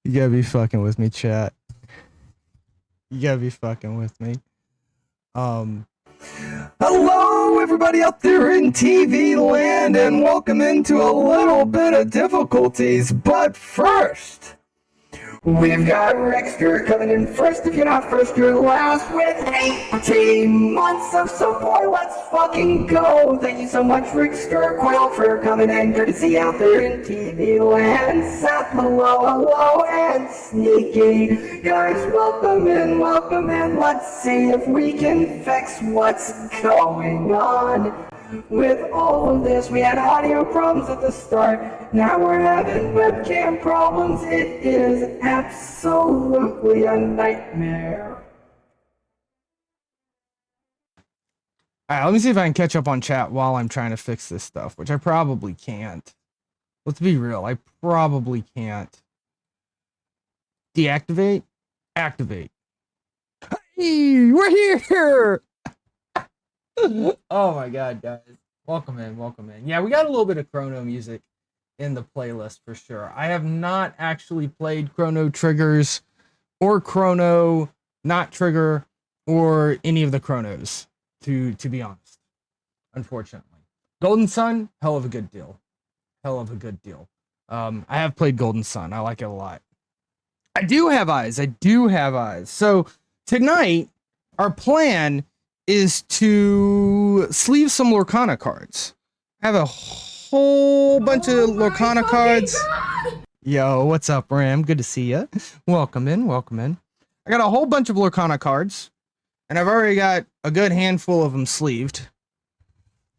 You gotta be fucking with me, chat. You gotta be fucking with me. Hello, everybody out there in TV land, and welcome into a little bit of difficulties. But first, we've got Rickster coming in first. If you're not first, you're last with 18 months of support. Let's fucking go. Thank you so much, Rickster Quill, for coming in. Good to see you out there in TV land. Seth, hello, and Sneaky. Guys, welcome in, welcome in. Let's see if we can fix what's going on. With all of this, we had audio problems at the start. Now we're having webcam problems. It is absolutely a nightmare. Alright, let me see if I can catch up on chat while I'm trying to fix this stuff, which I probably can't. Let's be real, I probably can't. Deactivate? Activate. Hey, we're here! Oh my god, guys. Welcome in, welcome in. Yeah, we got a little bit of Chrono music in the playlist for sure. I have not actually played Chrono Triggers or Chrono Not Trigger or any of the Chronos, to be honest, unfortunately. Golden Sun, hell of a good deal. Hell of a good deal. I have played Golden Sun. I like it a lot. I do have eyes. So tonight, our plan is to sleeve some Lorcana cards. I have a whole bunch of Lorcana cards. God. Yo, what's up, Ram? Good to see ya. Welcome in, welcome in. I got a whole bunch of Lorcana cards, and I've already got a good handful of them sleeved.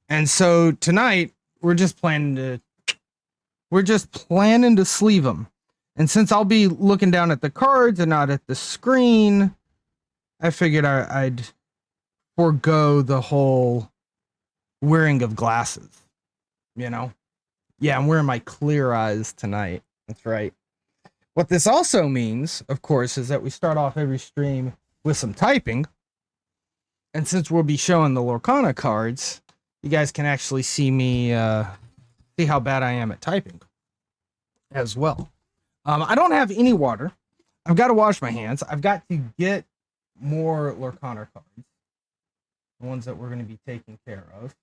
And so tonight, we're just planning to sleeve them. And since I'll be looking down at the cards and not at the screen, I figured I'd forego the whole wearing of glasses, you know? Yeah, I'm wearing my clear eyes tonight. That's right. What this also means, of course, is that we start off every stream with some typing. And since we'll be showing the Lorcana cards, you guys can actually see me, see how bad I am at typing as well. I don't have any water. I've got to wash my hands. I've got to get more Lorcana cards. The ones that we're going to be taking care of.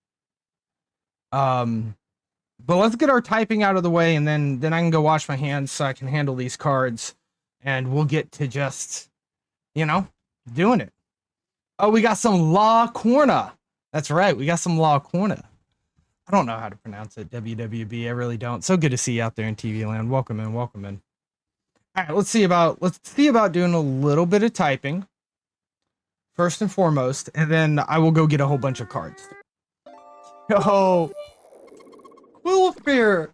But let's get our typing out of the way, and then I can go wash my hands so I can handle these cards, and we'll get to just, you know, doing it. Oh, we got some La Corna. That's right, we got some La Corna. I don't know how to pronounce it, WWB, I really don't. So good to see you out there in TV land. Welcome in, welcome in. All right, let's see about doing a little bit of typing. First and foremost, and then I will go get a whole bunch of cards. Yo, Quillfair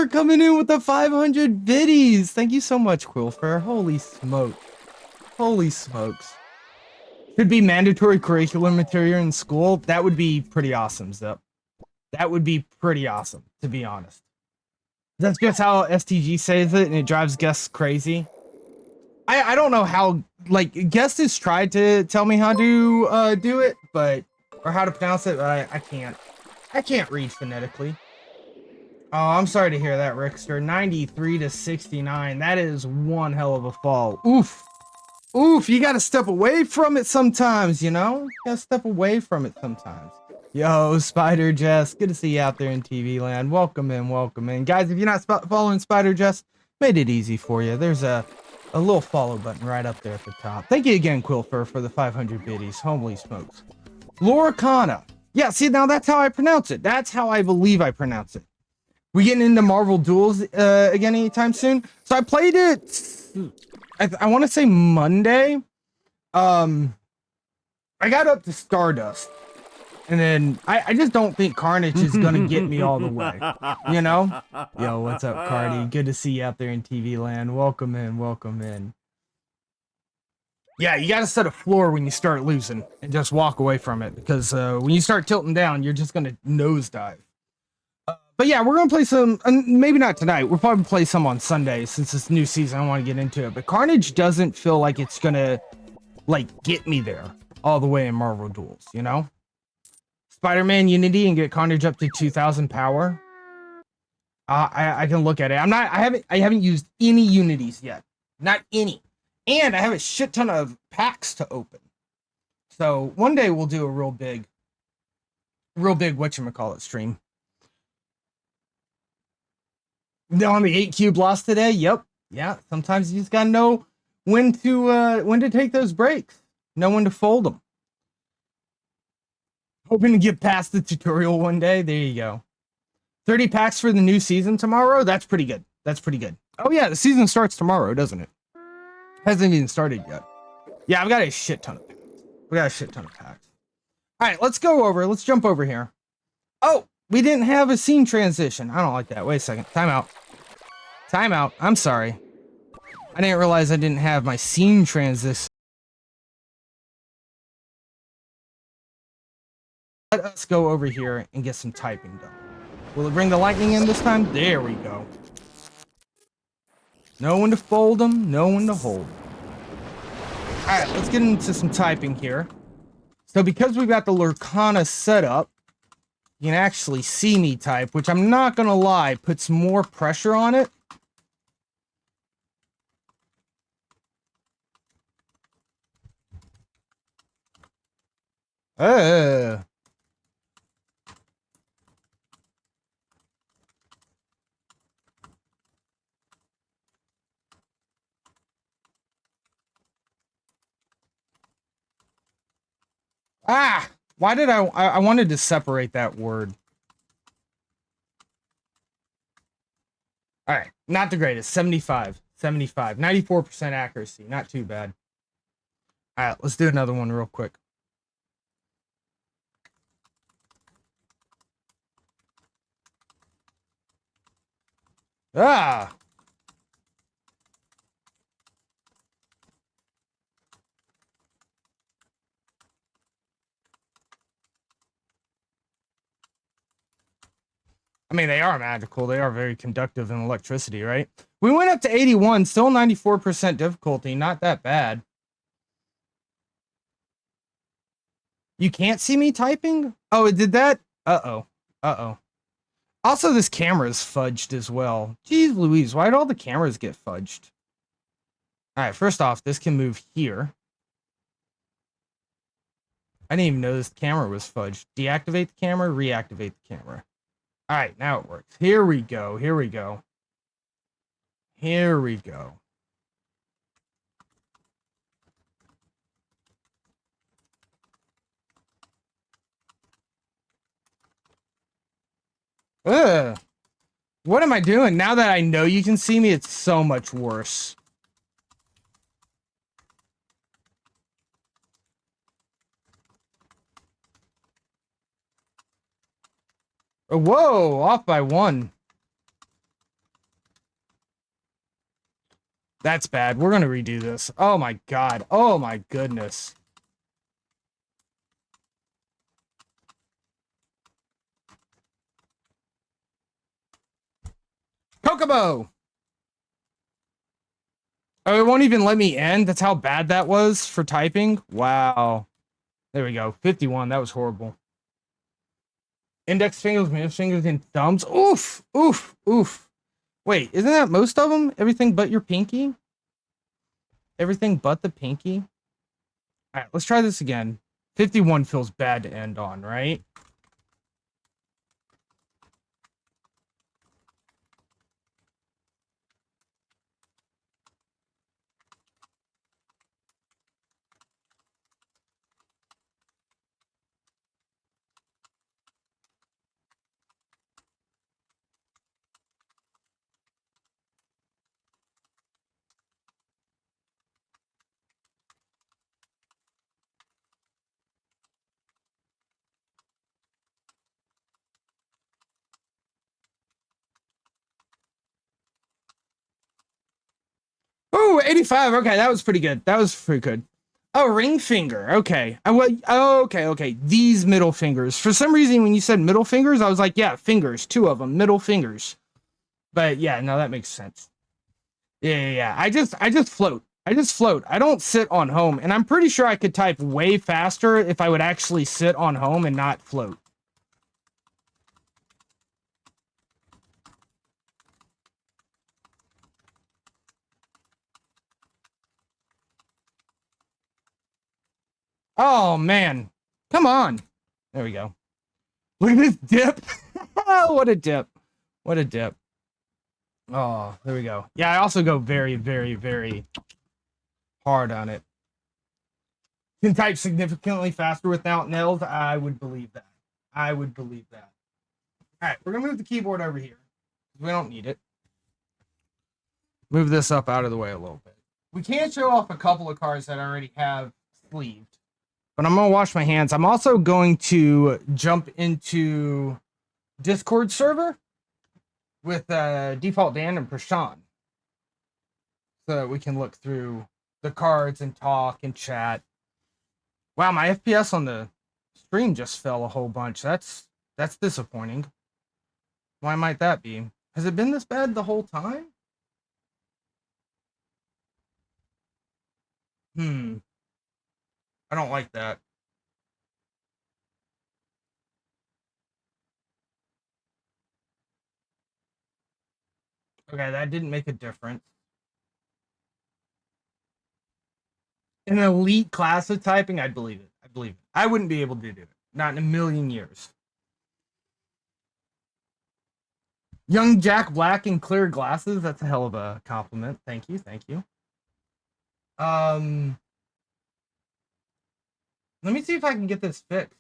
coming in with the 500 biddies. Thank you so much, Quillfair. Holy smoke. Holy smokes. Should be mandatory curriculum material in school. That would be pretty awesome, Zip. That would be pretty awesome, to be honest. That's just how STG says it, and it drives guests crazy. I don't know how, like, Guest has tried to tell me how to do it, but, or how to pronounce it, but I can't read phonetically. Oh, I'm sorry to hear that, Rickster. 93 to 69. That is one hell of a fall. Oof. Oof, you gotta step away from it sometimes, you know? You gotta step away from it sometimes. Yo, Spider Jess, good to see you out there in TV land. Welcome in, welcome in. Guys, if you're not following Spider Jess, made it easy for you. There's a little follow button right up there at the top. Thank you again, Quillfur, for the 500 biddies. Holy smokes. Lorcana. Yeah, see, now that's how I pronounce it. That's how I believe I pronounce it. We getting into Marvel Duels again anytime soon? So I played it, I want to say Monday. I got up to Stardust. And then I just don't think Carnage is going to get me all the way. You know? Yo, what's up, Cardi? Good to see you out there in TV land. Welcome in, welcome in. Yeah, you got to set a floor when you start losing and just walk away from it. Because when you start tilting down, you're just going to nosedive. But yeah, we're going to play some, maybe not tonight. We'll probably play some on Sunday since it's new season. I want to get into it. But Carnage doesn't feel like it's going to, like, get me there all the way in Marvel Duels, you know? Spider-Man Unity and get Carnage up to 2,000 power. I can look at it. I haven't used any Unities yet. Not any. And I have a shit ton of packs to open. So one day we'll do a real big whatchamacallit stream. On the 8 cube loss today? Yep. Yeah. Sometimes you just gotta know when to take those breaks. Know when to fold them. Hoping to get past the tutorial one day. There you go. 30 packs for the new season tomorrow? That's pretty good. That's pretty good. Oh yeah, the season starts tomorrow, doesn't it? Hasn't even started yet. Yeah, I've got a shit ton of packs. We got a shit ton of packs. Alright, let's jump over here. Oh, we didn't have a scene transition. I don't like that. Wait a second. Time out. Time out. I'm sorry. I didn't realize I didn't have my scene transition. Let us go over here and get some typing done. Will it bring the lightning in this time? There we go. Know when to fold them, know when to hold them. Alright, let's get into some typing here. So because we've got the Lurkana set up, you can actually see me type, which I'm not gonna lie, puts more pressure on it. Why did I wanted to separate that word. All right, not the greatest. 75, 94% accuracy. Not too bad. All right, let's do another one real quick. I mean, they are magical. They are very conductive in electricity, right? We went up to 81, still 94% difficulty. Not that bad. You can't see me typing? Oh, it did that? Uh-oh. Uh-oh. Also, this camera is fudged as well. Jeez Louise, why did all the cameras get fudged? All right, first off, this can move here. I didn't even know this camera was fudged. Deactivate the camera, reactivate the camera. All right, now it works. Here we go. Here we go. Here we go. Ugh. What am I doing? Now that I know you can see me, it's so much worse. Oh, whoa, off by 1. That's bad. We're going to redo this. Oh my god. Oh my goodness. Kokobo! Oh, it won't even let me end? That's how bad that was for typing? Wow. There we go. 51. That was horrible. Index fingers, middle fingers, and thumbs. Oof! Oof! Oof! Wait, isn't that most of them? Everything but your pinky? Everything but the pinky? Alright, let's try this again. 51 feels bad to end on, right? Oh, 85. Okay, that was pretty good. That was pretty good. Oh, ring finger. Okay. Okay. These middle fingers. For some reason, when you said middle fingers, I was like, yeah, fingers. 2 of them. Middle fingers. But yeah, no, that makes sense. Yeah. I just float. I don't sit on home. And I'm pretty sure I could type way faster if I would actually sit on home and not float. Oh, man. Come on. There we go. Look at this dip. What a dip. What a dip. Oh, there we go. Yeah, I also go very, very, very hard on it. Can type significantly faster without nails. I would believe that. I would believe that. All right, we're going to move the keyboard over here. We don't need it. Move this up out of the way a little bit. We can show off a couple of cards that I already have sleeved, but I'm going to wash my hands. I'm also going to jump into Discord server with Default Dan and Prashan so that we can look through the cards and talk and chat. Wow, my FPS on the stream just fell a whole bunch. That's disappointing. Why might that be? Has it been this bad the whole time? I don't like that. Okay, that didn't make a difference. In an elite class of typing, I'd believe it. I believe it. I wouldn't be able to do it. Not in a million years. Young Jack Black in clear glasses. That's a hell of a compliment. Thank you. Thank you. Let me see if I can get this fixed.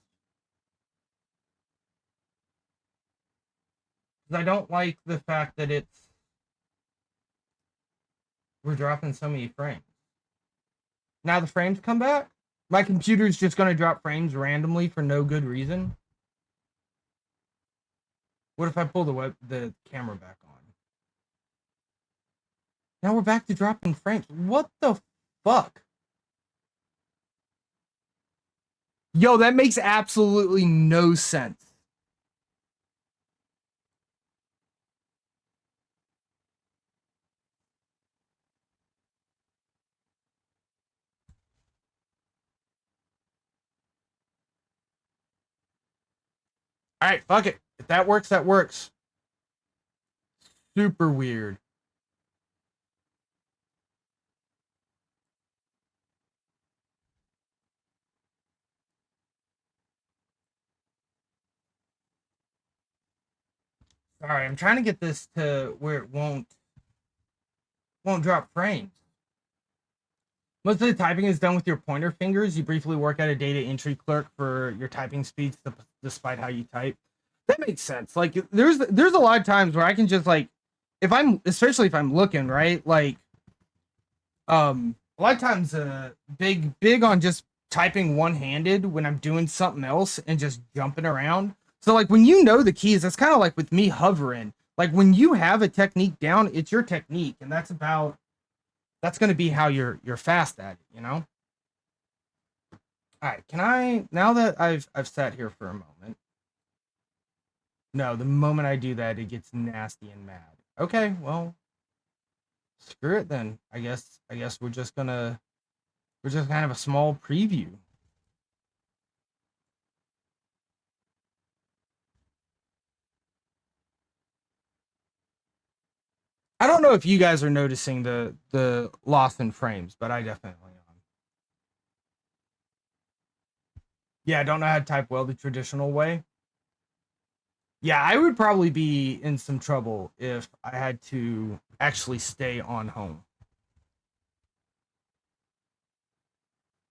Because I don't like the fact that we're dropping so many frames. Now the frames come back? My computer's just going to drop frames randomly for no good reason. What if I pull the camera back on? Now we're back to dropping frames. What the fuck? Yo, that makes absolutely no sense. All right, fuck it. If that works, that works. Super weird. Sorry, I'm trying to get this to where it won't drop frames. Most of the typing is done with your pointer fingers. You briefly work at a data entry clerk for your typing speeds, despite how you type. That makes sense. Like, there's a lot of times where I can just like, especially if I'm looking right, like, a lot of times, big on just typing one handed when I'm doing something else and just jumping around. So like when you know the keys, that's kind of like with me hovering. Like when you have a technique down, it's your technique, and that's going to be how you're fast at it, you know. All right, can I, now that I've sat here for a moment? No, the moment I do that, it gets nasty and mad. Okay, well, screw it then. I guess we're just gonna have a small preview. I don't know if you guys are noticing the loss in frames, but I definitely am. Yeah, I don't know how to type well the traditional way. Yeah, I would probably be in some trouble if I had to actually stay on home.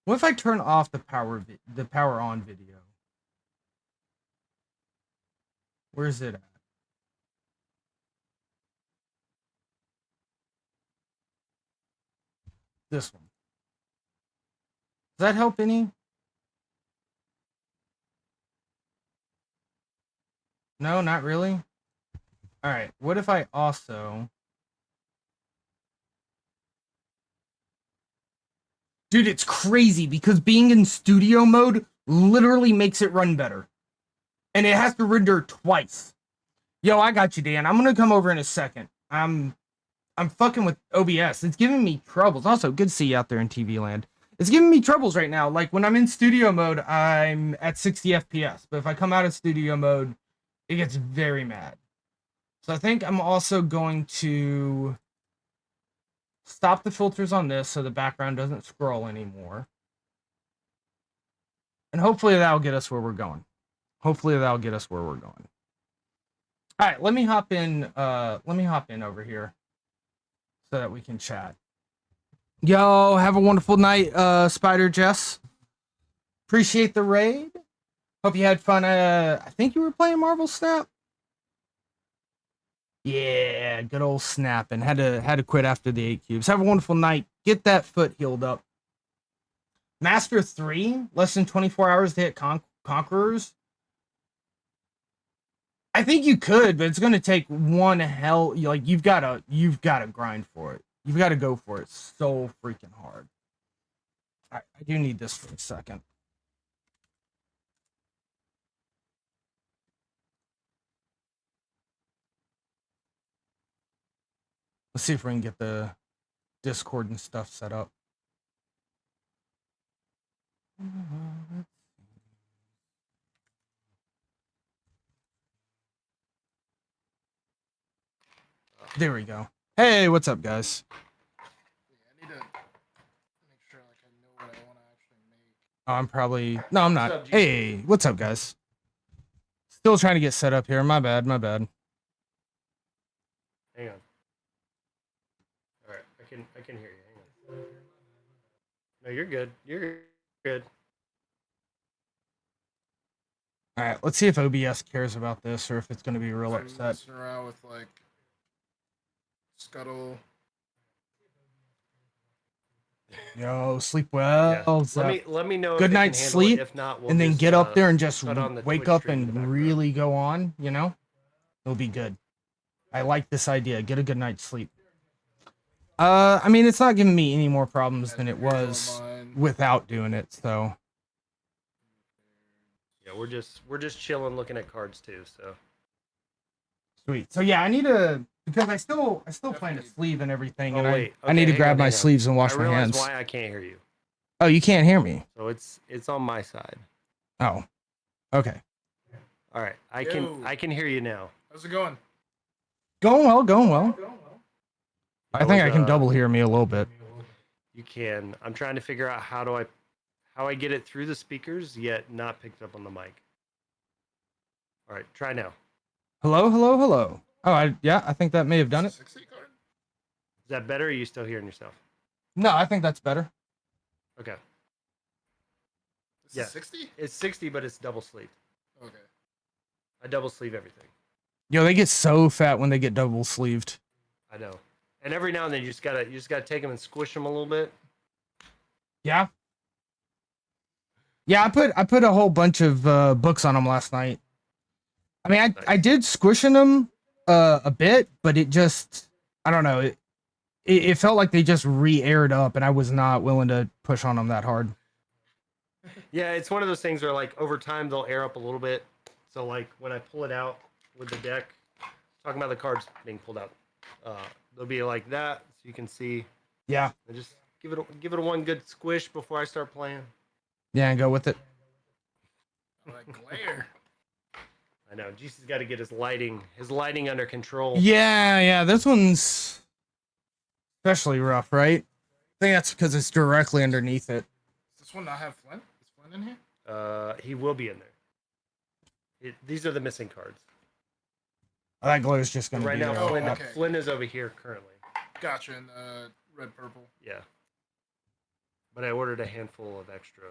What if I turn off the power on video? Where's it at? This one. Does that help any? No, not really. All right. What if I also, dude, it's crazy because being in studio mode literally makes it run better. And it has to render twice. Yo, I got you, Dan. I'm gonna come over in a second. I'm fucking with OBS. It's giving me troubles. Also, good to see you out there in TV land. It's giving me troubles right now. Like when I'm in studio mode, I'm at 60 FPS. But if I come out of studio mode, it gets very mad. So I think I'm also going to stop the filters on this so the background doesn't scroll anymore. And hopefully that'll get us where we're going. Hopefully that'll get us where we're going. All right, let me hop in. Let me hop in over here so that we can chat. Yo, have a wonderful night, Spider Jess. Appreciate the raid. Hope you had fun. I think you were playing Marvel Snap. Yeah, good old Snap, and had to quit after the 8 cubes. Have a wonderful night. Get that foot healed up. Master 3, less than 24 hours to hit Conquerors. I think you could, but it's gonna take one hell. Like you've gotta grind for it. You've got to go for it so freaking hard. I do need this for a second. Let's see if we can get the Discord and stuff set up. There we go. Hey, what's up, guys? I need to make sure like I know what I want to actually make. Oh, I'm probably no, I'm not. Hey, what's up, guys? Still trying to get set up here. My bad. Hang on. All right, I can hear you. Hang on. No, you're good. You're good. All right, let's see if OBS cares about this or if it's going to be real I'm upset. messing around with like Scuttle. Yo, sleep well. Yeah. Let me know. Good if night's sleep. If not, we'll and then just, get up there and just the wake Twitch up stream and really go on. You know, it'll be good. I like this idea. Get a good night's sleep. I mean, it's not giving me any more problems than it was without doing it. So. Yeah, we're just chilling, looking at cards too. So. Sweet. So yeah, I need to because I still plan to sleeve and everything, and wait. I need to grab my sleeves and wash I my hands. why I can't hear you. Oh, you can't hear me. So it's on my side. Oh, okay. All right, I can hear you now. How's it going? Going well. I think I can double hear me a little bit. You can. I'm trying to figure out how I get it through the speakers yet not picked up on the mic. All right, try now. Hello. Oh, I think that may have done it. 60 card? Is that better? Or are you still hearing yourself? No, I think that's better. Okay. This is 60? It's 60, but it's double sleeve. Okay. I double sleeve everything. Yo, they get so fat when they get double sleeved. I know. And every now and then you just gotta take them and squish them a little bit. Yeah. Yeah, I put a whole bunch of books on them last night. I mean, I did squishing them a bit, but it just I don't know. It felt like they just re-aired up, and I was not willing to push on them that hard. Yeah, it's one of those things where like over time they'll air up a little bit. So like when I pull it out with the deck, talking about the cards being pulled out, they'll be like that, so you can see. Yeah. And just give it a one good squish before I start playing. Yeah, and go with it. Like glare. I know. GC's got to get his lighting under control. Yeah. This one's especially rough, right? I think that's because it's directly underneath it. Does this one not have Flint? Is Flint in here? He will be in there. These are the missing cards. That glow is just gonna right be now. there. Flynn is over here currently. Gotcha. In red purple. Yeah. But I ordered a handful of extra,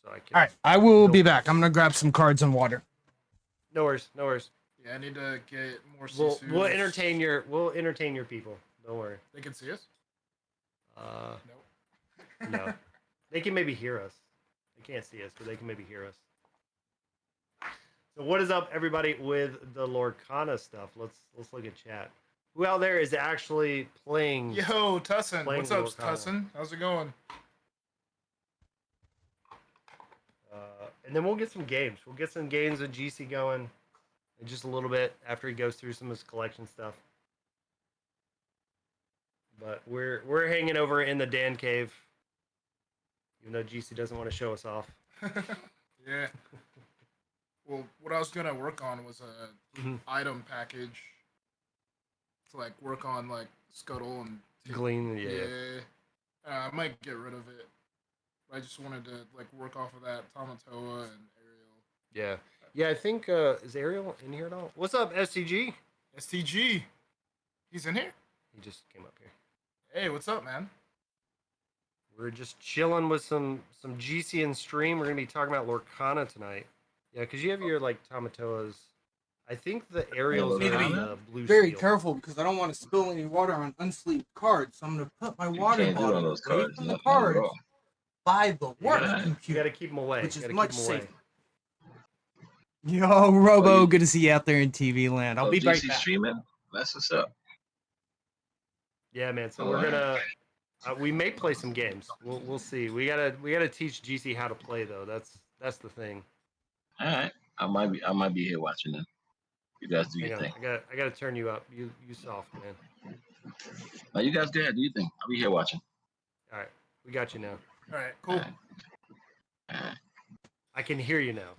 so I can. All right, I will be back. I'm gonna grab some cards and water. No worries. Yeah, I need to get more. We'll entertain your people. Don't worry. They can see us. Nope. No. They can maybe hear us. They can't see us, but they can maybe hear us. So what is up, everybody, with the Lorcana stuff? Let's look at chat. Who out there is actually playing? Yo, Tussin. What's up, Lorcana? Tussin? How's it going? And then we'll get some games. We'll get some games with GC going in just a little bit after he goes through some of his collection stuff. But we're hanging over in the Dan cave, even though GC doesn't want to show us off. Yeah. Well, what I was gonna work on was a item package to like work on like Scuttle and Glean. Yeah. I might get rid of it. I just wanted to like work off of that Tamatoa and Ariel. Yeah. Yeah, I think is Ariel in here at all? What's up, STG? STG, he's in here. He just came up here. Hey, what's up, man? We're just chilling with some GC and stream. We're gonna be talking about Lorcana tonight. Yeah, because you have your like Tamatoas. I think the Ariels Need are to on be the blue very steel. careful because I don't want to spill any water on unsleeved cards. So I'm going to put my water can't do it on bottle those away cards. from the Not at cards all. by the work gotta- You computer, gotta keep them away. which You is gotta much keep 'em away. safer. Yo, Robo, Oh, you- good to see you out there in TV land. I'll Oh, be right GC back. streaming? That's what's up. Yeah, man. So Oh, we're wow. gonna we may play some games. We'll see. We gotta teach GC how to play though. That's the thing. All right. I might be here watching them. You guys do Hang your on. thing. I gotta turn you up. You soft, man. Now you guys go ahead. Do your thing. I'll be here watching. All right. We got you now. All right, cool. All right. All right. I can hear you now.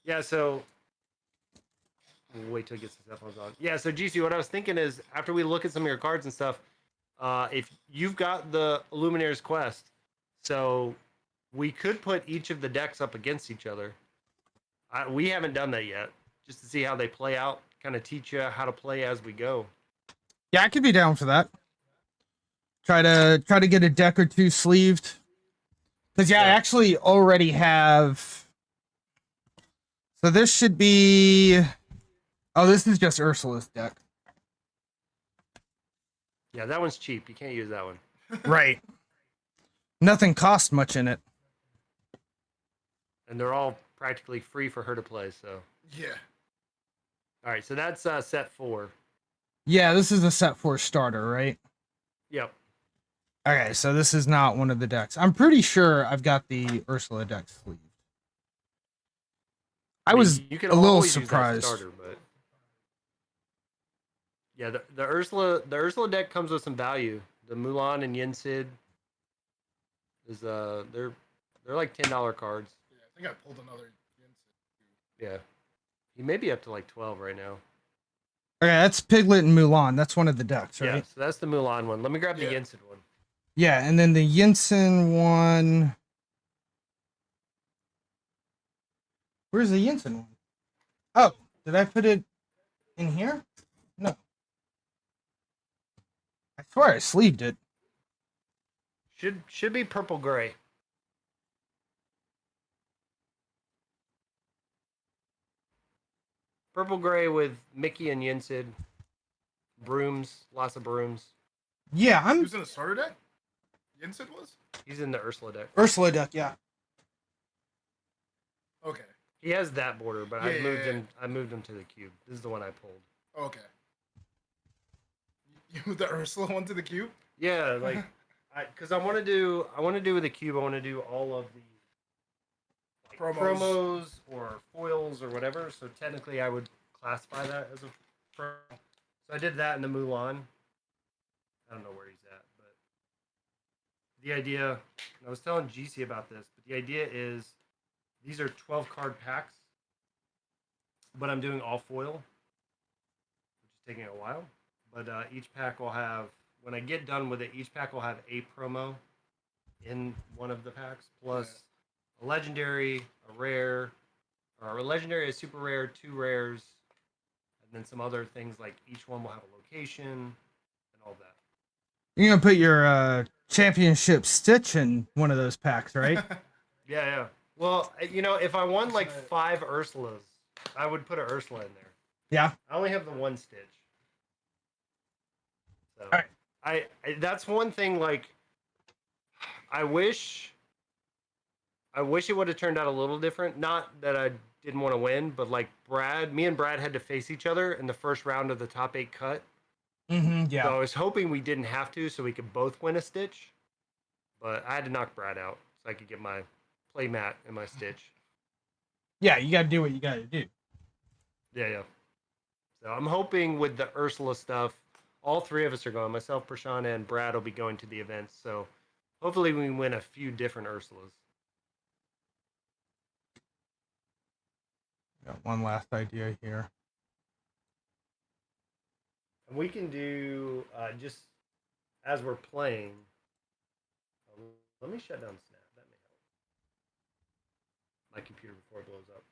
Yeah, so we'll wait till it gets his headphones on. Yeah, so GC, what I was thinking is after we look at some of your cards and stuff, if you've got the Illuminator's Quest, so we could put each of the decks up against each other. We haven't done that yet, just to see how they play out, kind of teach you how to play as we go. Yeah, I could be down for that. Try to get a deck or two sleeved. Because I Yeah. actually already have. So this should be. Oh, this is just Ursula's deck. Yeah, that one's cheap. You can't use that one. Right. Nothing cost much in it. And they're all practically free for her to play, so. Yeah. All right, so that's set 4. Yeah, this is a set 4 starter, right? Yep. Okay, so this is not one of the decks. I'm pretty sure I've got the Ursula deck sleeved. I mean, was you can a little always use that surprised. starter, but yeah, the Ursula deck comes with some value. The Mulan and Yin Sid is they're like $10 cards. Yeah, I think I pulled another. Yeah, he may be up to like 12 right now. Okay, that's Piglet and Mulan. That's one of the decks, right? Yeah, so that's the Mulan one. Let me grab the Yeah. Yin Sid one. Yeah, and then the Yinsen one. Where's the Yinsen one? Oh, did I put it in here? No. I swear I sleeved it. Should be purple gray. Purple gray with Mickey and Yin Sid. Brooms, lots of brooms. Yeah, He I'm was in a starter deck. Yinsid was. He's in the Ursula deck. Ursula deck. Yeah. Okay. He has that border, but Yeah, I moved yeah, him. I moved him to the cube. This is the one I pulled. Okay. You moved the Ursula one to the cube. Yeah, like, because I want to do with the cube. I want to do all of the like, promos or foils or whatever. So technically, I would classify that as a promo. So I did that in the Mulan. I don't know where he's at, but the idea. And I was telling GC about this, but the idea is these are 12 card packs, but I'm doing all foil, which is taking a while. But each pack will have, when I get done with it, each pack will have a promo in one of the packs, plus a legendary, a rare, or a legendary, a super rare, 2 rares, and then some other things like each one will have a location and all that. You're gonna put your championship Stitch in one of those packs, right? Yeah, yeah. Well, if I won like 5 Ursulas, I would put an Ursula in there. Yeah. I only have the one Stitch. So All right. I that's one thing. Like, I wish it would have turned out a little different. Not that I didn't want to win, but like me and Brad had to face each other in the first round of the top 8 cut. Mm-hmm. Yeah. So I was hoping we didn't have to, so we could both win a Stitch. But I had to knock Brad out so I could get my play mat and my Stitch. Yeah, you gotta do what you gotta do. Yeah, yeah. So I'm hoping with the Ursula stuff, all 3 of us are going. Myself, Prashana, and Brad will be going to the events. So hopefully we win a few different Ursulas. Got one last idea here. And we can do, just as we're playing, Let me shut down Snap. That may help. My computer before it blows up.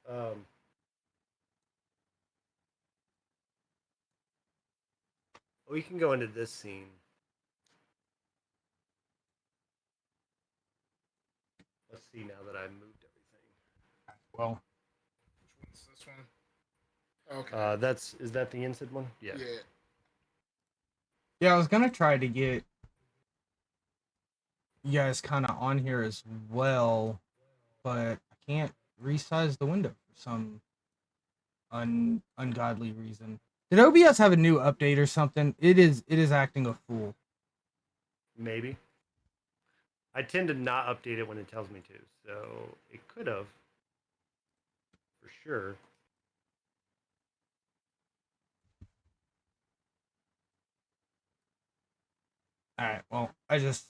We can go into this scene. Let's see now that I've moved everything. Well, Which one's this one? Okay. Is that the Insid one? Yeah. yeah, I was gonna try to get you guys kind of on here as well, but I can't resize the window for some ungodly reason. Did OBS have a new update or something? It is acting a fool. Maybe. I tend to not update it when it tells me to, so it could have, for sure. All right. Well, I just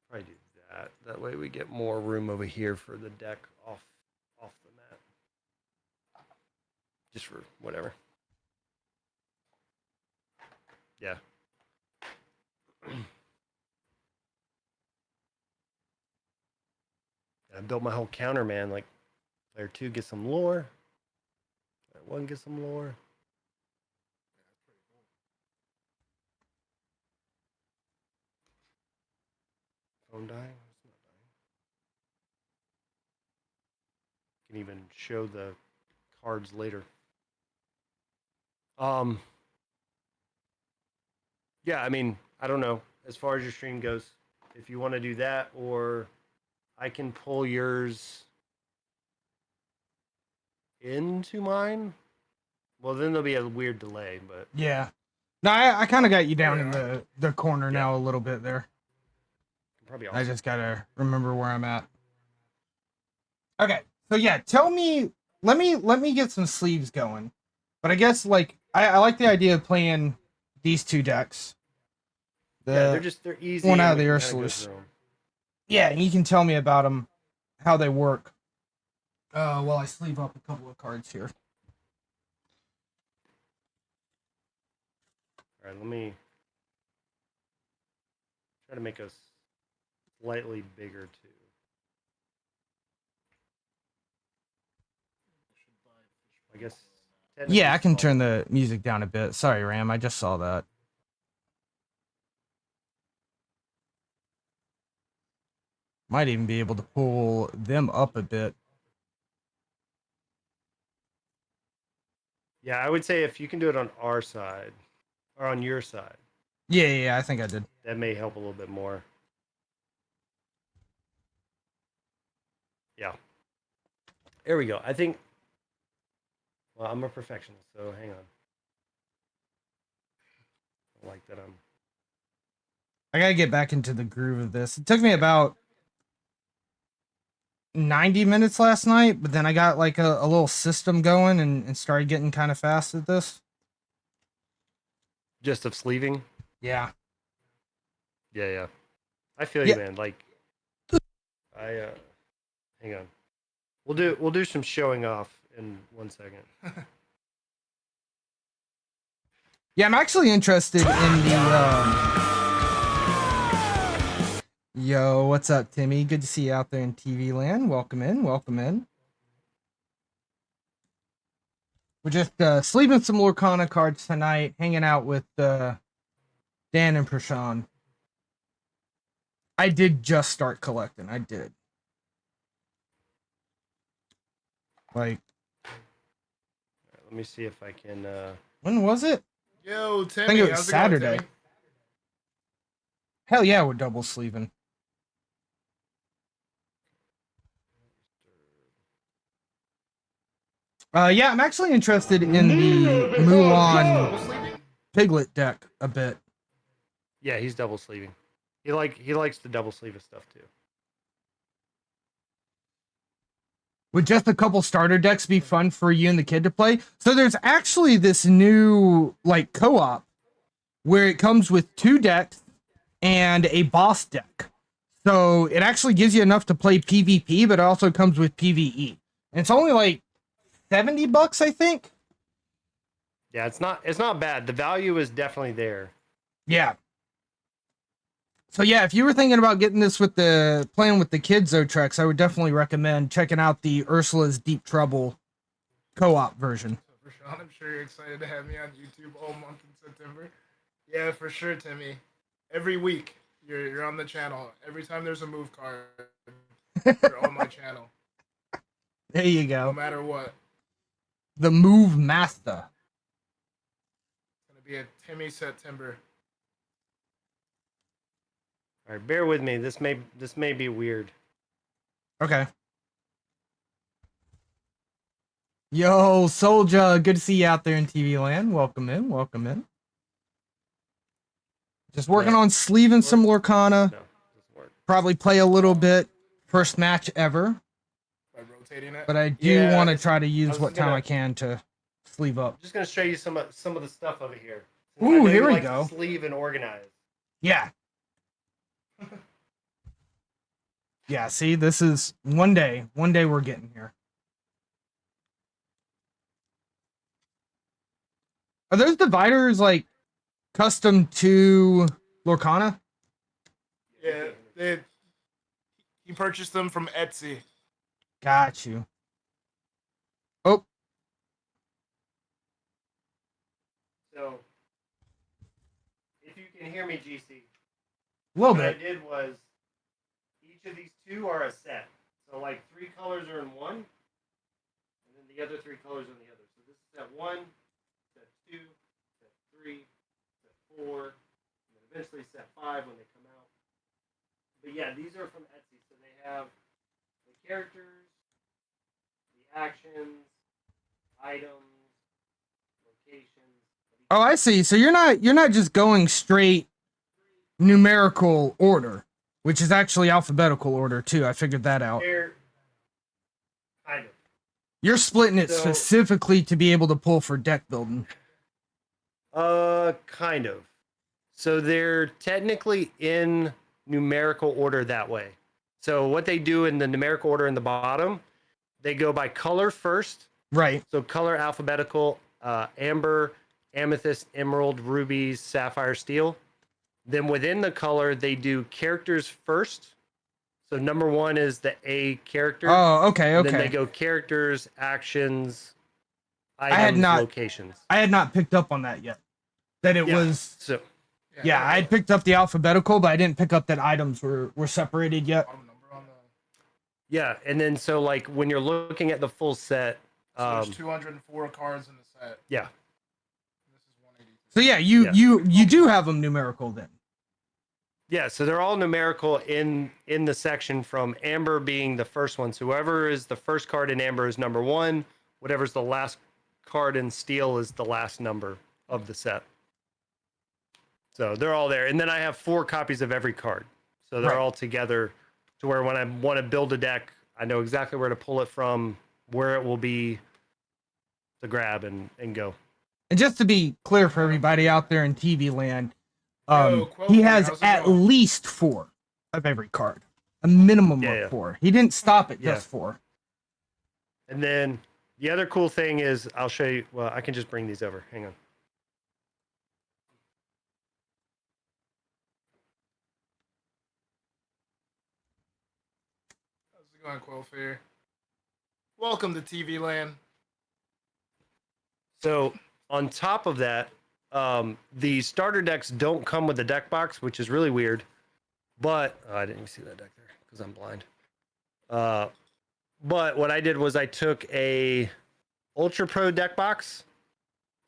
Probably do that. That way we get more room over here for the deck off the mat. Just for whatever. Yeah. I built my whole counter, man. Like, player 2 gets some lore. Player 1 gets some lore. Phone dying? It's not dying. Can even show the cards later. Yeah, I mean, I don't know. As far as your stream goes, if you want to do that, or I can pull yours into mine. Well, then there'll be a weird delay, but yeah. No, I kind of got you down in the corner now a little bit there. probably I just gotta remember where I'm at. Okay, so yeah, tell me. Let me get some sleeves going. But I guess like I like the idea of playing these two decks. they're easy. one and out of we the can kinda go Ursulus. through 'em. Yeah, and you can tell me about them, how they work. While I sleeve up a couple of cards here. All right, let me try to make us slightly bigger too. I guess. Yeah, I can technically turn small. the music down a bit. Sorry, Ram, I just saw that. Might even be able to pull them up a bit. Yeah, I would say if you can do it on our side or on your side, Yeah, I think I did. that may help a little bit more. Yeah. There we go. I think. Well, I'm a perfectionist, so hang on. I like that I gotta get back into the groove of this. It took me about 90 minutes last night, but then I got like a little system going and started getting kind of fast at this. just of sleeving. Yeah. Yeah. I feel Yeah. you, man. Like, I hang on. We'll do some showing off in 1 second. Yeah, I'm actually interested in the Yo, what's up, Timmy? Good to see you out there in TV land. Welcome in, welcome in. We're just sleeping some Lorcana cards tonight, hanging out with Dan and Prashan. I did just start collecting. I did. Like, Let me see if I can. when was it? Yo, Timmy. I think it was how's it going, Saturday. Timmy? Hell yeah, we're double sleeving. Yeah, I'm actually interested in the Mulan Double sleeping? Piglet deck a bit. Yeah, he's double sleeving. He likes the double sleeve of stuff too. Would just a couple starter decks be fun for you and the kid to play? So there's actually this new like co-op where it comes with 2 decks and a boss deck. So it actually gives you enough to play PvP, but it also comes with PvE. And it's only like $70, I think. Yeah, it's not bad. The value is definitely there. Yeah. So yeah, if you were thinking about getting this with the playing with the kids Zotrex, I would definitely recommend checking out the Ursula's Deep Trouble co-op version. So for Sean, I'm sure you're excited to have me on YouTube all month in September. Yeah, for sure, Timmy. Every week you're on the channel. Every time there's a move card, you're on my channel. There you No go. matter what. The Move Master. It's gonna be a Timmy September. All right, bear with me. This may be weird. Okay. Yo, Soldier, good to see you out there in TV land. Welcome in, welcome in. Just working Yeah. on sleeving some Lorcana. No, doesn't work. Probably play a little bit. First match ever. By rotating it. But I do Yeah, want to it's- try to I use was what time gonna- I can to sleeve up. I'm just gonna show you some of the stuff over here. Ooh, I know here you we like to go. Sleeve and organize. Yeah. Yeah, see, this is one day we're getting here. Are those dividers like custom to Lorcana? Yeah, he purchased them from Etsy. Got you. Oh, So, if you can hear me, GC, a little what I bit. did was each of these two are a set. So, like 3 colors are in one, and then the other 3 colors are in the other. So this is set 1, set 2, set 3, set 4, and then eventually set 5 when they come out. But yeah, these are from Etsy, so they have the characters, the actions, items, locations. Oh, I see. So you're not just going straight numerical order, which is actually alphabetical order too. I figured that out. They're kind of. You're splitting it So- specifically to be able to pull for deck building. Kind of. So they're technically in numerical order that way. So what they do in the numerical order in the bottom, they go by color first. Right. So color alphabetical, amber, amethyst, emerald, rubies, sapphire, steel. Then within the color, they do characters first. So number 1 is the A character. Oh, okay, And then they okay. go characters, actions, had items, not- locations. I had not picked up on that yet. That it Yeah. was So yeah, I had picked up the alphabetical, but I didn't pick up that items were separated yet. Bottom number on the. yeah, and then so like when you're looking at the full set, So there's 204 cards in the set. yeah, This is 182. So yeah, you Yeah. you do have them numerical then. yeah, so they're all numerical in the section from amber being the first one. So whoever is the first card in amber is number 1. Whatever's the last card in steel is the last number of the set. So they're all there, and then I have 4 copies of every card. So they're Right. all together to where when I want to build a deck, I know exactly where to pull it from, where it will be to grab and go. And just to be clear for everybody out there in TV land, Yo, he Quoker, has how's it at going? least 4 of every card, a minimum Yeah, of yeah. 4. He didn't stop at Yeah. just 4. And then the other cool thing is I'll show you. Well, I can just bring these over. Hang on. How's it going, Quillfair? Welcome to TV Land. So on top of that, the starter decks don't come with the deck box, which is really weird. But I didn't even see that deck there because I'm blind. But what I did was I took a Ultra Pro deck box.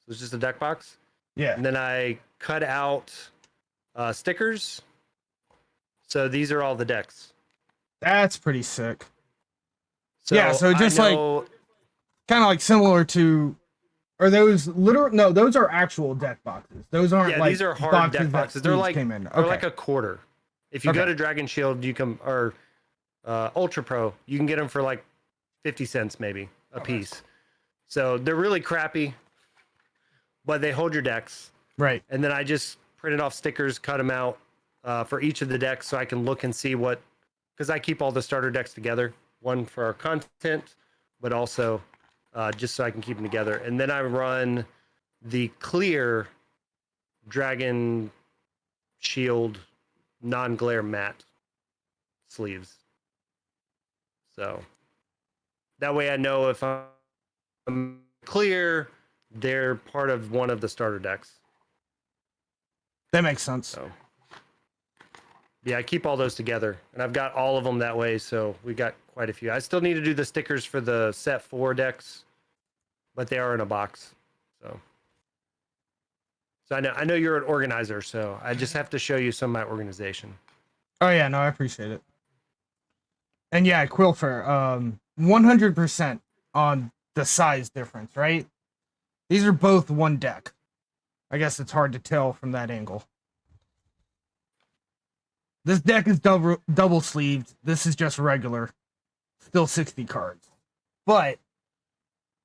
So it's just a deck box. Yeah. And then I cut out stickers. So these are all the decks. That's pretty sick. So Yeah, so just I like- know- Kind of like similar to are those literal no, those are actual deck boxes. Those aren't yeah, like these are hard boxes deck that boxes. They're sleeves like came in. they're Okay. like a quarter. If you go Okay. to Dragon Shield, you can or Ultra Pro, you can get them for like 50 cents maybe a Okay. piece. So they're really crappy, but they hold your decks. Right. And then I just printed off stickers, cut them out for each of the decks, so I can look and see what. Because I keep all the starter decks together, one for our content, but also just so I can keep them together. And then I run the clear Dragon Shield non-glare matte sleeves. So that way I know if I'm clear, they're part of one of the starter decks. That makes sense. So yeah, I keep all those together, and I've got all of them that way. So we got quite a few. I still need to do the stickers for the set 4 decks, but they are in a box. So I know you're an organizer, so I just have to show you some of my organization. Oh yeah, no, I appreciate it. And yeah, Quilfer, 100% on the size difference, right? These are both one deck. I guess it's hard to tell from that angle. This deck is double sleeved. This is just regular. Still 60 cards. But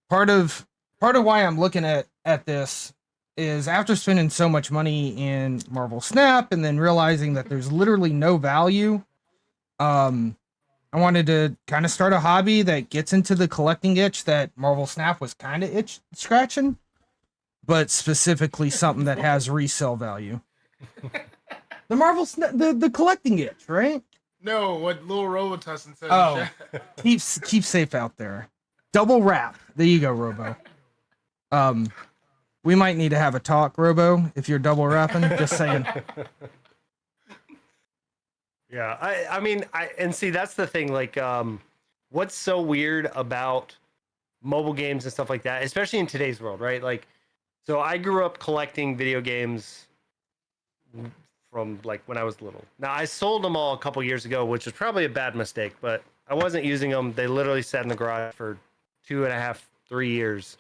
part of why I'm looking at this is after spending so much money in Marvel Snap and then realizing that there's literally no value, I wanted to kind of start a hobby that gets into the collecting itch that Marvel Snap was kind of scratching, but specifically something that has resale value. The Marvel Snap, the collecting itch, right? No, what Lil Robotussin said. Oh, keep safe out there. Double wrap. There you go, Robo. We might need to have a talk, Robo, if you're double wrapping. Just saying. Yeah, I mean, and see, that's the thing. Like, what's so weird about mobile games and stuff like that, especially in today's world, right? Like, so I grew up collecting video games from like when I was little. Now, I sold them all a couple years ago, which was probably a bad mistake, but I wasn't using them. They literally sat in the garage for 2.5, 3 years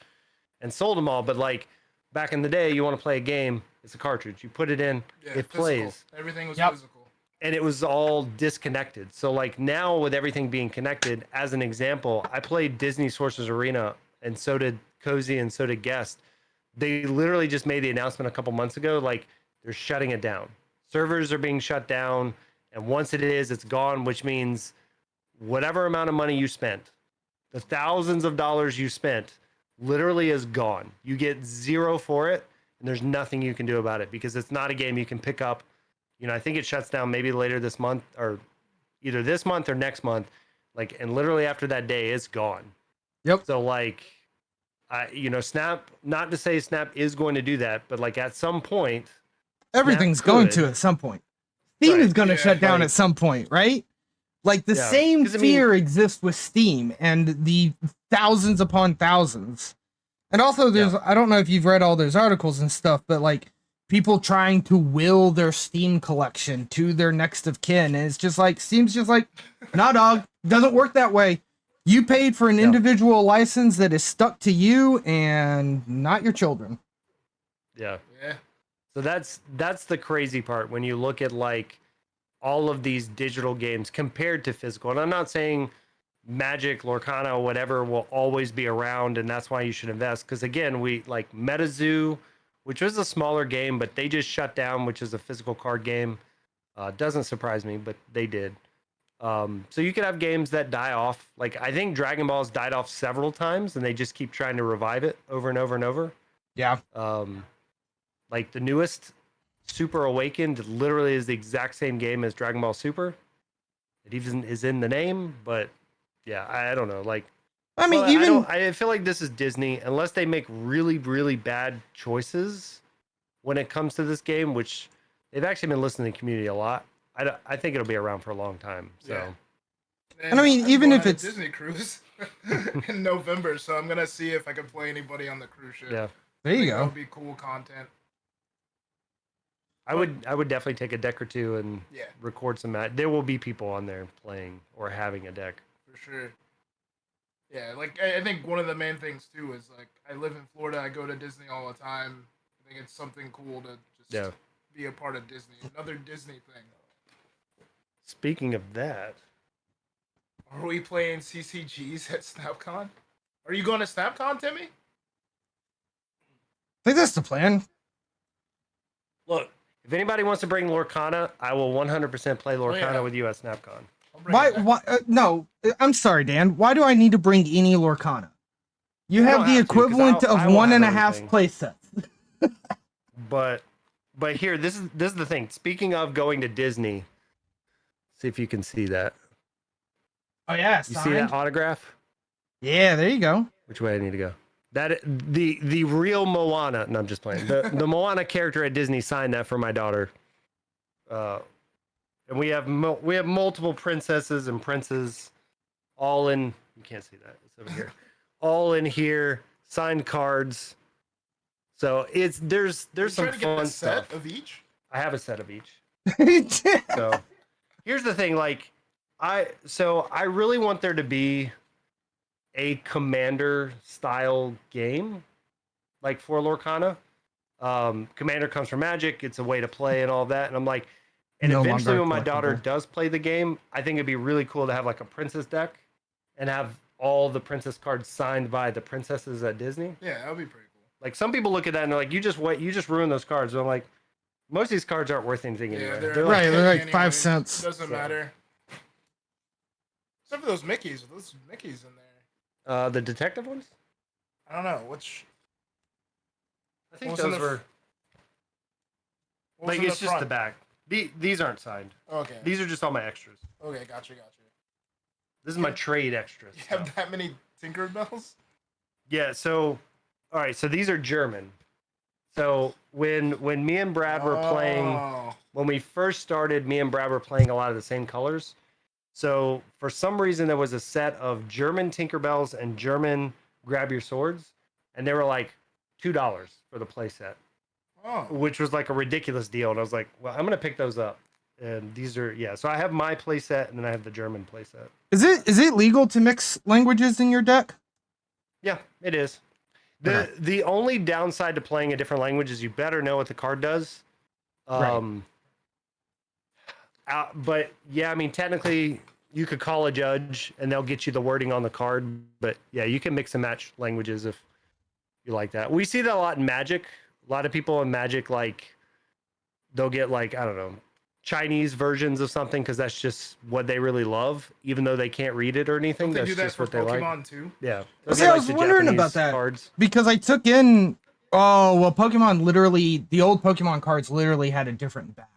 and sold them all. But like back in the day, you want to play a game, it's a cartridge. You put it in, it physical. plays. Everything was Yep. physical. And it was all disconnected. So like now with everything being connected, as an example, I played Disney Sorcerer's Arena, and so did Cozy, and so did Guest. They literally just made the announcement a couple months ago, like they're shutting it down. Servers are being shut down, and once it is, it's gone, which means whatever amount of money you spent, the thousands of dollars you spent, literally is gone. You get zero for it, and there's nothing you can do about it because it's not a game you can pick up. You know, I think it shuts down maybe later this month, or either this month or next month. Like, and literally after that day, it's gone. Yep. So like, Snap, not to say Snap is going to do that, but like at some point, Everything's Snap going could. to at some point. Steam Right. is going to Yeah, shut down like- at some point, right? Like the Yeah, same 'cause I mean- fear exists with Steam and the thousands upon thousands. And also there's, I don't know if you've read all those articles and stuff, but like people trying to will their Steam collection to their next of kin. And it's just like, Steam's just like, nah, dog, doesn't work that way. You paid for an Yeah. individual license that is stuck to you and not your children. yeah. Yeah. So that's the crazy part when you look at like all of these digital games compared to physical. And I'm not saying Magic, Lorcana, whatever will always be around, and that's why you should invest. Because again, we like MetaZoo, which was a smaller game, but they just shut down, which is a physical card game. Doesn't surprise me, but they did. So you could have games that die off. Like I think Dragon Ball's died off several times, and they just keep trying to revive it over and over and over. Yeah. Like the newest Super Awakened literally is the exact same game as Dragon Ball Super. It even is in the name, but yeah, I don't know. Like, I mean, well, I feel like this is Disney, unless they make really, really bad choices when it comes to this game, which they've actually been listening to the community a lot. I think it'll be around for a long time. So, Yeah. And I mean, I'm even going if on a it's- Disney cruise in November, so I'm gonna see if I can play anybody on the cruise ship. yeah, there you That go. would be cool content. I would definitely take a deck or two and Yeah, record some. There will be people on there playing or having a deck. for sure. Yeah, like I think one of the main things too is like I live in Florida. I go to Disney all the time. I think it's something cool to just Yeah. be a part of Disney. Another Disney thing. Speaking of that, Are we playing CCGs at SnapCon? Are you going to SnapCon, Timmy? I think that's the plan. look, if anybody wants to bring Lorcana, I will 100% play Lorcana yeah. with you at SnapCon. I'll bring Why? it back. Why? No, I'm sorry, Dan. Why do I need to bring any Lorcana? You You have don't the have to, 'cause equivalent I of will one have and a half everything. play sets. But But here, this is the thing. Speaking of going to Disney, see if you can see that. Oh yeah, You see that signed. autograph? Yeah, there you go. Which way I need to go? That the real Moana. No, I'm just playing. The Moana character at Disney signed that for my daughter. And we have multiple princesses and princes, all in. You can't see that. It's over here. All in here, signed cards. So there's some trying to get fun a set stuff. of each. I have a set of each. So here's the thing, like I really want there to be a Commander style game, like for Lorcana. Commander comes from Magic, it's a way to play and all that. And I'm like, and No eventually longer when my daughter collectible. does play the game, I think it'd be really cool to have like a princess deck and have all the princess cards signed by the princesses at Disney. Yeah, that would be pretty cool. Like some people look at that and they're like, you just ruined those cards. And I'm like, most of these cards aren't worth anything Yeah, anyway. they're Right, they're like anyway. 5 cents. Doesn't So- matter. Except for those Mickeys. Those Mickeys in there. The detective ones? I don't know which. I think What was in those the- were What was like in it's just the front? back. These aren't signed. Okay. These are just all my extras. Okay, gotcha. This is my trade extras. You have that many Tinkerbells? Yeah, so all right, so these are German. So when me and Brad were playing, Oh. when we first started, me and Brad were playing a lot of the same colors. So for some reason there was a set of German Tinkerbells and German Grab Your Swords, and they were like $2 for the play set, Oh. which was like a ridiculous deal. And I was like, well, I'm gonna pick those up. And these are so I have my play set and then I have the German play set. Is it legal to mix languages in your deck? Yeah, it is. Okay. The only downside to playing a different language is you better know what the card does. Right. But yeah, I mean, technically you could call a judge and they'll get you the wording on the card. But yeah, you can mix and match languages if you like that. We see that a lot in Magic. A lot of people in Magic, like, they'll get like, I don't know, Chinese versions of something because that's just what they really love, even though they can't read it or anything. Don't they That's do that just for what they like. Pokemon too? Yeah. Well, They'll see, get, I like, was the wondering about Japanese that. cards. Because I took in Pokemon literally, the old Pokemon cards literally had a different back.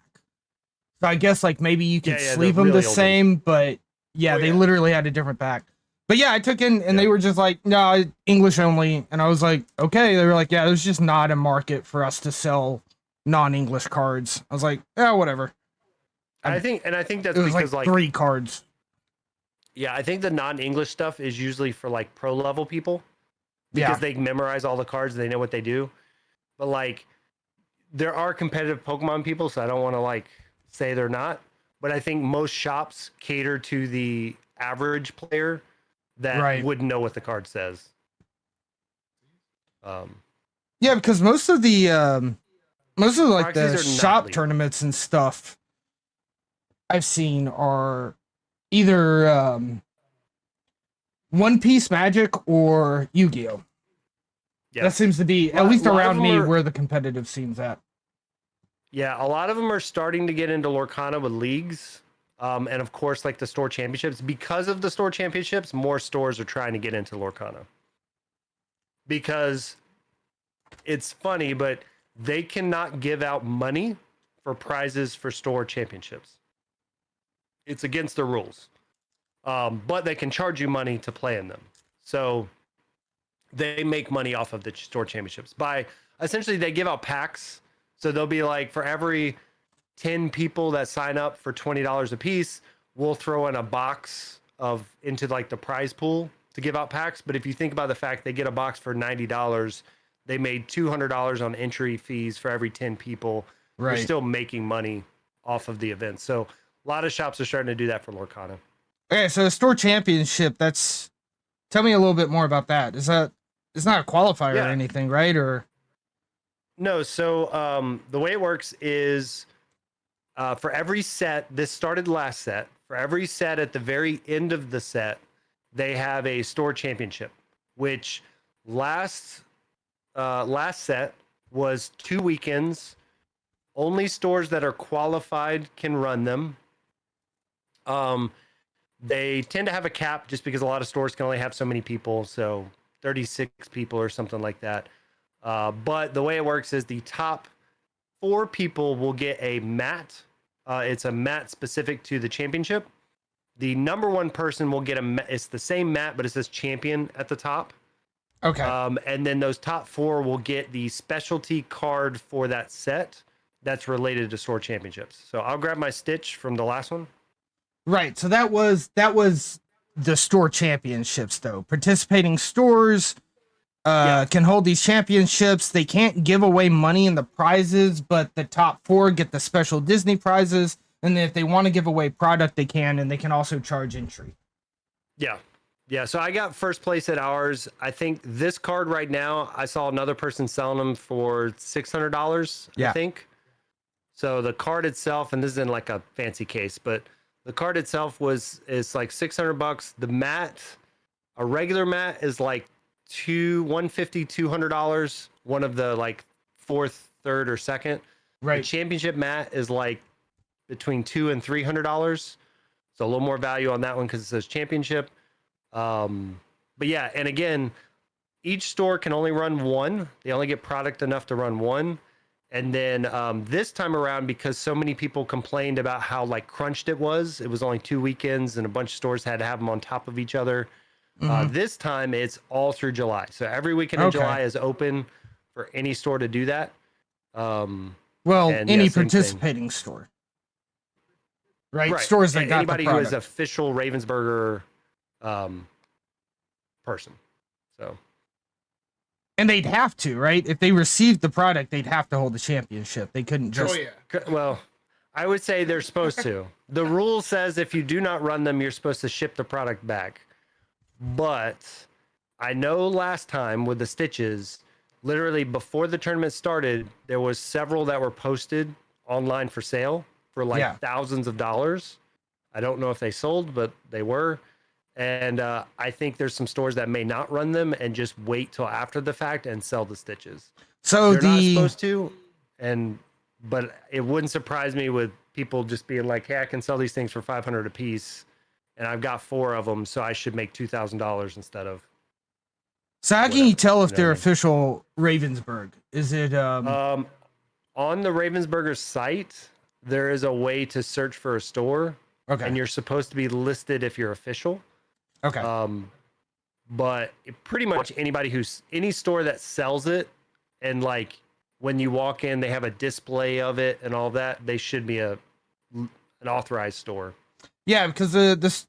So I guess like maybe you could Yeah, the sleeve them really the old same, but yeah, Oh, they yeah. literally had a different back. But yeah, I took in and they Yeah. were just like, no, English only. And I was like, okay. They were like, yeah, there's just not a market for us to sell non-English cards. I was like, yeah, whatever. I think that's It was because like like 3 cards. yeah, I think the non-English stuff is usually for like pro level people because Yeah. they memorize all the cards, they know what they do. But like there are competitive Pokemon people, so I don't want to like say they're not. But I think most shops cater to the average player that Right. wouldn't know what the card says. Yeah, because most of the like Proxies the are not shop legal. tournaments and stuff I've seen are either One Piece Magic or Yu-Gi-Oh. Yeah. That seems to be at Lot- least lot of around them me are- where the competitive scene's at. Yeah, a lot of them are starting to get into Lorcana with leagues. And of course, like the store championships. Because of the store championships, more stores are trying to get into Lorcana. Because it's funny, but they cannot give out money for prizes for store championships. It's against the rules. But they can charge you money to play in them. So they make money off of the store championships by essentially they give out packs. So they'll be like, for every 10 people that sign up for $20 a piece, we'll throw in a box into like the prize pool to give out packs. But if you think about the fact they get a box for $90, they made $200 on entry fees for every 10 people. They're still making money off of the event. So a lot of shops are starting to do that for Lorcana. Okay, so the store championship, tell me a little bit more about that. It's not a qualifier Yeah. or anything, right? Or No, so the way it works is for every set, this started last set, for every set at the very end of the set, they have a store championship, which last set was 2 weekends. Only stores that are qualified can run them. They tend to have a cap just because a lot of stores can only have so many people, so 36 people or something like that. But the way it works is the top 4 people will get a mat. It's a mat specific to the championship. The number 1 person will get it's the same mat, but it says champion at the top. Okay. And then those top 4 will get the specialty card for that set that's related to store championships. So I'll grab my Stitch from the last one. Right. So that was the store championships, though. Participating stores can hold these championships. They can't give away money in the prizes, but the top 4 get the special Disney prizes. And then if they want to give away product, they can, and they can also charge entry. Yeah. Yeah. So I got first place at ours. I think this card right now, I saw another person selling them for $600, Yeah. I think. So the card itself, and this is in like a fancy case, but the card itself is like $600. The mat, a regular mat is like $150, $200. One of the like 4th, 3rd, or 2nd. Right. The championship mat is like between $200 and $300. So a little more value on that one because it says championship. But yeah, and again, each store can only run 1. They only get product enough to run 1. And then this time around, because so many people complained about how like crunched it was only 2 weekends and a bunch of stores had to have them on top of each other. This time it's all through July. So every weekend in July is open for any store to do that. Well, and any yeah, same participating store. Right? Stores that got anybody the who product. is official Ravensburger person. So And they'd have to, right? If they received the product, they'd have to hold the championship. They couldn't just... Oh yeah. well, I would say they're supposed to. The rule says if you do not run them, you're supposed to ship the product back. But I know last time with the Stitches, literally before the tournament started, there was several that were posted online for sale for like thousands of dollars. I don't know if they sold, but they were. And I think there's some stores that may not run them and just wait till after the fact and sell the Stitches. So they're not supposed to, but it wouldn't surprise me with people just being like, "Hey, I can sell these things for $500 a piece, and I've got 4 of them, so I should make $2,000 instead of." So how can you tell if they're official Ravensburg? Is it on the Ravensburger site? There is a way to search for a store, and you're supposed to be listed if you're official. Okay. But pretty much any store that sells it, and like when you walk in, they have a display of it and all that. They should be an authorized store. Yeah, because this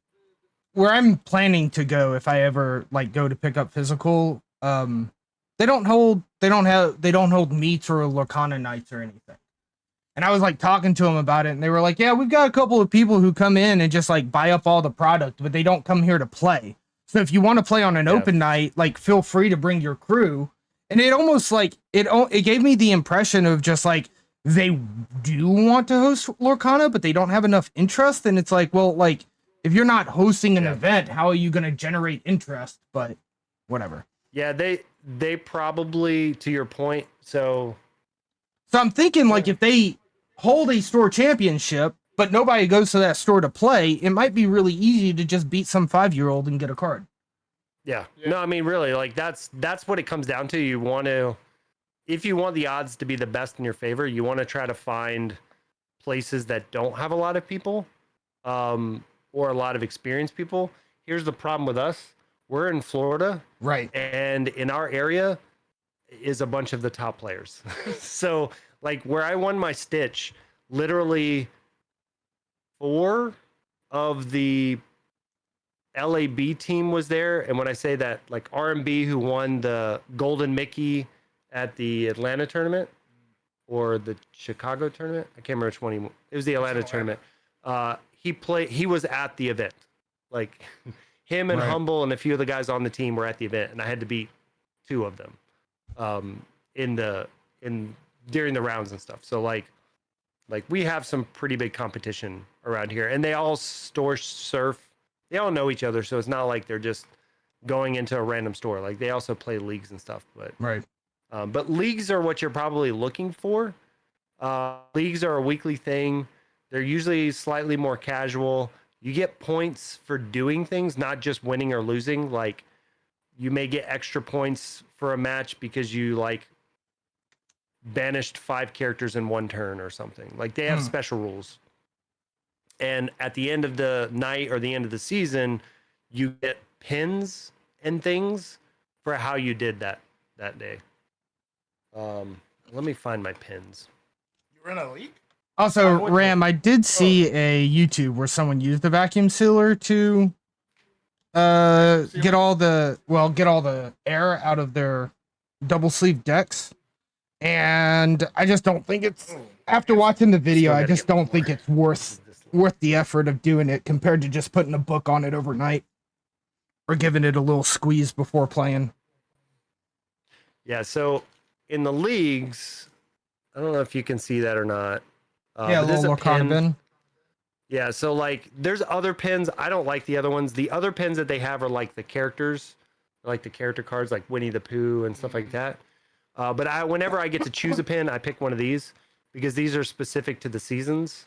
where I'm planning to go if I ever like go to pick up physical, they don't hold meets or Lorcana nights or anything. And I was like talking to them about it, and they were like, "Yeah, we've got a couple of people who come in and just like buy up all the product, but they don't come here to play. So if you want to play on an open night, like feel free to bring your crew." And it almost like it gave me the impression of just like they do want to host Lorcana, but they don't have enough interest. And it's like, well, like if you're not hosting an event, how are you going to generate interest? But whatever. Yeah, they probably, to your point. So I'm thinking like if they hold a store championship, but nobody goes to that store to play, it might be really easy to just beat some 5-year-old and get a card. Yeah. No, I mean, really, like that's what it comes down to. You want to, if you want the odds to be the best in your favor, you want to try to find places that don't have a lot of people, or a lot of experienced people. Here's the problem with us. We're in Florida. Right. And in our area is a bunch of the top players. So like where I won my Stitch, literally 4 of the LAB team was there. And when I say that, like RMB, who won the Golden Mickey at the Atlanta tournament or the Chicago tournament, I can't remember which one it was the Atlanta tournament. He was at the event. Like him and Humble and a few of the guys on the team were at the event, and I had to beat 2 of them during the rounds and stuff. So like we have some pretty big competition around here, and they all surf. They all know each other, so it's not like they're just going into a random store. Like they also play leagues and stuff. But leagues are what you're probably looking for. Leagues are a weekly thing. They're usually slightly more casual. You get points for doing things, not just winning or losing. Like you may get extra points for a match because you like banished 5 characters in 1 turn or something. Like they have special rules. And at the end of the night or the end of the season, you get pins and things for how you did that day. Let me find my pins. You were in a league? Also, would- Ram, I did see a YouTube where someone used the vacuum sealer to get all the air out of their double sleeve decks. And I just don't think it's Oh, after watching the video, Still I gotta just get don't think it's worth the effort of doing it compared to just putting a book on it overnight or giving it a little squeeze before playing. Yeah, so in the leagues, I don't know if you can see that or not. Yeah, a but there's little Lorcana pin. bin. Yeah, so like there's other pins. I don't like the other ones. The other pins that they have are like the characters, like the character cards, like Winnie the Pooh and stuff like that. But whenever I get to choose a pin, I pick one of these because these are specific to the seasons.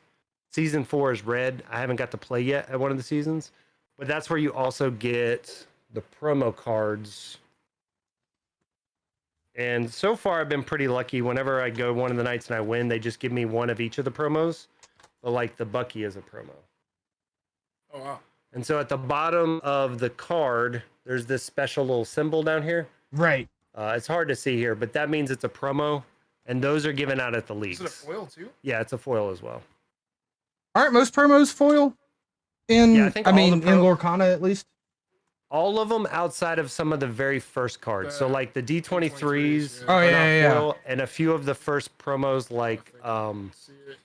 Season 4 is red. I haven't got to play yet at one of the seasons, but that's where you also get the promo cards. And so far, I've been pretty lucky. Whenever I go one of the nights and I win, they just give me one of each of the promos. But like the Bucky is a promo. Oh wow. And so at the bottom of the card, there's this special little symbol down here. Right. It's hard to see here, but that means it's a promo. And those are given out at the Is leagues. it a foil too? Yeah, it's a foil as well. Aren't most promos foil? Yeah, I think all the in Lorcana at least. All of them outside of some of the very first cards. So The like the D23s D23s, Oh, are yeah, not yeah, yeah. foil, and a few of the first promos like See it.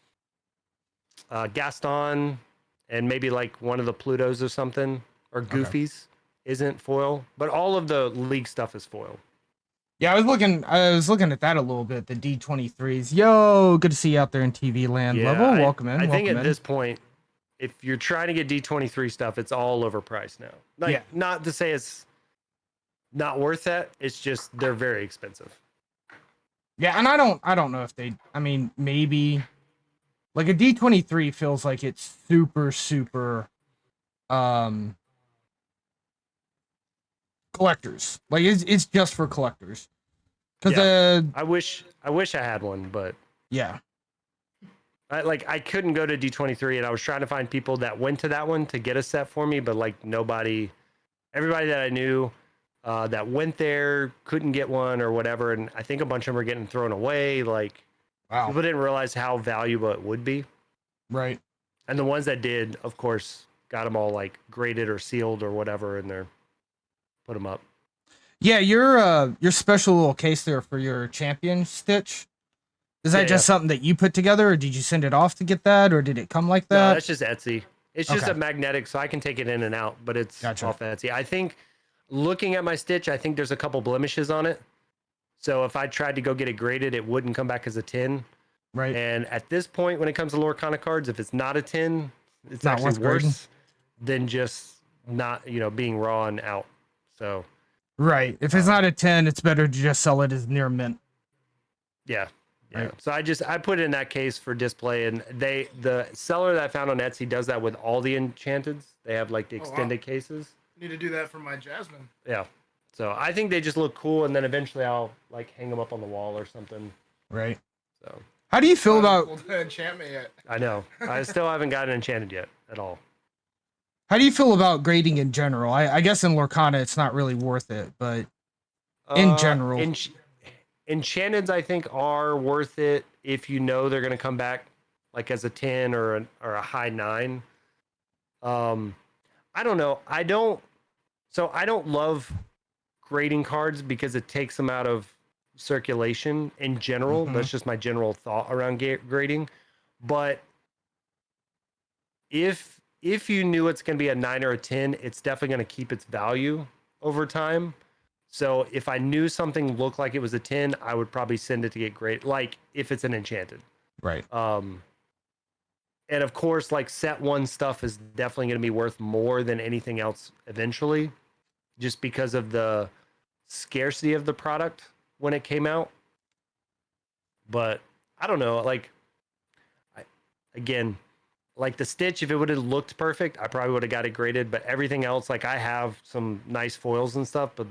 Gaston and maybe like one of the Plutos or something, or Goofies isn't foil, but all of the league stuff is foil. Yeah, I was looking at that a little bit, the D23s. Yo, good to see you out there in TV land. Level, welcome in. I think welcome at in. this point, if you're trying to get D23 stuff, it's all overpriced now. Like, Yeah. not to say it's not worth that. It's just they're very expensive. Yeah, and I don't know if I mean, maybe like a D23 feels like it's super collectors. Like it's just for collectors. Cuz I wish I had one, but yeah. I couldn't go to D23, and I was trying to find people that went to that one to get a set for me, but like everybody that I knew that went there couldn't get one or whatever, and I think a bunch of them are getting thrown away. Like Wow. people didn't realize how valuable it would be, Right. and the ones that did, of course, got them all like graded or sealed or whatever, and they're put them up. Yeah, your special little case there for your champion stitch. Is that Yeah, just something that you put together, or did you send it off to get that, or did it come like No, that? that's just Etsy. It's just Okay. a magnetic, so I can take it in and out, but it's Gotcha. off Etsy. I think looking at my stitch, I think there's a couple blemishes on it. So if I tried to go get it graded, it wouldn't come back as a 10. Right. And at this point, when it comes to Lorcana cards, if it's not a 10, it's Not actually worth grading. worse than just not, being raw and out. So Right. If it's not a 10, it's better to just sell it as near mint. yeah. Yeah. Right. So I put it in that case for display, and the seller that I found on Etsy does that with all the enchanteds. They have like the Oh, wow. extended cases. Need to do that for my Jasmine. Yeah. So I think they just look cool, and then eventually I'll like hang them up on the wall or something. Right. So How do you feel about Pulled the enchantment yet? I know I still haven't gotten enchanted yet at all. grading in general? I guess in Lorcana it's not really worth it, but in general. Enchanteds I think are worth it if you know they're gonna come back like as a 10 or a high 9. I don't know. I don't love grading cards because it takes them out of circulation in general. Mhm. That's just my general thought around grading. But if you knew it's going to be a 9 or a 10, it's definitely going to keep its value over time. So if I knew something looked like it was a 10, I would probably send it to get graded, like if it's an enchanted. Right. And of course, like set 1 stuff is definitely going to be worth more than anything else eventually, just because of the scarcity of the product when it came out. But I don't know, like like the stitch, if it would have looked perfect, I probably would have got it graded. But everything else, like I have some nice foils and stuff, but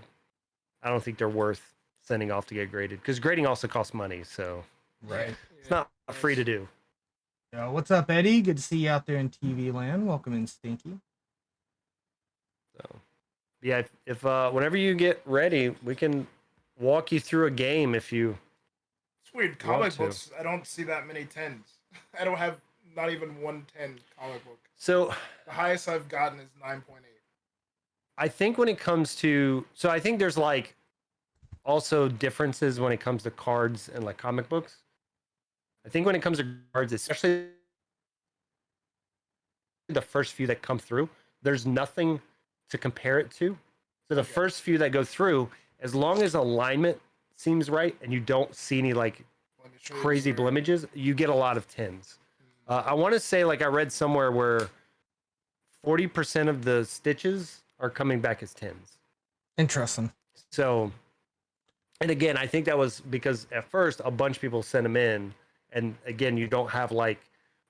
I don't think they're worth sending off to get graded because grading also costs money. So Right. It's not free to do. Yo, what's up, Eddie? Good to see you out there in TV land. Welcome in, Stinky. So, yeah, if whenever you get ready, we can walk you through a game if you. It's weird. Want Comic to. books, I don't see that many 10s. I don't have not even 110 comic book. So The highest I've gotten is 9.8. I think when it comes to, so I think there's like also differences when it comes to cards and like comic books. I think when it comes to cards, especially the first few that come through, there's nothing to compare it to. So the first few that go through, as long as alignment seems right and you don't see any like crazy blemishes, you get a lot of 10s. I want to say, like I read somewhere where 40% of the stitches are coming back as 10s. Interesting. So, and again, I think that was because at first a bunch of people sent them in, and again, you don't have like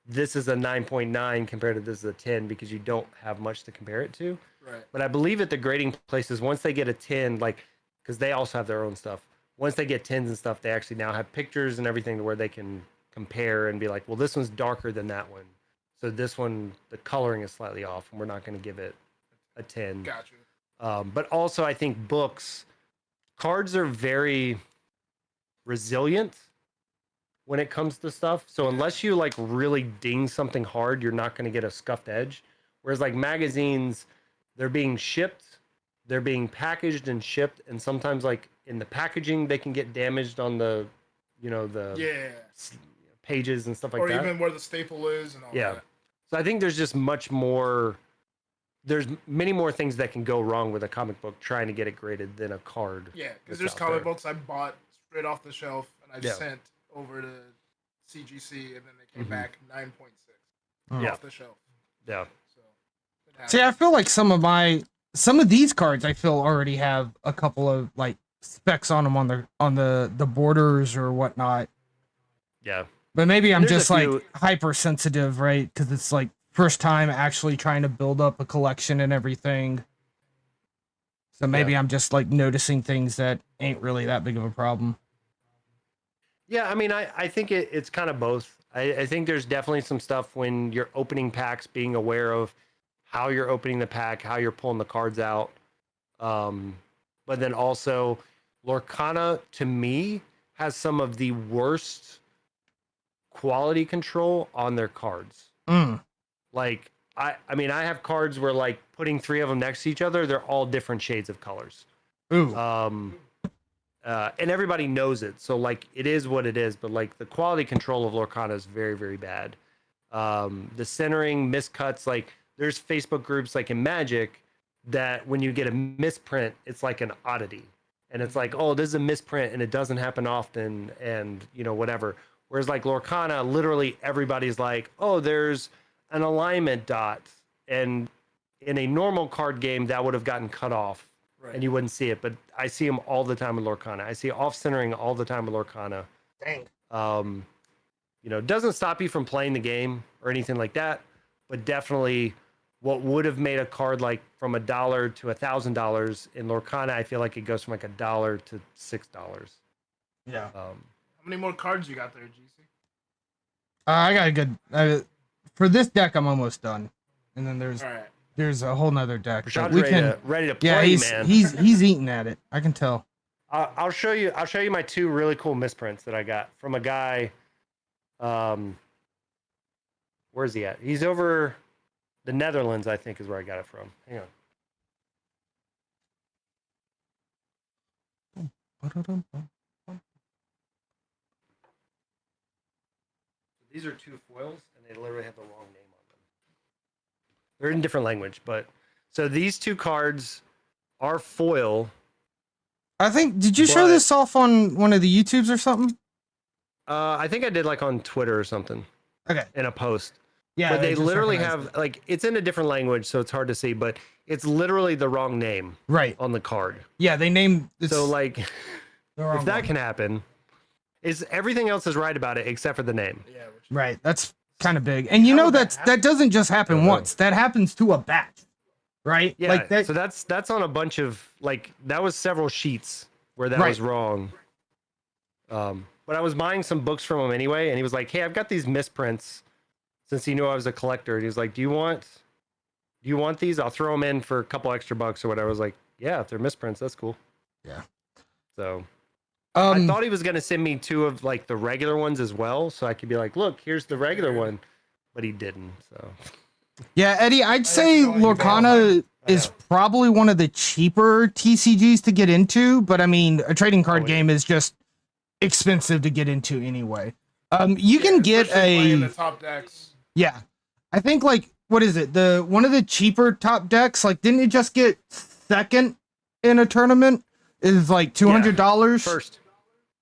this is a 9.9 compared to this is a 10 because you don't have much to compare it to. Right. But I believe at the grading places, once they get a 10, like because they also have their own stuff. Once they get 10s and stuff, they actually now have pictures and everything to where they can compare and be like, well, this one's darker than that one. So this one, the coloring is slightly off, and we're not going to give it a 10. Gotcha. But also, I think cards are very resilient when it comes to stuff. So unless you like really ding something hard, you're not going to get a scuffed edge. Whereas like magazines, they're being shipped, they're being packaged and shipped, and sometimes like in the packaging, they can get damaged on the, the pages and stuff like or that. Or even where the staple is and all that. So I think there's just there's many more things that can go wrong with a comic book trying to get it graded than a card. Yeah, because there's comic books I bought straight off the shelf and I sent over to CGC, and then they came back 9.6 off the shelf. Yeah. So, see, I feel like some of these cards I feel already have a couple of like specs on them on the borders or whatnot. Yeah. But maybe I'm There's just a like few- hypersensitive, right? Because it's like first time actually trying to build up a collection and everything. So maybe I'm just like noticing things that ain't really that big of a problem. Yeah, I mean, I think it's kind of both. I think there's definitely some stuff when you're opening packs, being aware of how you're opening the pack, how you're pulling the cards out. But then also, Lorcana, to me, has some of the worst quality control on their cards. Like, I mean, I have cards where, like, putting 3 of them next to each other, they're all different shades of colors. Ooh. And everybody knows it. So, like, it is what it is. But, like, the quality control of Lorcana is very, very bad. The centering, miscuts, like, there's Facebook groups, like, in Magic, that when you get a misprint, it's like an oddity. And it's like, oh, this is a misprint, and it doesn't happen often, and, whatever. Whereas, like, Lorcana, literally everybody's like, oh, there's an alignment dot. And in a normal card game, that would have gotten cut off. Right. And you wouldn't see it, but I see them all the time with Lorcana. I see off-centering all the time with Lorcana. Dang. Doesn't stop you from playing the game or anything like that, but definitely what would have made a card like from $1 to $1,000 in Lorcana, I feel like it goes from like $1 to $6. Yeah. How many more cards you got there, GC? I got a good. For this deck, I'm almost done, and then there's All right. there's a whole nother deck. Rashad's ready to play, yeah, man. he's eating at it. I can tell. I'll show you my 2 really cool misprints that I got from a guy. Where's he at? He's over the Netherlands, I think, is where I got it from. Hang on. These are 2 foils, and they literally have the wrong name on them. They're in different language, but so these 2 cards are foil. I think. Did you show this off on one of the YouTubes or something? I think I did like on Twitter or something. Okay. In a post. Yeah. But they just literally recognized have like it's in a different language, so it's hard to see. But it's literally the wrong name right on the card. Yeah, they named. So like, the wrong if that one. can happen, is everything else is right about it except for the name. Yeah. Right. That's kind of big, and you know that doesn't just happen once. That happens to a batch. Right. Yeah. Like that. So that's on a bunch of like that was several sheets where that Right. was wrong. But I was buying some books from him anyway, and he was like, "Hey, I've got these misprints." Since he knew I was a collector, and he was like, "Do you want these? I'll throw them in for a couple extra bucks or whatever." I was like, "Yeah, if they're misprints, that's cool." Yeah. So I thought he was gonna send me 2 of like the regular ones as well, so I could be like, "Look, here's the regular one," but he didn't. So Yeah, Eddie, I'd say know you Lorcana I is know. probably one of the cheaper TCGs to get into, but I mean, a trading card Oh, it game is just expensive to get into anyway. You Yeah, can get especially playing the a top decks. yeah. I think like what is it? The one of the cheaper top decks, like didn't it just get second in a tournament? Is like $200. first,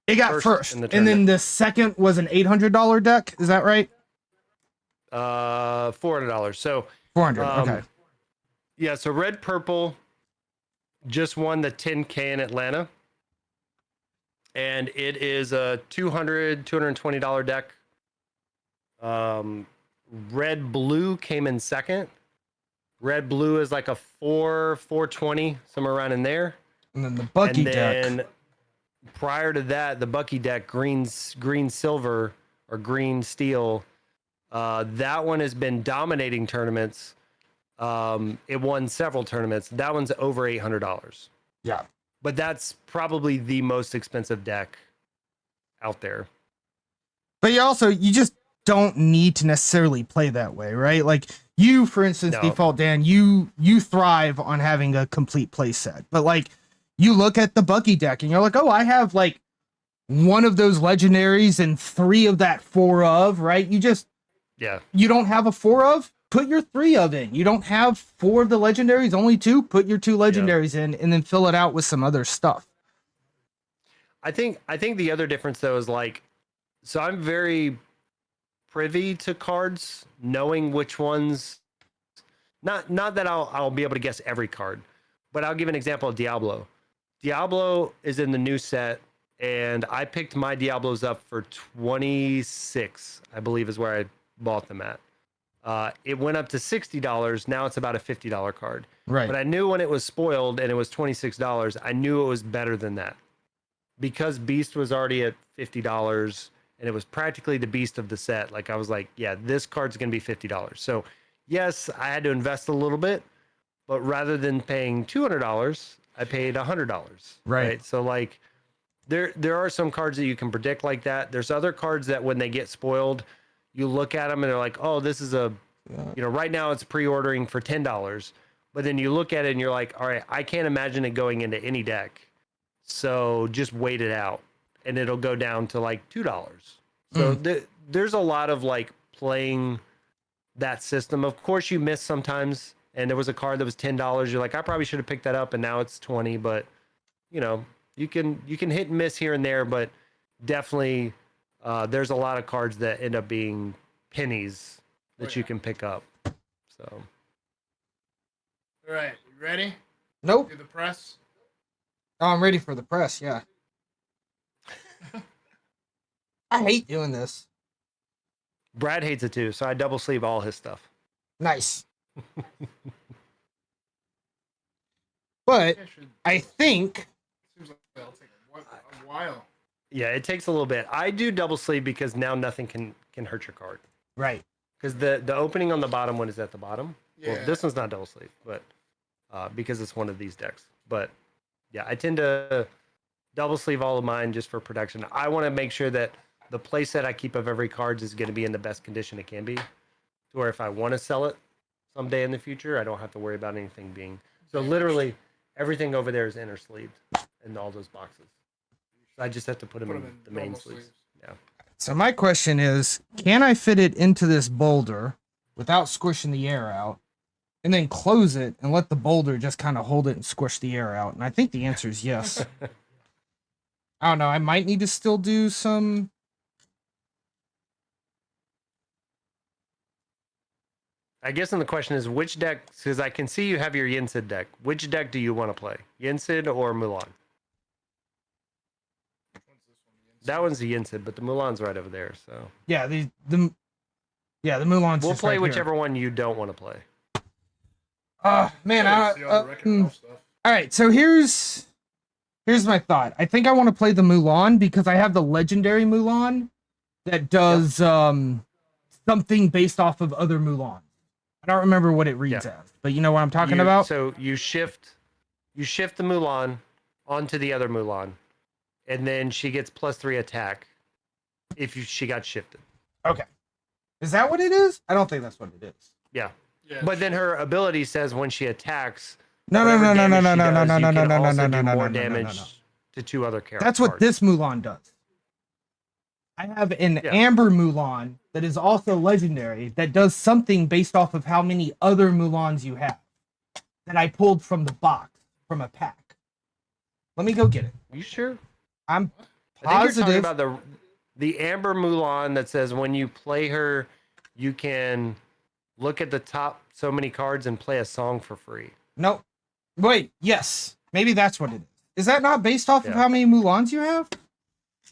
It got first first, in the and then tournament. the second was an $800 deck. Is that right? $400. So 400. Okay. yeah, so Red Purple just won the 10K in Atlanta, and it is a $220 deck. Red Blue came in second. Red Blue is like a 420, somewhere around in there. And then the Bucky And deck. then prior to that, the Bucky deck, green silver or green steel, that one has been dominating tournaments. It won several tournaments. That one's over $800. Yeah. But that's probably the most expensive deck out there. But you just don't need to necessarily play that way, right? Like you, for instance, No. Default Dan, you thrive on having a complete play set. But like you look at the Bucky deck and you're like, oh, I have like one of those legendaries and 3 of that 4 of, right? Yeah. You don't have a 4 of, put your 3 of in. You don't have 4 of the legendaries, only 2, put your 2 legendaries in and then fill it out with some other stuff. I think the other difference though is like, so I'm very privy to cards, knowing which ones. Not that I'll be able to guess every card, but I'll give an example of Diablo. Diablo is in the new set, and I picked my Diablos up for 26, I believe is where I bought them at. It went up to $60. Now it's about a $50 card. Right. But I knew when it was spoiled and it was $26, I knew it was better than that. Because Beast was already at $50 and it was practically the Beast of the set. Like I was like, yeah, this card's going to be $50. So yes, I had to invest a little bit, but rather than paying $200, I paid $100. Right. So like there are some cards that you can predict like that. There's other cards that when they get spoiled, you look at them and they're like, oh, this is right now it's pre-ordering for $10. But then you look at it and you're like, all right, I can't imagine it going into any deck. So just wait it out and it'll go down to like $2. So there's a lot of like playing that system. Of course you miss sometimes. And there was a card that was $10. You're like, I probably should have picked that up. And now it's 20, but you can hit and miss here and there, but definitely there's a lot of cards that end up being pennies that you can pick up. So. All right, you ready? Nope. Do the press. Oh, I'm ready for the press, yeah. I hate doing this. Brad hates it too, so I double sleeve all his stuff. Nice. But I think Seems like it'll take a while. Yeah, it takes a little bit. I do double sleeve because now nothing can hurt your card. right. Because the opening on the bottom one is at the bottom. Yeah. Well, this one's not double sleeve, but because it's one of these decks. But yeah, I tend to double sleeve all of mine just for protection. I want to make sure that the play set I keep of every card is going to be in the best condition it can be, to where if I want to sell it someday in the future, I don't have to worry about anything being. So literally, everything over there is inner sleeved in all those boxes. So I just have to put them in the main normal sleeves. Yeah. So my question is, can I fit it into this boulder without squishing the air out and then close it and let the boulder just kind of hold it and squish the air out? And I think the answer is yes. I don't know. I might need to still do some. I guess then the question is which deck, because I can see you have your Yensid deck. Which deck do you want to play? Yensid or Mulan? That one's the Yensid, but the Mulan's right over there. So Yeah, the Mulan's we'll just play right whichever one you don't want to play. here. Man, See all the Wreck-It Ralph stuff. all right. So here's Here's my thought. I think I want to play the Mulan because I have the legendary Mulan that does something based off of other Mulan. I don't remember what it reads as, but you know what I'm talking about? So you shift the Mulan onto the other Mulan, and then she gets +3 attack if she got shifted. Okay. Is that what it is? I don't think that's what it is. Yeah. Yeah, But then her ability says when she attacks, No, no, whatever no, no, no, damage no, she no, does, no, you no, can no, no, also no, do no, no, more no, no, no, damage no, no. to 2 other characters. That's what this Mulan does. I have an Yeah. Amber Mulan that is also legendary that does something based off of how many other Mulans you have that I pulled from the box, from a pack. Let me go get it. You sure? I'm I think you're talking positive. about the Amber Mulan that says when you play her, you can look at the top so many cards and play a song for free. No. Wait, yes. Maybe that's what it is. Is that not based off of Yeah. how many Mulans you have?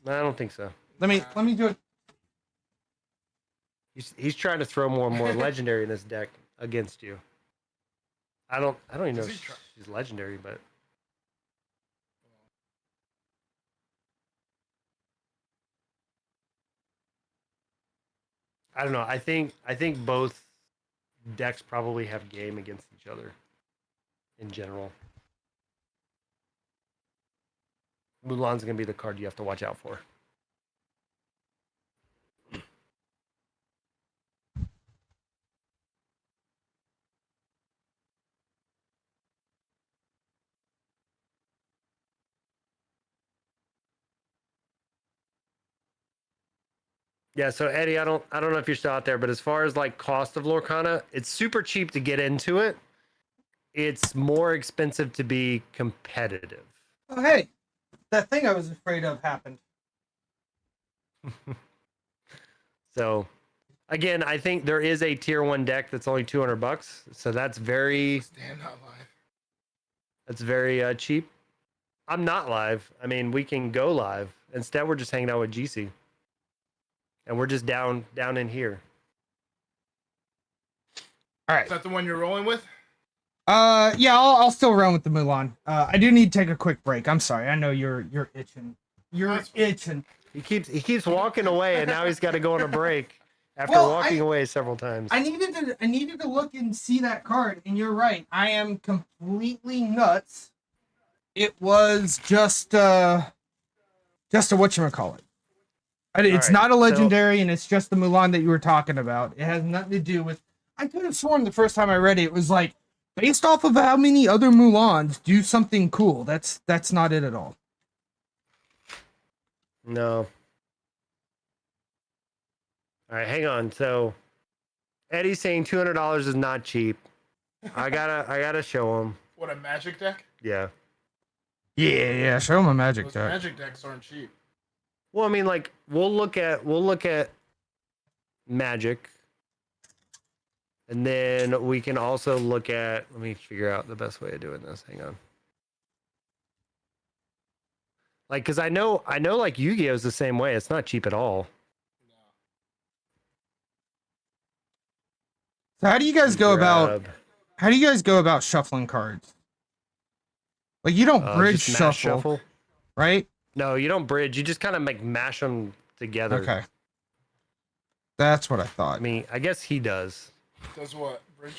I don't think so. Let me do it. He's trying to throw more and more legendary in his deck against you. I don't even know Does he if try- she's legendary, but I don't know. I think both decks probably have game against each other in general. Mulan's gonna be the card you have to watch out for. Yeah, so Eddie, I don't know if you're still out there, but as far as like cost of Lorcana, it's super cheap to get into it. It's more expensive to be competitive. Oh, hey. That thing I was afraid of happened. So, again, I think there is a tier 1 deck that's only $200, so that's very Stand not live. cheap. I'm not live. I mean, we can go live. Instead, we're just hanging out with GC. And we're just down in here. All right. Is that the one you're rolling with? Yeah, I'll still run with the Mulan. I do need to take a quick break. I'm sorry. I know you're itching. You're That's- itching. He keeps walking away, and now he's got to go on a break after Well, walking away several times. I needed to look and see that card, and you're right. I am completely nuts. It was just a whatchamacallit. It's right, not a so- legendary, and it's just the Mulan that you were talking about. It has nothing to do with. I could have sworn the first time I read it, it was like based off of how many other Mulans do something cool. That's not it at all. No. All right, hang on. So Eddie's saying $200 is not cheap. I gotta show him. What, a magic deck? Yeah. Yeah. Show him a magic Those deck. magic decks aren't cheap. Well, I mean, like we'll look at Magic, and then we can also look at. Let me figure out the best way of doing this. Hang on. Like, cause I know, like Yu-Gi-Oh is the same way. It's not cheap at all. No. So how do you guys go about? Grab, How do you guys go about shuffling cards? Like you don't bridge just mash shuffle, right? No, you don't bridge. You just kind of mash them together. Okay. That's what I I thought. mean, I guess he does. Does what? Bridge?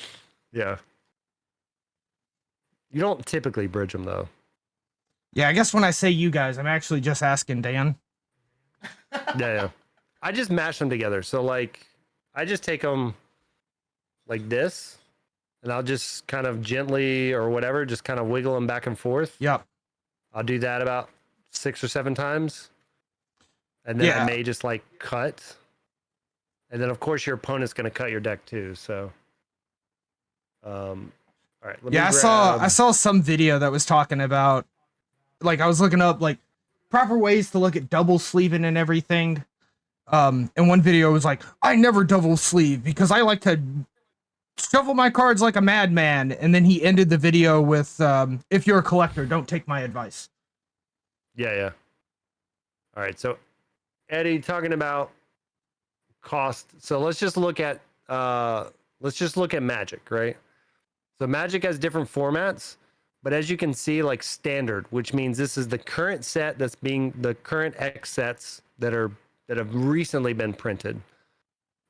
Yeah. You don't typically bridge them though. Yeah, I guess when I say you guys, I'm actually just asking Dan. Yeah. I just mash them together. So like, I just take them like this, and I'll just kind of gently or whatever, just kind of wiggle them back and forth. Yep. I'll do that about 6 or 7 times, and then Yeah. I may just like cut, and then of course your opponent's gonna cut your deck too. So, all right. Let me Yeah, I grab- saw some video that was talking about, like I was looking up like proper ways to look at double sleeving and everything. And one video was like, I never double sleeve because I like to shuffle my cards like a madman. And then he ended the video with, if you're a collector, don't take my advice. Yeah. All right. So, Eddie, talking about cost. So let's just look at Magic, right? So Magic has different formats, But as you can see, like standard, which means this is the current set that's being the current X sets that have recently been printed.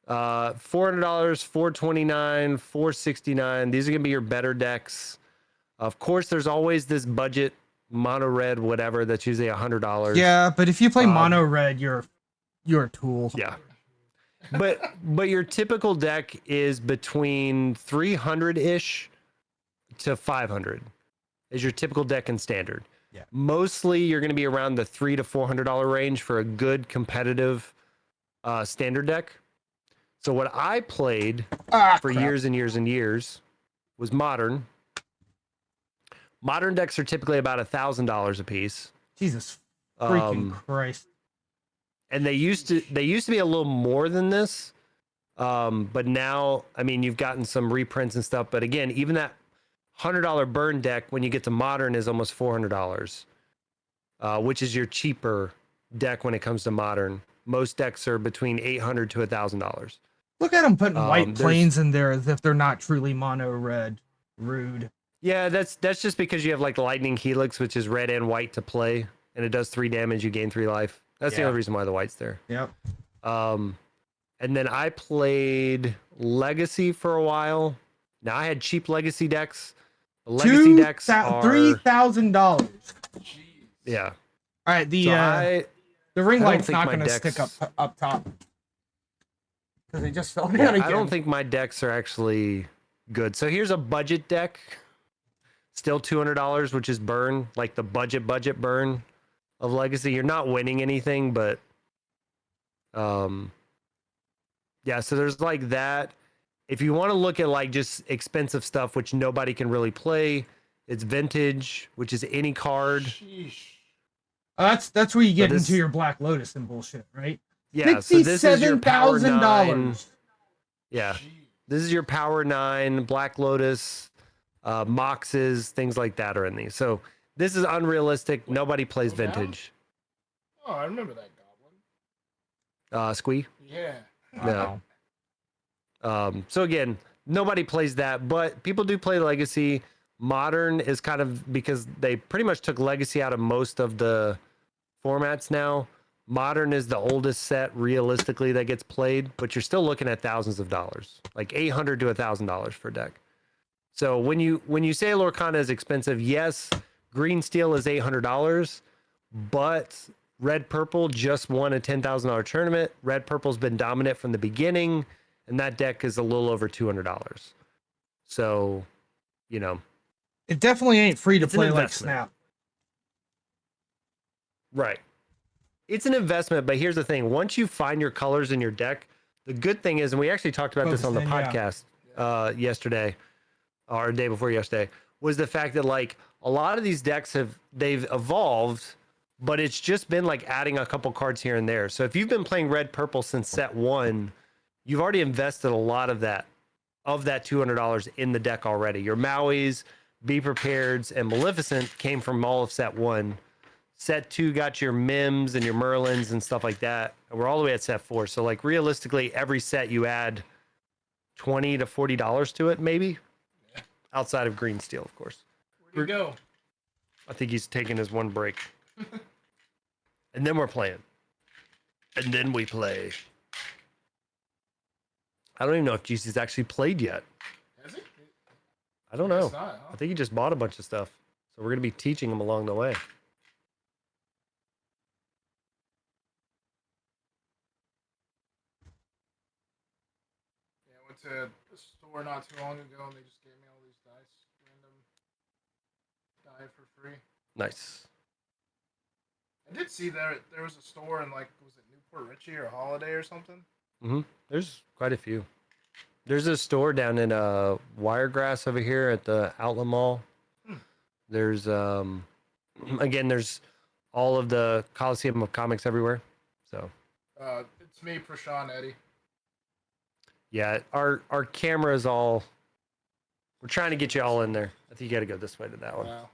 $400, $429, $469. These are gonna be your better decks. Of course, there's always this budget mono red whatever that's usually $100. Yeah, but if you play Um, mono red, you're a tool. Yeah. But your typical deck is between 300-ish to 500 is your typical deck in standard. Yeah. Mostly you're going to be around the $300 to $400 range for a good competitive standard deck. So what I played for crap. years and years and years was modern. Modern decks are typically about $1,000 a piece. Jesus freaking Um, Christ. and they used to be a little more than this, but now, I mean, you've gotten some reprints and stuff, but again, even that $100 burn deck when you get to modern is almost $400, which is your cheaper deck when it comes to modern. Most decks are between $800 to $1,000. Look at them putting white there's- planes in there as if they're not truly mono red. Rude. Yeah, that's just because you have like Lightning Helix, which is red and white to play, and it does 3 damage, you gain 3 life. That's the Yeah. only reason why the white's there. Yep. And then I played Legacy for a while. Now I had cheap Legacy decks. The Legacy decks are $3,000. Jeez. yeah. All right, the So the ring I don't light's think not my going to stick decks- up top because they just fell Yeah, down again. I don't think my decks are actually good. So here's a budget deck. Still $200, which is burn, like the budget burn of Legacy. You're not winning anything, but yeah, so there's like that. If you want to look at like just expensive stuff which nobody can really play, it's vintage, which is any card. Sheesh. That's where you get this- into your Black Lotus and bullshit, right? Yeah, so this is your Power 9. $67,000. Yeah. Jeez. This is your Power 9, Black Lotus, Moxes, things like that are in these. So this is unrealistic. Nobody plays Go down? vintage. Oh, I remember that goblin. Squee. Yeah. No. So again, nobody plays that, but people do play Legacy. Modern is kind of because they pretty much took Legacy out of most of the formats now. Modern is the oldest set realistically that gets played, but you're still looking at thousands of dollars, like $800 to $1,000 per deck. So when you say Lorcana is expensive, yes, green steel is $800, but red purple just won a $10,000 tournament. Red purple's been dominant from the beginning, and that deck is a little over $200. So, you know, It definitely ain't free to It's an play like investment. Snap. right. It's an investment, but here's the thing. Once you find your colors in your deck, the good thing is, and we actually talked about this on the Focus podcast yesterday, or the day before yesterday, was the fact that like a lot of these decks they've evolved, but it's just been like adding a couple cards here and there. So if you've been playing red purple since set 1, you've already invested a lot of that $200 in the deck already. Your Maui's, Be Prepareds, and Maleficent came from all of set 1. Set 2 got your Mims and your Merlins and stuff like that. And we're all the way at set 4. So like realistically, every set you add $20 to $40 to it, maybe. Yeah. Outside of green steel, of course. Where'd you go? I think he's taking his one break. And then we're playing. And then we play. I don't even know if GC's actually played yet. Has he? I don't know. It's not, I huh? think he just bought a bunch of stuff. So we're going to be teaching him along the way. Yeah, I went to a store not too long ago and they just gave me all these dice. Random die for free. Nice. I did see there was a store in like was it Newport Richie or Holiday or something? There's quite a few. There's a store down in Wiregrass over here at the Outlet Mall. Hmm. There's again, there's all of the Coliseum of Comics everywhere. So It's me, Prashan, Eddie. yeah, our camera is all. We're trying to get you all in there. I think you got to go this way to that one. Wow.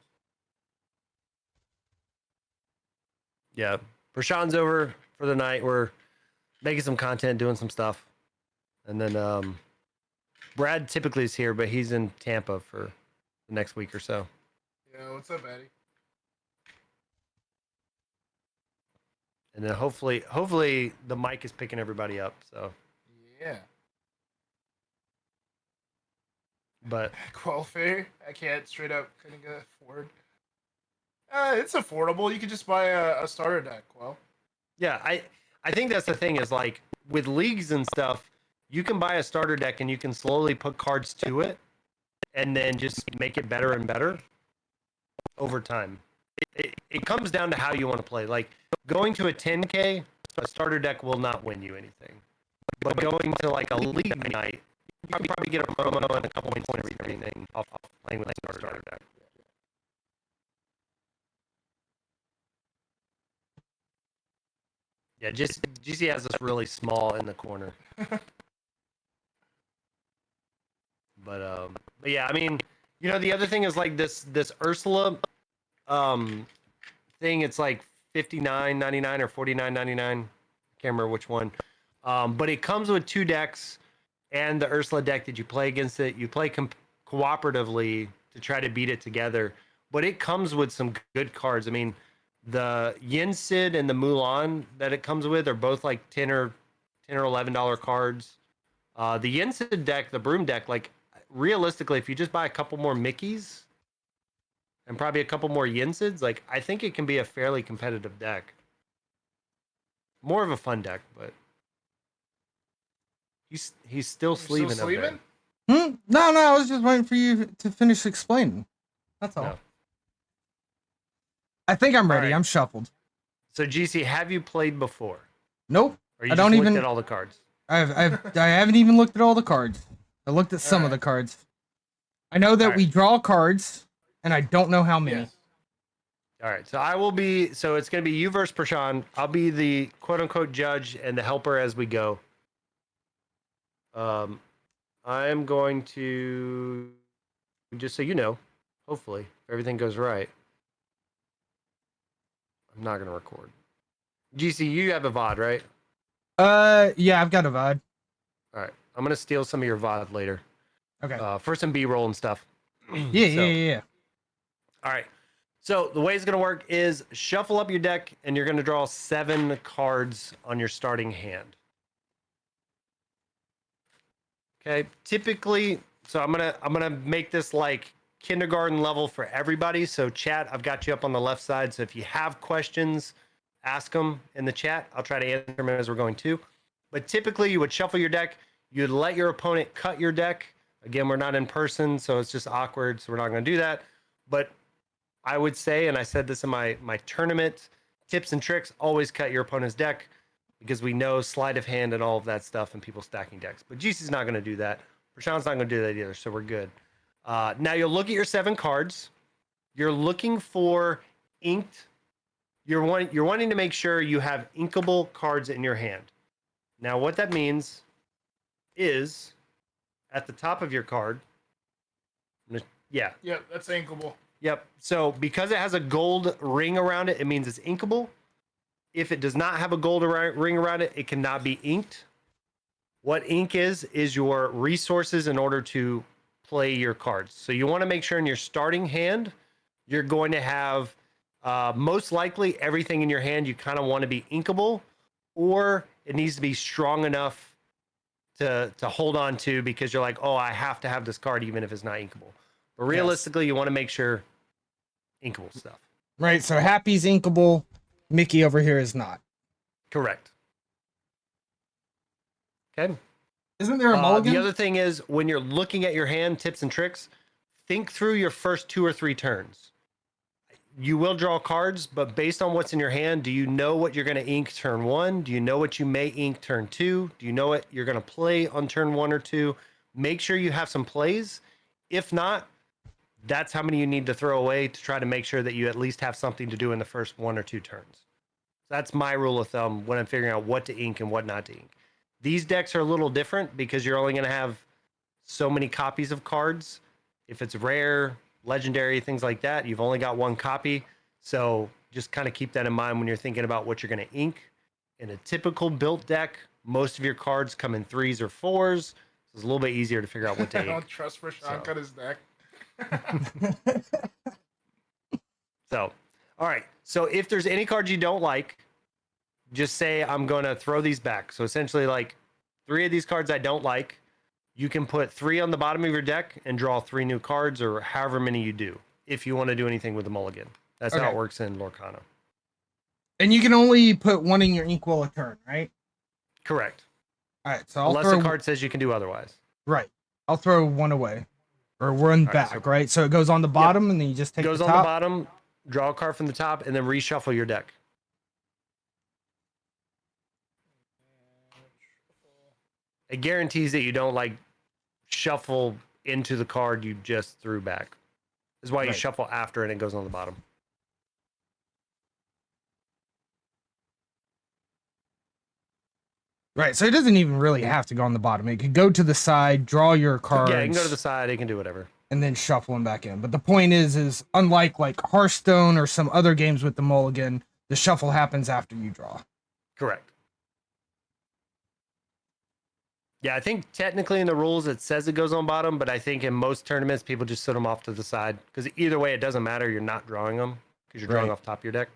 Yeah, Prashan's over for the night. We're making some content, doing some stuff, and then Brad typically is here, but he's in Tampa for the next week or so. Yeah, what's up, Eddie? And then hopefully the mic is picking everybody up. So, Yeah. but Quelfair, I can't straight up couldn't get afford. It's affordable. You could just buy a starter deck. Well, yeah, I think that's the thing is like with leagues and stuff, you can buy a starter deck and you can slowly put cards to it, and then just make it better and better over time. It comes down to how you want to play. Like going to a 10K, a starter deck will not win you anything. But going to like a league night, you can probably get a promo and a couple points and everything off playing with a starter deck. Yeah, just GC has us really small in the corner. But yeah, I mean, you know, the other thing is like this Ursula thing, it's like $59.99 or $49.99. Can't remember which one. But it comes with 2 decks and the Ursula deck that you play against it. You play cooperatively to try to beat it together. But it comes with some good cards. I mean, the Yin Sid and the Mulan that it comes with are both like $10 or $11 cards. The Yin Sid deck, the Broom deck, like realistically, if you just buy a couple more Mickeys and probably a couple more Yinsids, like I think it can be a fairly competitive deck. More of a fun deck, but he's still you're sleeving still up there. sleeving? No, I was just waiting for you to finish explaining. That's all. No. I think I'm ready. All right. I'm shuffled. So GC, have you played before? Nope. Or you I just don't looked even- at all the cards? I haven't even looked at all the cards. I looked at some of the Alright. cards. I know that Alright. we draw cards, and I don't know how many. Yes. All right. So I will be. So it's going to be you versus Prashant. I'll be the quote unquote judge and the helper as we go. I'm going to, just so you know, hopefully if everything goes right, I'm not going to record. GC, you have a VOD, right? Yeah, I've got a VOD. All right. I'm going to steal some of your VOD later. Okay. For some B-roll and stuff. Yeah. All right. So the way it's going to work is shuffle up your deck, and you're going to draw 7 cards on your starting hand. Okay. Typically, so I'm gonna make this like kindergarten level for everybody. So chat, I've got you up on the left side. So if you have questions, ask them in the chat. I'll try to answer them as we're going to. But typically, you would shuffle your deck. You'd let your opponent cut your deck. Again, we're not in person, so it's just awkward. So we're not going to do that. But I would say, and I said this in my tournament tips and tricks, always cut your opponent's deck because we know sleight of hand and all of that stuff and people stacking decks. But GC's not going to do that. Prashant's not going to do that either, so we're good. Now you'll look at your 7 cards. You're looking for inked. You're wanting to make sure you have inkable cards in your hand. Now what that means is at the top of your card. Yeah. Yep, that's inkable. Yep. So because it has a gold ring around it, it means it's inkable. If it does not have a gold ring around it, it cannot be inked. What ink is your resources in order to play your cards. So you want to make sure in your starting hand, you're going to have most likely everything in your hand you kind of want to be inkable, or it needs to be strong enough to hold on to because you're like, oh, I have to have this card even if it's not inkable. But realistically, you want to make sure inkable stuff. Right. So Happy's inkable. Mickey over here is not. Correct. Okay. Isn't there a mulligan? The other thing is when you're looking at your hand, tips and tricks, think through your first 2 or 3 turns. You will draw cards, but based on what's in your hand, do you know what you're going to ink turn 1? Do you know what you may ink turn 2? Do you know what you're going to play on turn 1 or 2? Make sure you have some plays. If not, that's how many you need to throw away to try to make sure that you at least have something to do in the first 1 or 2 turns. That's my rule of thumb when I'm figuring out what to ink and what not to ink. These decks are a little different because you're only going to have so many copies of cards. If it's rare, legendary, things like that, you've only got 1 copy. So just kind of keep that in mind when you're thinking about what you're going to ink. In a typical built deck, most of your cards come in 3s or 4s. So it's a little bit easier to figure out what to I ink. don't trust Prashant cut his deck. So, all right. So if there's any cards you don't like, just say I'm going to throw these back. So essentially, like 3 of these cards I don't like, you can put 3 on the bottom of your deck and draw 3 new cards, or however many you do, if you want to do anything with the mulligan. That's how Okay. it works in Lorcana. And you can only put 1 in your inkwell a turn, right? Correct. All right, so I'll Unless throw the card says you can do otherwise. right. I'll throw 1 away, or 1 right, back, so- right? So it goes on the bottom, and then you just take Goes the on the top. bottom, draw a card from the top, and then reshuffle your deck. It guarantees that you don't like shuffle into the card you just threw back. Is why you Right. shuffle after and it goes on the bottom. Right, so it doesn't even really have to go on the bottom. It could go to the side, draw your cards, Yeah, you can go to the side. It can do whatever. and then shuffle them back in. But the point is unlike like Hearthstone or some other games with the mulligan, the shuffle happens after you draw. Correct. Yeah, I think technically in the rules it says it goes on bottom, but I think in most tournaments people just set them off to the side because either way it doesn't matter. You're not drawing them because you're drawing Right. off top of your deck.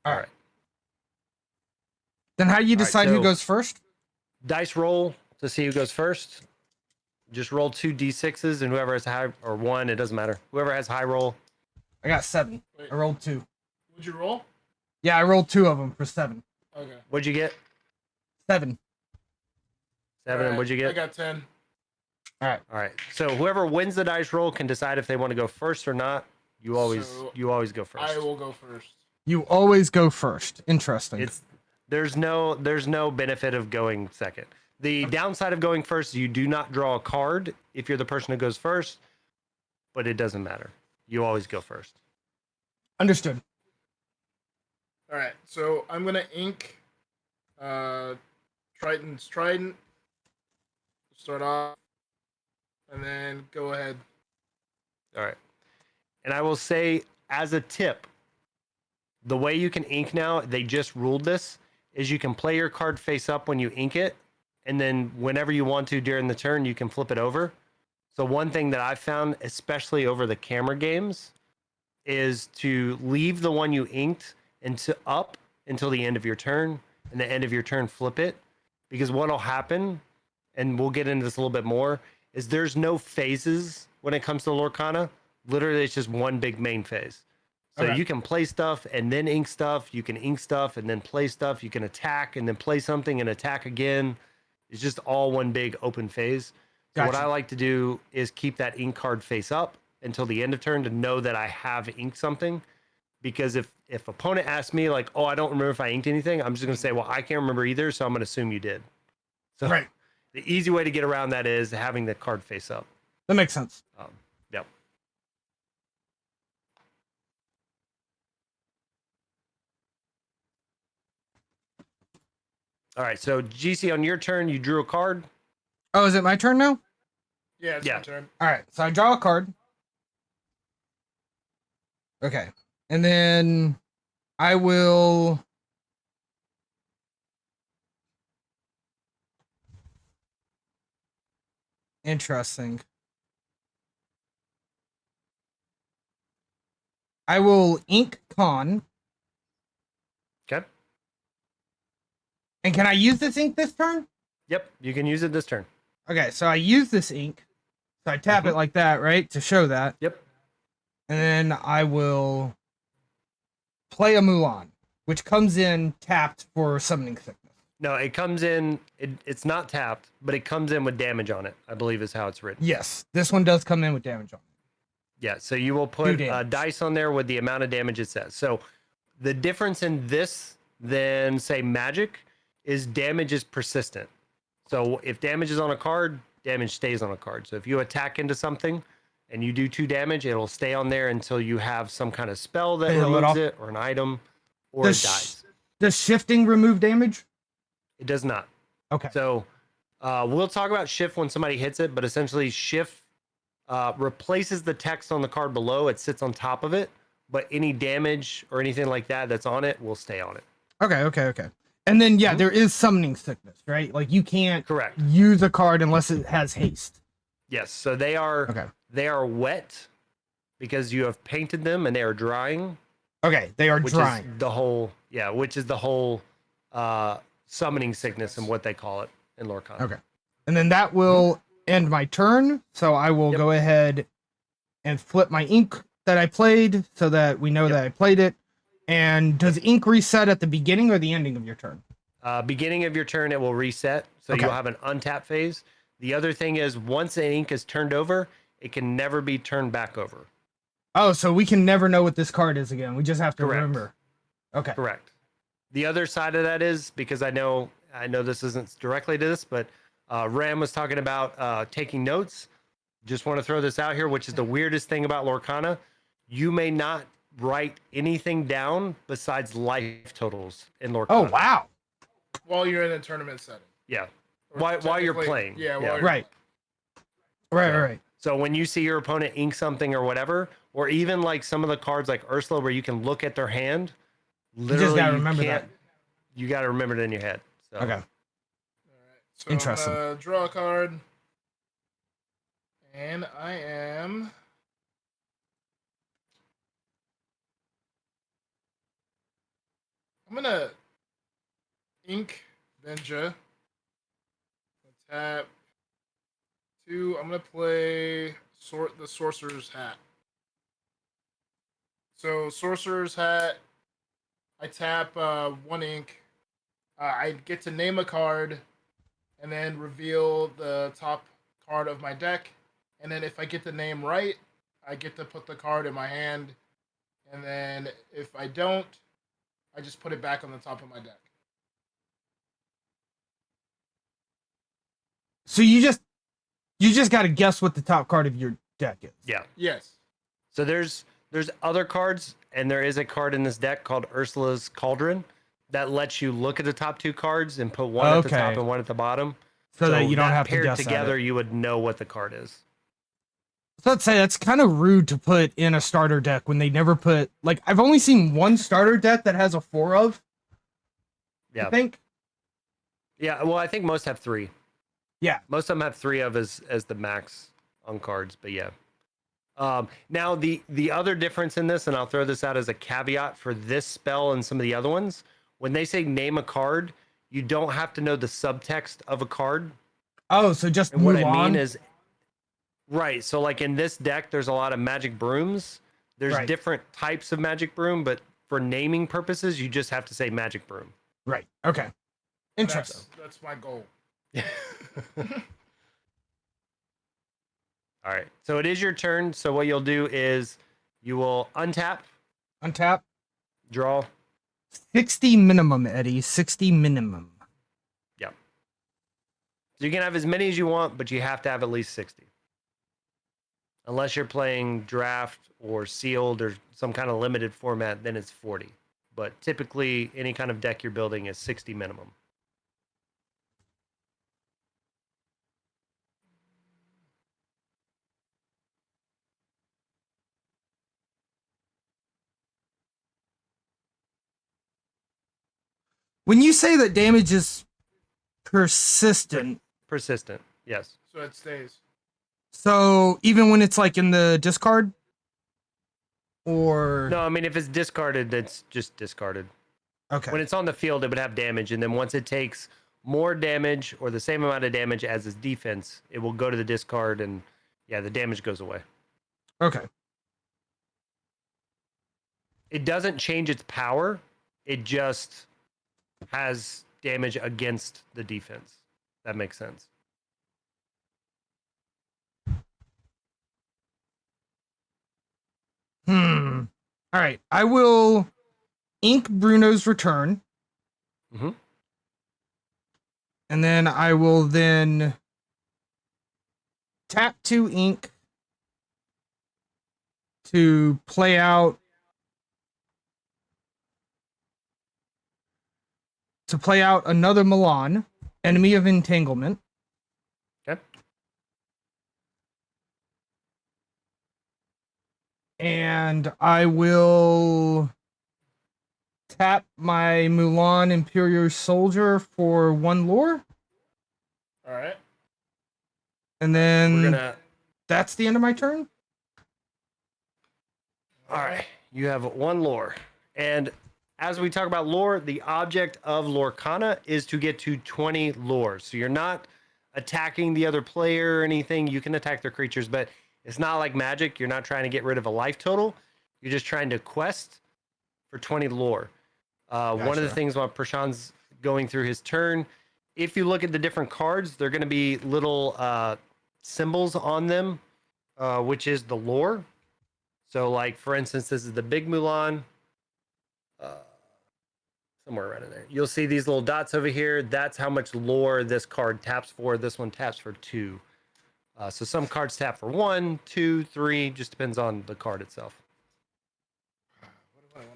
All right. Then how do you All right, decide who so- goes first? Dice roll to see who goes first. Just roll 2 d6s and whoever has high or 1, it doesn't matter. Whoever has high roll. I got 7. Wait, I rolled 2. would you roll? Yeah, I rolled 2 of them for 7. Okay. What'd you get? 7. 7. Alright, What'd you get? I got 10. All right. So whoever wins the dice roll can decide if they want to go first or not. You always So, go first. I will go first. You always go first. Interesting. There's no benefit of going second. The downside of going first, you do not draw a card if you're the person who goes first, but it doesn't matter. You always go first. Understood. All right, so I'm gonna ink Triton's Trident. Start off, and then go ahead. All right. And I will say, as a tip, the way you can ink now, they just ruled this, is you can play your card face up when you ink it, and then whenever you want to during the turn, you can flip it over. So one thing that I've found, especially over the camera games, is to leave the one you inked up until the end of your turn, and the end of your turn flip it. Because what'll happen, and we'll get into this a little bit more, is there's no phases when it comes to Lorcana. Literally, it's just one big main phase. So Okay. you can play stuff and then ink stuff. You can ink stuff and then play stuff. You can attack and then play something and attack again. It's just all one big open phase. So what Gotcha. I like to do is keep that ink card face up until the end of turn to know that I have inked something. Because if opponent asks me like, oh, I don't remember if I inked anything, I'm just going to say, well, I can't remember either, so I'm going to assume you did. So Right. the easy way to get around that is having the card face up. That makes sense. Yep. All right, so GC, on your turn, you drew a card. Oh, is it my turn now? Yeah, it's Yeah. my turn. All right. So I draw a card. Okay. And then I will interesting. I will ink con. Okay. And can I use this ink this turn? Yep, you can use it this turn. Okay, so I use this ink. So I tap it like that, right? To show that. Yep. And then I will play a Mulan, which comes in tapped for summoning sickness. No, it comes in, it's not tapped, but it comes in with damage on it, I believe is how it's written. Yes, this one does come in with damage on it. Yeah, so you will put damage. dice on there with the amount of damage it says. So the difference in this than, say, Magic is damage is persistent. So if damage is on a card, damage stays on a card. So if you attack into something and you do 2 damage, it'll stay on there until you have some kind of spell that Heal it removes off. it, or an item, or Does it dies. Does shifting remove damage? It does not. Okay. So we'll talk about shift when somebody hits it, but essentially shift replaces the text on the card below. It sits on top of it, but any damage or anything like that that's on it will stay on it. Okay. And then yeah, Mhm. there is summoning sickness, right? Like you can't Correct. use a card unless it has haste. Yes. So they are Okay. wet because you have painted them and they are drying, Okay, they are which drying. is the whole summoning sickness and what they call it in Lorcana. Okay. And then that will end my turn. So I will Yep. go ahead and flip my ink that I played so that we know Yep. that I played it. And does ink reset at the beginning or the ending of your turn? Beginning of your turn, it will reset. So Okay. you'll have an untap phase. The other thing is once an ink is turned over, it can never be turned back over. Oh, so we can never know what this card is again. We just have to Correct. remember. Okay. Correct. The other side of that is because I know this isn't directly to this, but Ram was talking about taking notes. Just want to throw this out here, which is the weirdest thing about Lorcana. You may not write anything down besides life totals in Lorcana. Oh, wow. While you're in a tournament setting. Yeah. Or While you're technically- playing. Yeah, Yeah. while you're Right. Right, Yeah. right. So when you see your opponent ink something or whatever, or even like some of the cards like Ursula where you can look at their hand, literally gotta remember can't, you got to remember it in your head. So. Okay. All right. So Interesting. I'm gonna draw a card. And I am I'm gonna ink Benja. Tap 2. I'm gonna play the Sorcerer's Hat. So Sorcerer's Hat, I tap 1 ink. I get to name a card, and then reveal the top card of my deck. And then if I get the name right, I get to put the card in my hand. And then if I don't, I just put it back on the top of my deck. So you just got to guess what the top card of your deck is. Yeah. Yes. So there's other cards, and there is a card in this deck called Ursula's Cauldron that lets you look at the top 2 cards and put one at the top Okay. and one at the bottom. So that you don't have to paired guess together, at it. you would know what the card is. So let's say that's kind of rude to put in a starter deck when they never put, like, I've only seen one starter deck that has a 4 of. Yeah. I think. Yeah. Well, I think most have 3. Yeah. Most of them have 3 of as the max on cards, but yeah. Now the other difference in this, and I'll throw this out as a caveat for this spell and some of the other ones, when they say name a card, you don't have to know the subtext of a card. Oh, so just And move what I on. mean is, right. So like in this deck, there's a lot of magic brooms. There's Right. different types of magic broom, but for naming purposes, you just have to say magic broom. Right. Okay. Interesting. That's my goal. All right. So it is your turn. So what you'll do is you will untap, Untap. draw. 60 minimum, Eddie. 60 minimum. So you can have as many as you want, but you have to have at least 60. Unless you're playing draft or sealed or some kind of limited format, then it's 40. But typically, any kind of deck you're building is 60 minimum. When you say that damage is persistent, Persistent, yes. So it stays. so even when it's like in the discard? Or No, I mean, if it's discarded, it's just discarded. okay. When it's on the field, it would have damage. And then once it takes more damage or the same amount of damage as its defense, it will go to the discard and, yeah, the damage goes away. Okay. It doesn't change its power. It just has damage against the defense. That makes sense. All right. I will ink Bruno's return. Mhm. And then I will then tap 2 ink to play out another Milan, Enemy of Entanglement. Okay. And I will tap my Mulan Imperial Soldier for 1 lore, All right. and then We're gonna. that's the end of my turn. All right, you have 1 lore, and as we talk about lore, the object of Lorcana is to get to 20 lore. So you're not attacking the other player or anything. You can attack their creatures, but it's not like Magic. You're not trying to get rid of a life total. You're just trying to quest for 20 lore. One of the Gotcha. things while Prashan's going through his turn, if you look at the different cards, they're going to be little symbols on them, which is the lore. So, like, for instance, this is the big Mulan. Somewhere around in there. You'll see these little dots over here. That's how much lore this card taps for. This one taps for 2. So some cards tap for 1, 2, 3. Just depends on the card itself.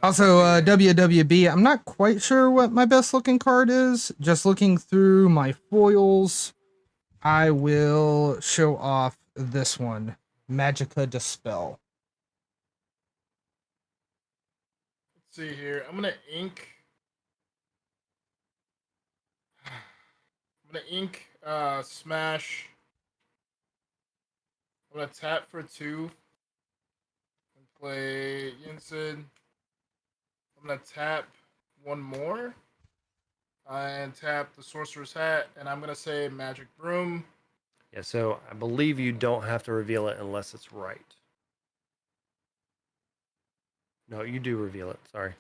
Also, WWB, I'm not quite sure what my best looking card is. Just looking through my foils, I will show off this one, Magica Dispel. Let's see here. I'm gonna ink. Smash. I'm gonna tap for 2 and play Yinsid. I'm gonna tap 1 more and tap the Sorcerer's Hat, and I'm gonna say Magic Broom. Yeah, so I believe you don't have to reveal it unless it's right. No, you do reveal it. Sorry.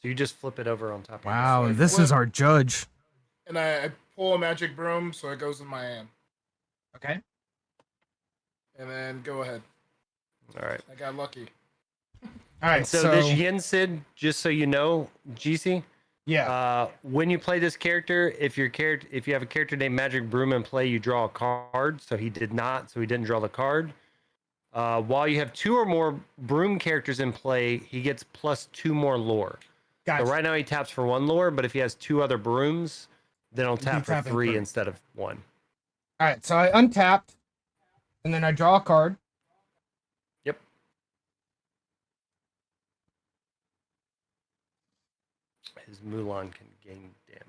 So you just flip it over on top of Wow, So I and this flip- is our judge. And I pull a Magic Broom, so it goes in my hand. Okay. And then go ahead. All right. I got lucky. All right, So, this Yinsid, just so you know, GC, yeah. when you play this character, if you have a character named Magic Broom in play, you draw a card. So he did not, so he didn't draw the card. While you have 2 or more Broom characters in play, he gets plus 2 more lore. Gotcha. So right now he taps for 1 lore, but if he has 2 other Brooms, then he'll tap for tapping 3 3. instead of 1. All right, so I untapped, and then I draw a card. Yep. His Mulan can gain damage.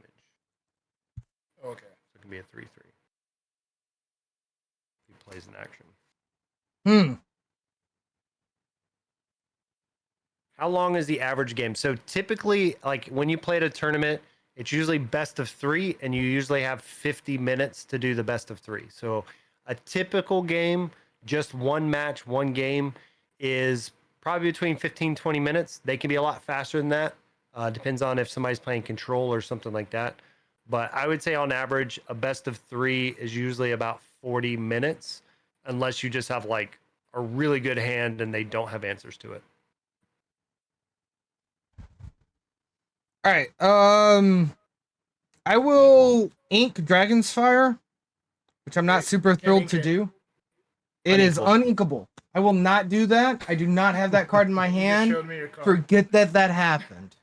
Okay. So it can be a 3/3. He plays an action. How long is the average game? So typically, like when you play at a tournament, it's usually best of 3, and you usually have 50 minutes to do the best of 3. So a typical game, just 1 match, 1 game, is probably between 15-20 minutes. They can be a lot faster than that. Depends on if somebody's playing control or something like that. But I would say on average, a best of 3 is usually about 40 minutes, unless you just have like a really good hand and they don't have answers to it. All right. I will ink Dragon's Fire, which I'm not Wait, super can't thrilled ink to it. do. It is uninkable. I will not do that. I do not have that card in my You just hand. showed me your card. Forget that happened.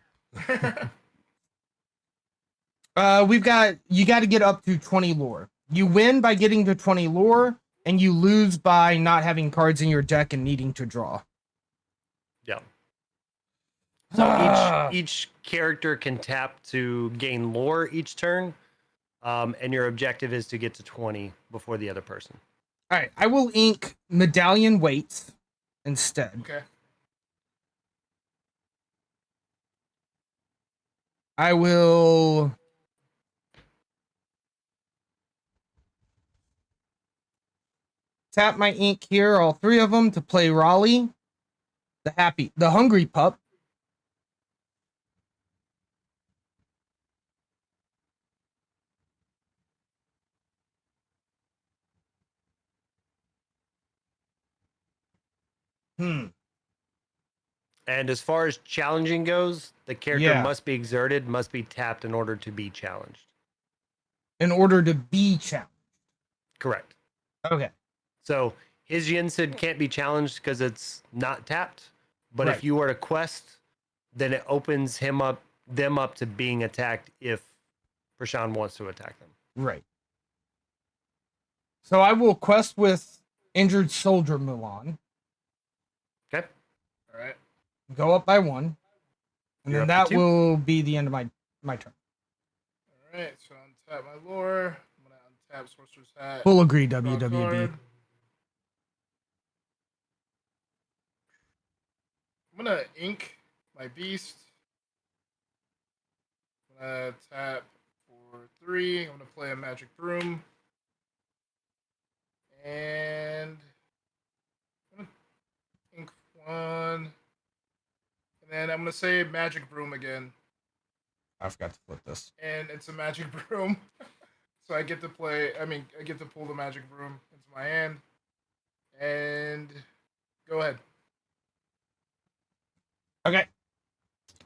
You got to get up to 20 lore. You win by getting to 20 lore, and you lose by not having cards in your deck and needing to draw. Yeah. So Ah. each character can tap to gain lore each turn, and your objective is to get to 20 before the other person. All right, I will ink Medallion Weights instead. Okay. I will tap my ink here, all 3 of them, to play Raleigh, the Hungry Pup. And as far as challenging goes, the character must be exerted, must be tapped in order to be challenged. In order to be challenged. Correct. Okay. So his Yinsid can't be challenged because it's not tapped. But Right. if you were to quest, then it opens them up to being attacked if Prashan wants to attack them. Right. So I will quest with Injured Soldier Mulan. Okay. All right. Go up by 1. And You're then up to that 2. will be the end of my turn. All right, so untap my lore. I'm gonna untap Sorcerer's Hat. Full agree, Draw a WWB. card. I'm gonna ink my beast. I'm gonna tap for 3. I'm gonna play a magic broom. And I'm gonna ink 1. And then I'm gonna say magic broom again. I forgot to flip this. And it's a magic broom. So I get to play, I get to pull the magic broom into my hand. And go ahead. Okay.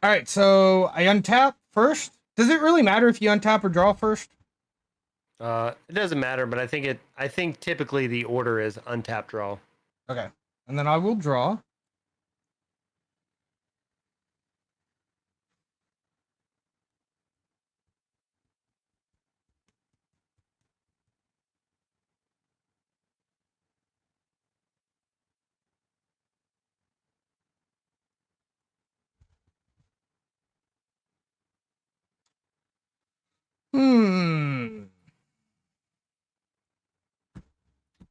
All right, so I untap first. Does it really matter if you untap or draw first? It doesn't matter, but I think typically the order is untap, draw. Okay. And then I will draw.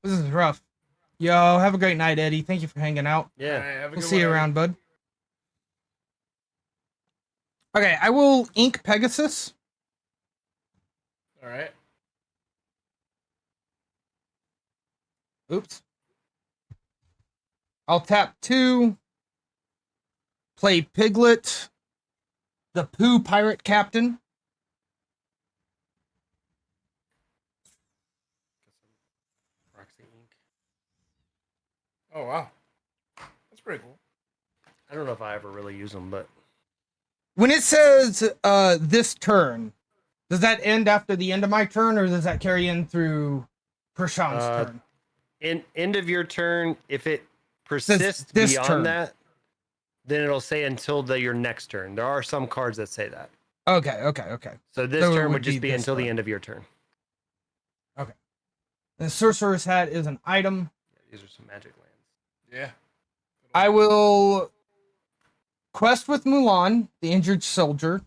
This is rough. Yo, have a great night, Eddie. Thank you for hanging out. Yeah. All right, have a We'll good see you one, around, bud. Okay, I will ink Pegasus. All right. Oops. I'll tap 2. Play Piglet. The Pooh Pirate Captain. Roxy ink. Oh, wow. That's pretty cool. I don't know if I ever really use them, but When it says this turn, does that end after the end of my turn, or does that carry in through Prashant's turn? end of your turn, if it persists this beyond turn. that, then it'll say until your next turn. There are some cards that say that. Okay. So this So it turn would would just be be this until the turn. end of your turn. The Sorcerer's Hat is an item. These are some magic lands. Yeah. I will quest with Mulan, the injured soldier.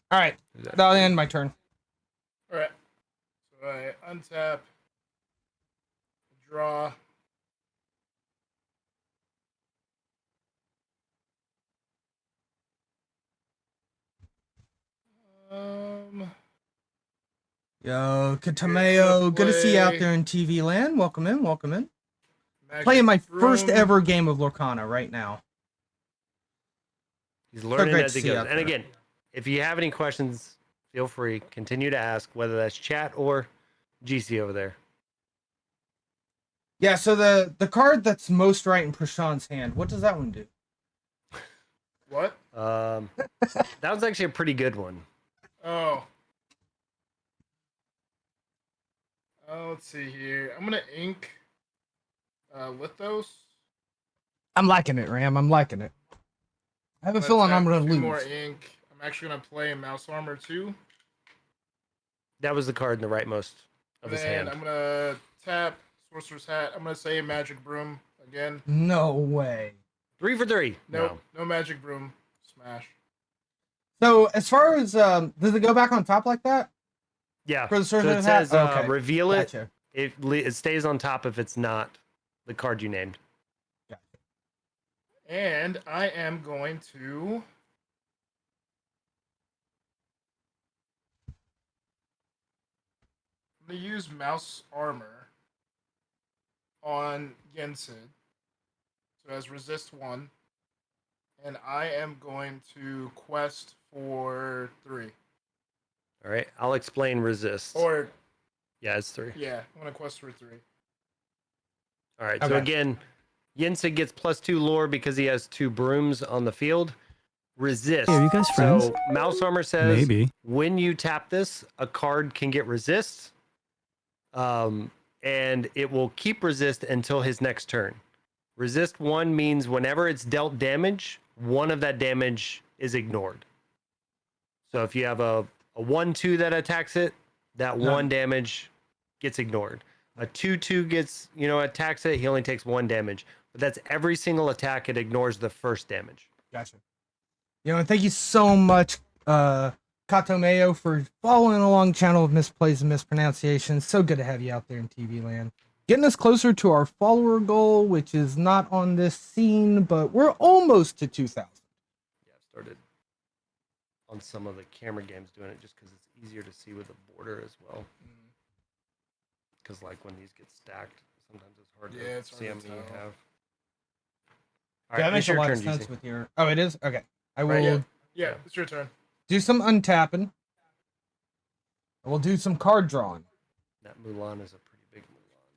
All right, Is that that'll free? end my turn. All right. So I untap, draw. Yo, Katameo, good to see you out there in TV land. Welcome in. Magic Playing my broom. first ever game of Lorcana right now. He's learning great as to he see you goes. out And there. again, if you have any questions, feel free. Continue to ask, whether that's chat or GC over there. Yeah, so the card that's most right in Prashant's hand, what does that one do? What? That was actually a pretty good one. Oh. Let's see here. I'm gonna ink Lithos. I'm liking it, Ram. I'm liking it. I have a feeling I'm gonna two more lose. ink. I'm actually gonna play Mouse Armor 2. That was the card in the rightmost of And his then hand. I'm gonna tap Sorcerer's Hat. I'm gonna say Magic Broom again. No way. 3 for 3. Nope, no Magic Broom. Smash. So as far as does it go back on top like that Yeah. for the So Sorcerer's it Hat? says Okay, reveal it. gotcha. It stays on top if it's not the card you named. And I am going to use Mouse Armor on Yensid. So it has resist 1. And I am going to quest for 3. All right. I'll explain resist. Or Yeah, it's 3. yeah, I'm gonna quest for 3. All right. So Okay. again, Yensid gets +2 lore because he has 2 brooms on the field. Resist. Hey, are you guys friends? So Mouse Armor says Maybe. when you tap this, a card can get resist. And it will keep resist until his next turn. Resist 1 means whenever it's dealt damage, 1 of that damage is ignored. So if you have a 1/2 that attacks it, that None. 1 damage gets ignored. A 2/2 gets, attacks it, he only takes 1 damage. But that's every single attack, it ignores the first damage. Gotcha. And thank you so much, Katomeo, for following along channel of misplays and mispronunciations. So good to have you out there in TV land. Getting us closer to our follower goal, which is not on this scene, but we're almost to 2,000. Yeah, I've started on some of the camera games doing it just because it's easier to see with the border as well. Because like when these get stacked, sometimes it's hard Yeah, to see how many you tell. have. Yeah, All that right, makes it's a your lot turn, of sense GC. with your... Oh, it is? Okay. I will Right, Yeah, it's your turn. do some untapping. I will do some card drawing. That Mulan is a pretty big Mulan.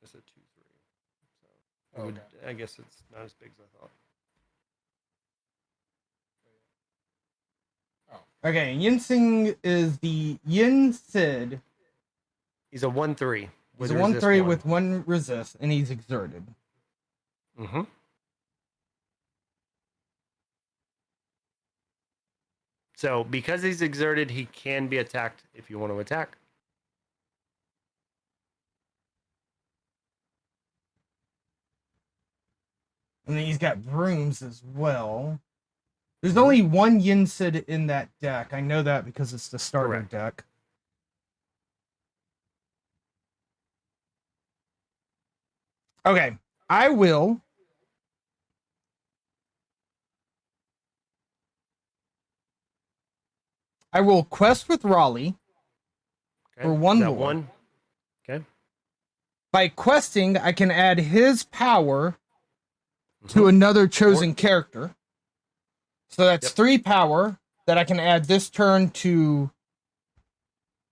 It's a 2/3. So I guess it's not as big as I thought. Okay, Yinsing is the Yin Sid. He's a 1/3. He's a 1/3 with 1 resist, and he's exerted. Mm-hmm. So because he's exerted, he can be attacked if you want to attack. And then he's got brooms as well. There's only 1 Yin Sid in that deck. I know that because it's the starter Correct. deck. Okay, I will quest with Raleigh Okay. for 1 Is that lore. 1? Okay. By questing, I can add his power to another chosen character. So that's 3 power that I can add this turn to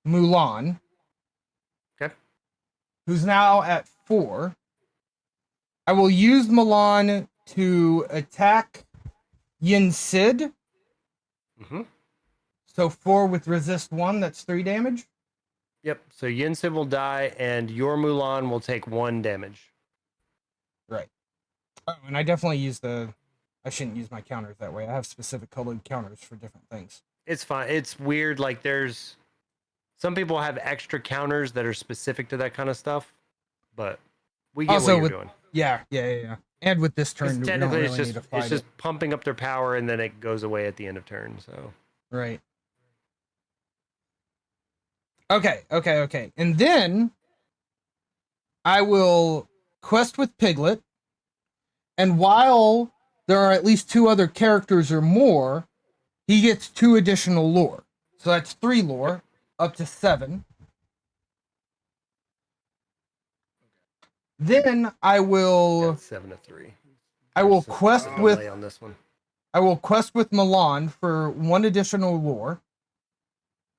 Mulan. Okay. Who's now at 4. I will use Mulan to attack Yin Sid. Mm-hmm. So 4 with resist 1, that's 3 damage. Yep. So Yinsid will die, and your Mulan will take 1 damage. Right. Oh, and I definitely use I shouldn't use my counters that way. I have specific colored counters for different things. It's fine. It's weird. Like there's some people have extra counters that are specific to that kind of stuff, but we get Also what you're with- doing. Yeah. And with this turn, we don't Technically, really need to fight it's just pumping up their power, and then it goes away at the end of turn. So Right. Okay. And then I will quest with Piglet. And while there are at least 2 other characters or more, he gets 2 additional lore. So that's 3 lore, up to 7. Then I will 7 to 3. I will There's a quest delay with on this one. I will quest with Milan for 1 additional lore,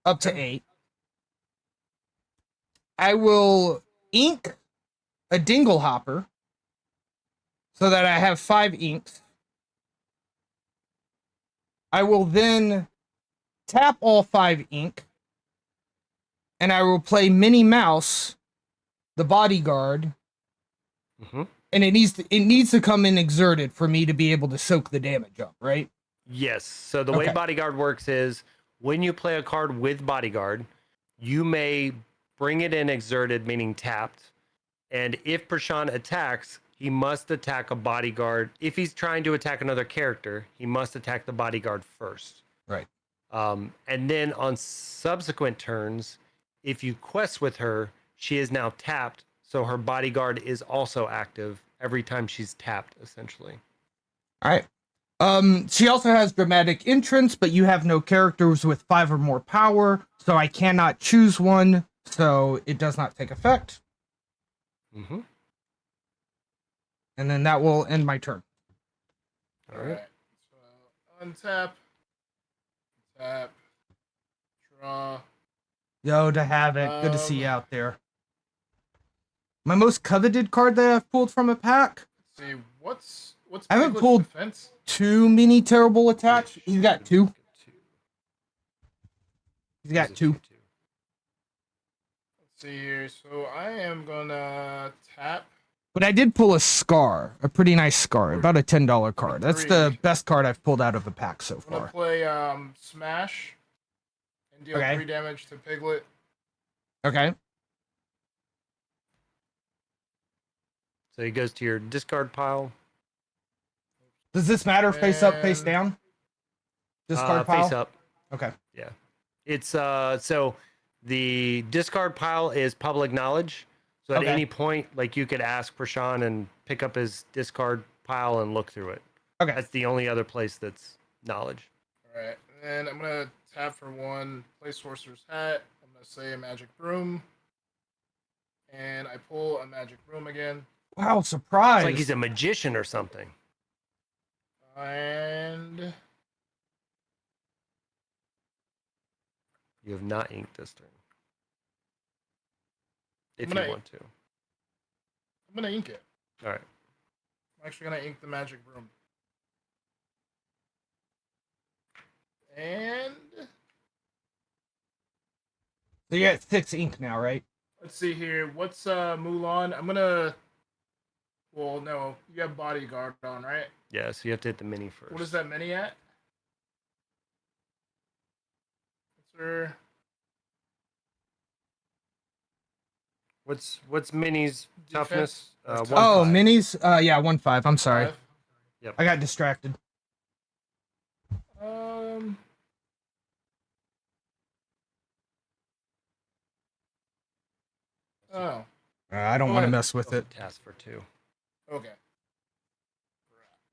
up to 8. I will ink a Dinglehopper so that I have 5 inks. I will then tap all 5 ink, and I will play Minnie Mouse, the bodyguard, Mm-hmm. and it needs to come in exerted for me to be able to soak the damage up, right? Yes. So the way Okay. Bodyguard works is when you play a card with Bodyguard, you may bring it in exerted, meaning tapped. And if Prashant attacks, he must attack a Bodyguard. If he's trying to attack another character, he must attack the Bodyguard first. Right. And then on subsequent turns, if you quest with her, she is now tapped. So her Bodyguard is also active every time she's tapped, essentially. All right. She also has dramatic entrance, but you have no characters with 5 or more power, so I cannot choose one, so it does not take effect. Mm-hmm. And then that will end my turn. All right. So untap, tap, draw. Yo, to have it. Good to see you Um, out there. My most coveted card that I've pulled from a pack. Let's see what's I haven't Piglet's pulled- defense? 2 mini terrible attacks. He's got 2. He's got 2. Let's see here. So I am gonna tap But I did pull a Scar, a pretty nice Scar, about a $10 card. That's the Agreed. best card I've pulled out of a pack so I'm gonna far. play Smash and deal Okay. 3 damage to Piglet. Okay. So he goes to your discard pile. Does this matter face up, face And- down? Discard pile? Face up. Okay. It's so the discard pile is public knowledge. So at Okay. any point, like you could ask for Sean and pick up his discard pile and look through it. Okay. That's the only other place that's knowledge. All right, and then I'm gonna tap for 1, play Sorcerer's Hat. I'm gonna say a Magic Broom, and I pull a Magic Broom again, Wow, surprise. It's like he's a magician or something. and You have not inked this turn. If I'm you gonna- want to. I'm gonna ink it. All right. I'm actually gonna ink the Magic Broom, and So you're at 6 ink now, right? let's see here. What's Mulan? I'm gonna. Well, no, you have Bodyguard on, right? Yeah, so you have to hit the mini first. What is that mini at? What's her? What's Mini's toughness? Defense? 1, Oh, 5. minis? Yeah, 1-5. I'm sorry. 5? I got distracted. Um. Oh, I don't Go want to ahead. mess with it. Task for 2. okay.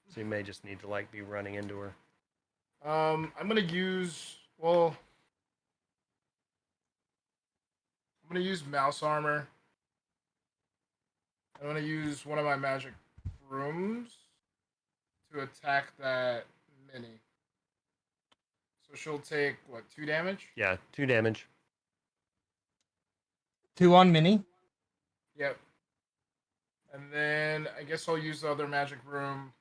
So you may just need to like be running into her. I'm gonna use. Well, I'm gonna use Mouse Armor. I'm gonna use one of my Magic Brooms to attack that mini. So she'll take what, 2 damage? Yeah, 2 damage. 2 on mini. Yep. And then I guess I'll use the other Magic Broom,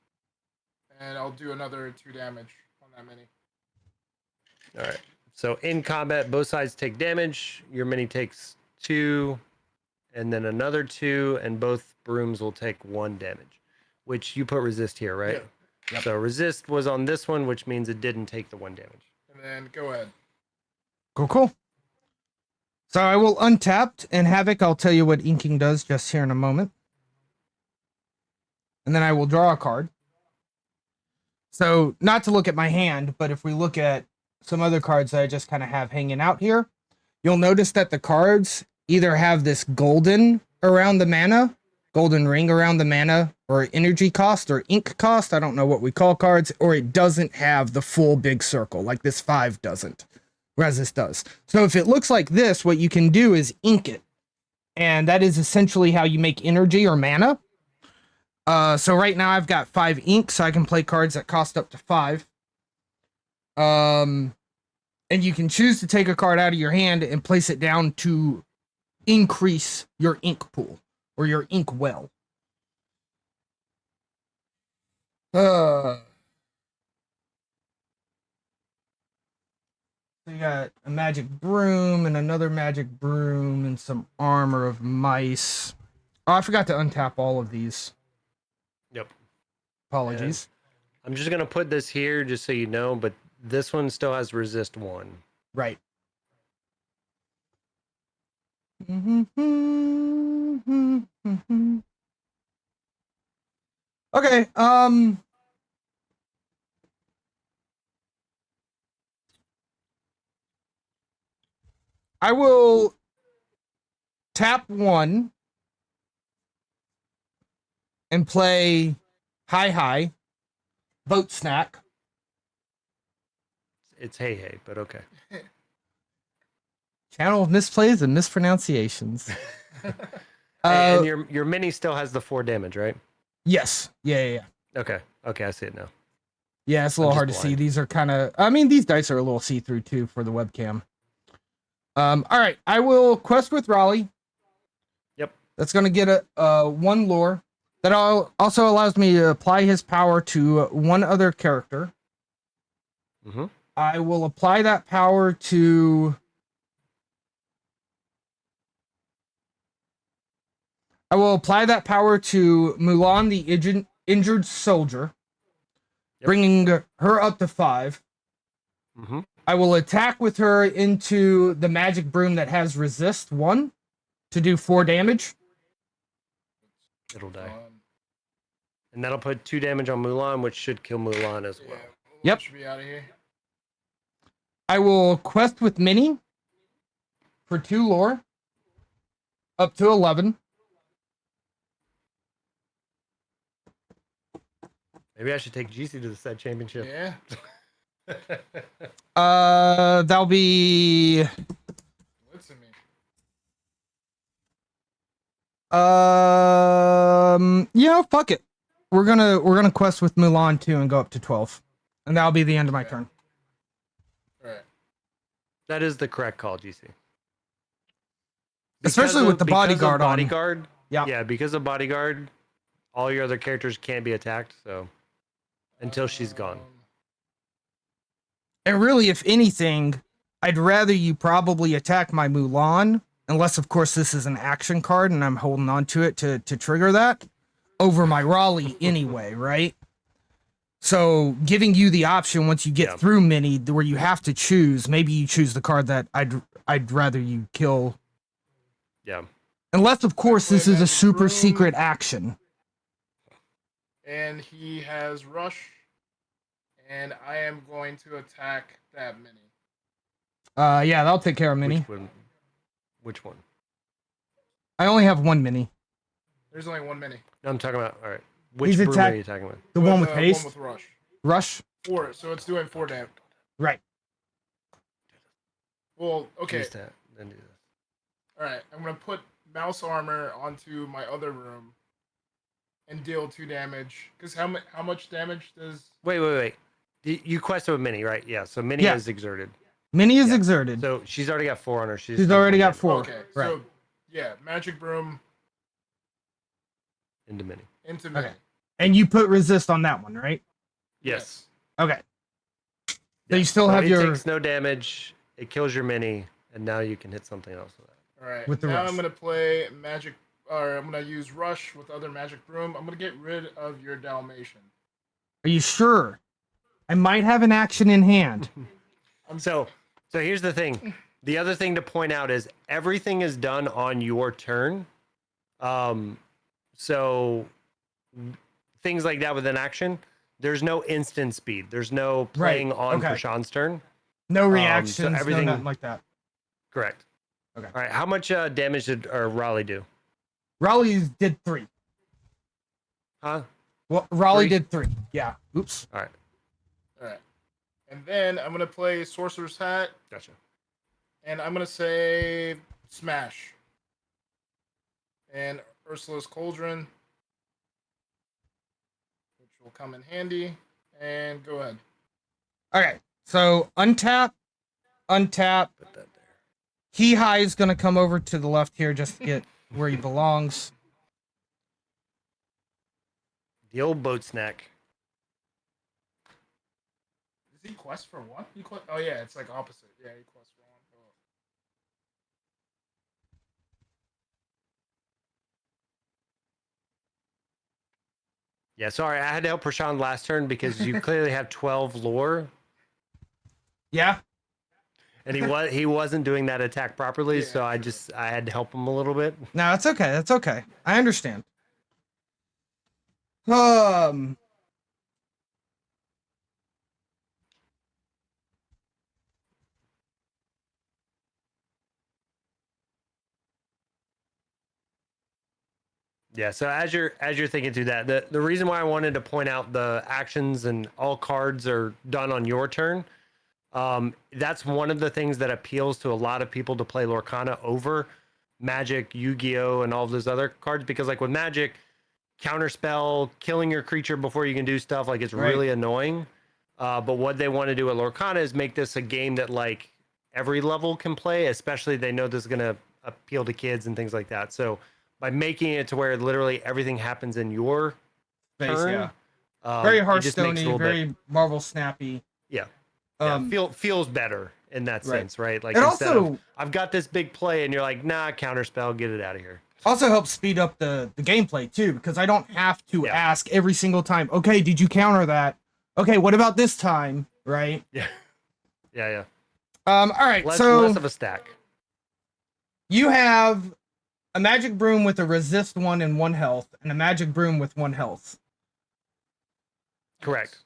and I'll do another 2 damage on that mini. All right. So in combat, both sides take damage. Your mini takes 2, and then another 2, and both brooms will take 1 damage, which you put resist here, right? Yeah. Yep. So resist was on this one, which means it didn't take the 1 damage. And then go ahead. Cool. So I will untap, and Havoc, I'll tell you what inking does just here in a moment. And then I will draw a card. So, not to look at my hand, but if we look at some other cards that I just kind of have hanging out here, you'll notice that the cards either have this golden around the mana, golden ring around the mana, or energy cost or ink cost. I don't know what we call cards, or it doesn't have the full big circle, like this 5 doesn't, whereas this does. So if it looks like this, what you can do is ink it. And that is essentially how you make energy or mana. So right now I've got 5 ink, so I can play cards that cost up to 5. And you can choose to take a card out of your hand and place it down to increase your ink pool or your ink well. So you got a magic broom and another magic broom and some armor of mice. Oh, I forgot to untap all of these. Yep. Apologies. I'm just going to put this here just so you know, but this one still has resist 1. Right. Okay, I will tap 1 and play Hi Boat Snack. It's hey, but okay. Channel of misplays and mispronunciations. And your mini still has the 4 damage, right? Yes. Yeah. Okay, I see it now. Yeah, it's a little I'm hard to just see. blind. These are kind of, I mean, these dice are a little see-through too for the webcam. All right, I will quest with Raleigh. Yep. That's going to get a 1 lore. That also allows me to apply his power to 1 other character. Mm-hmm. I will apply that power to I will apply that power to Mulan, the injured soldier, Yep. bringing her up to 5. Mm-hmm. I will attack with her into the magic broom that has resist 1 to do 4 damage. It'll die. And that'll put 2 damage on Mulan, which should kill Mulan as well. Yep. Should be out of here. I will quest with Minnie for 2 lore, up to 11. Maybe I should take GC to the set championship. Yeah. That'll be Listen to me. fuck it. We're gonna quest with Mulan too and go up to 12, and that'll be the end of my turn. All right. That is the correct call, GC. Especially with the bodyguard on. Bodyguard. Yeah. Yeah, because of bodyguard, all your other characters can't be attacked. So until she's gone. And really, if anything, I'd rather you probably attack my Mulan, unless of course this is an action card and I'm holding on to it to trigger that, over my Raleigh anyway, right? So giving you the option once you get through Mini where you have to choose, maybe you choose the card that I'd rather you kill. Yeah. Unless of course this is a Magic super Broom. secret action. And he has rush. And I am going to attack that mini. Yeah, that'll take care of Mini. Which one? I only have 1 Mini. There's only 1 mini. No, I'm talking about. All right. Which He's broom are you attacking with? The one with haste. One with rush. Rush. 4. So it's doing 4 damage. Right. Well, okay. Use that, then do this. All right. I'm gonna put mouse armor onto my other room and deal 2 damage. Cause how much damage does? Wait. You quested with Minnie, right? Yeah. So Minnie Yeah. is exerted. Mini is Yeah. exerted. So she's already got 4 on her. She's already got 4. Okay. Right. So yeah, magic broom Into Minnie. into mini. Okay. And you put resist on that one, right? Yes. Okay. So Yeah. you still So have it your takes no damage. It kills your Minnie, and now you can hit something else with that. All right. With the now rush. I'm gonna play magic, or I'm gonna use rush with other magic broom. I'm gonna get rid of your Dalmatian. Are you sure? I might have an action in hand. So here's the thing. The other thing to point out is everything is done on your turn. So things like that with an action, there's no instant speed. There's no playing Right, on okay. Prashant's turn. No reactions, everything- no nothing like that. Correct. Okay. All right. How much damage did Raleigh do? Raleigh did 3. Huh? Well, Raleigh 3? did 3. Yeah. Oops. All right. All right. And then I'm gonna play Sorcerer's Hat, Gotcha. and I'm gonna say Smash. And Ursula's Cauldron, which will come in handy. And go ahead. Okay. So untap. Put that there. He High is going to come over to the left here just to get where he belongs. The old boat snack. Does he quest for 1? Oh yeah, it's like opposite. Yeah, he quests for 1. Oh. Yeah, sorry, I had to help Prashant last turn because you clearly have 12 lore, Yeah. and he wasn't doing that attack properly, Yeah, so I had to help him a little bit. No, it's okay. That's okay. I understand. Yeah, so as you're thinking through that, the reason why I wanted to point out the actions and all cards are done on your turn, that's one of the things that appeals to a lot of people to play Lorcana over Magic, Yu-Gi-Oh, and all of those other cards, because like with Magic, counterspell, killing your creature before you can do stuff, like it's Right. really annoying. But what they want to do at Lorcana is make this a game that like every level can play, especially they know this is going to appeal to kids and things like that. So by making it to where literally everything happens in your Space, turn, yeah. Very it just makes it a Hearthstone-y, little very bit, Marvel Snappy. yeah, Um, feels better in that right. sense, right? Like and instead of also, I've got this big play and you're like, nah, counterspell, get it out of here. Also helps speed up the gameplay too, because I don't have to Yeah. ask every single time, okay, did you counter that? Okay, what about this time? Right? Yeah. Yeah. All right, Less so of a stack. you have a magic broom with a resist 1 and 1 health, and a magic broom with 1 health. Correct.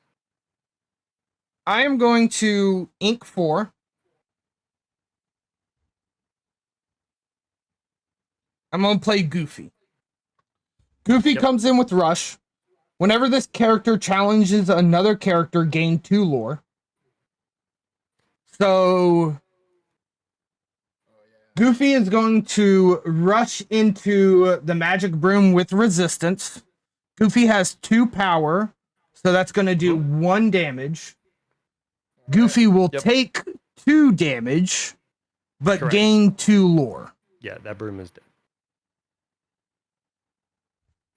I am going to ink 4. I'm going to play Goofy. Goofy Yep. comes in with Rush. Whenever this character challenges another character, gain 2 lore. So Goofy is going to rush into the magic broom with resistance. Goofy has 2 power, so that's going to do 1 damage. Goofy will Yep. take 2 damage, but Correct. gain 2 lore. Yeah, that broom is dead.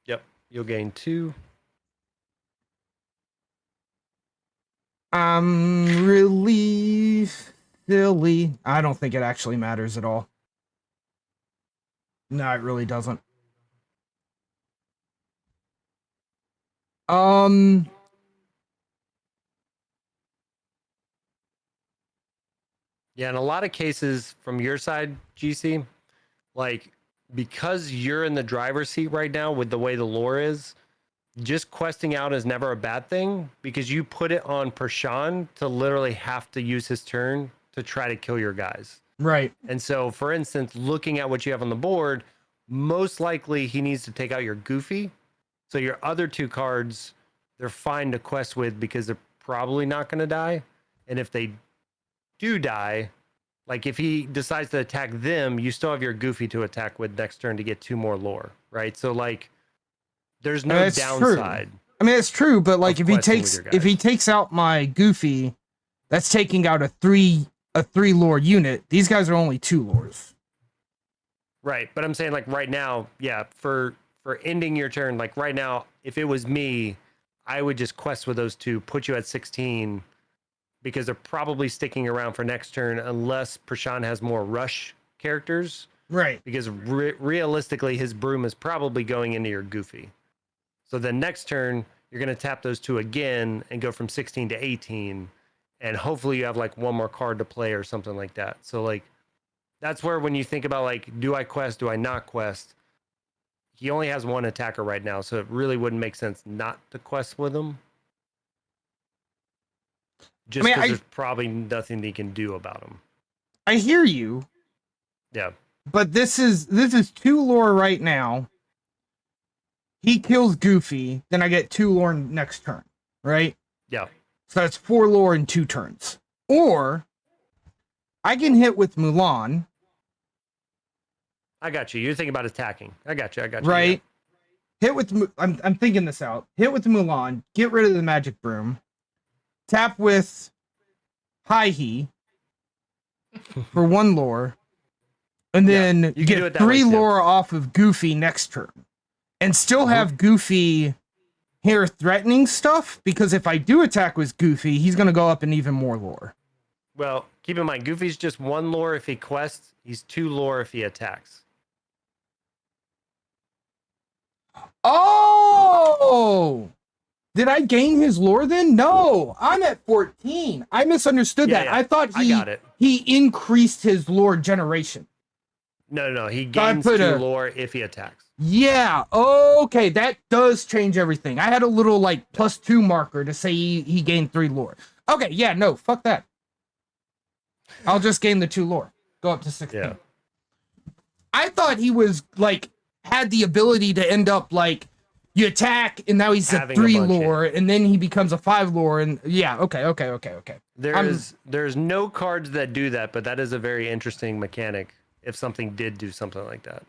Yep. You'll gain 2. I'm really silly. I don't think it actually matters at all. No, it really doesn't. Yeah, in a lot of cases from your side, GC, like because you're in the driver's seat right now with the way the lore is, just questing out is never a bad thing because you put it on Prashan to literally have to use his turn to try to kill your guys. Right. And so, for instance, looking at what you have on the board, most likely he needs to take out your Goofy. So your other 2 cards, they're fine to quest with because they're probably not going to die. And if they do die, like if he decides to attack them, you still have your Goofy to attack with next turn to get 2 more lore, right? So like, there's no That's downside. true. I mean, it's true, but like Of if questing with your he takes out my Goofy, that's taking out a 3 lore unit. These guys are only 2 lores. Right, but I'm saying like right now, yeah, for ending your turn, like right now, if it was me, I would just quest with those 2, put you at 16, because they're probably sticking around for next turn unless Prashan has more rush characters. Right. Because realistically, his broom is probably going into your Goofy. So then next turn, you're going to tap those 2 again and go from 16 to 18. And hopefully you have like 1 more card to play or something like that. So like, that's where when you think about like, do I quest, do I not quest? He only has 1 attacker right now. So it really wouldn't make sense not to quest with him. Just because there's probably nothing he can do about him. I hear you. Yeah. But this is 2 lore right now. He kills Goofy, then I get 2 lore next turn, right? Yeah. So that's 4 lore in 2 turns. Or I can hit with Mulan. I got you. You're thinking about attacking. I got you. Right. Yeah. Hit with I'm thinking this out. Hit with Mulan, get rid of the magic broom. Tap with Hi-He for 1 lore. And then you can do it get that way 3 too. lore off of Goofy next turn. And still have Goofy here threatening stuff, because if I do attack with Goofy, he's going to go up in even more lore. Well, keep in mind, Goofy's just 1 lore if he quests. He's 2 lore if he attacks. Oh! Did I gain his lore then? No, I'm at 14. I misunderstood that. Yeah. I thought I got it. he increased his lore generation. No. He gains 2 lore if he attacks. Yeah. Okay, that does change everything. I had a little like +2 marker to say he gained 3 lore. Okay, yeah, no, fuck that. I'll just gain the 2 lore. Go up to 16. Yeah. I thought he was like had the ability to end up like you attack and now he's Having a a 3 bunch, lore and then he becomes a 5 lore and yeah, okay. There's no cards that do that, but that is a very interesting mechanic if something did do something like that.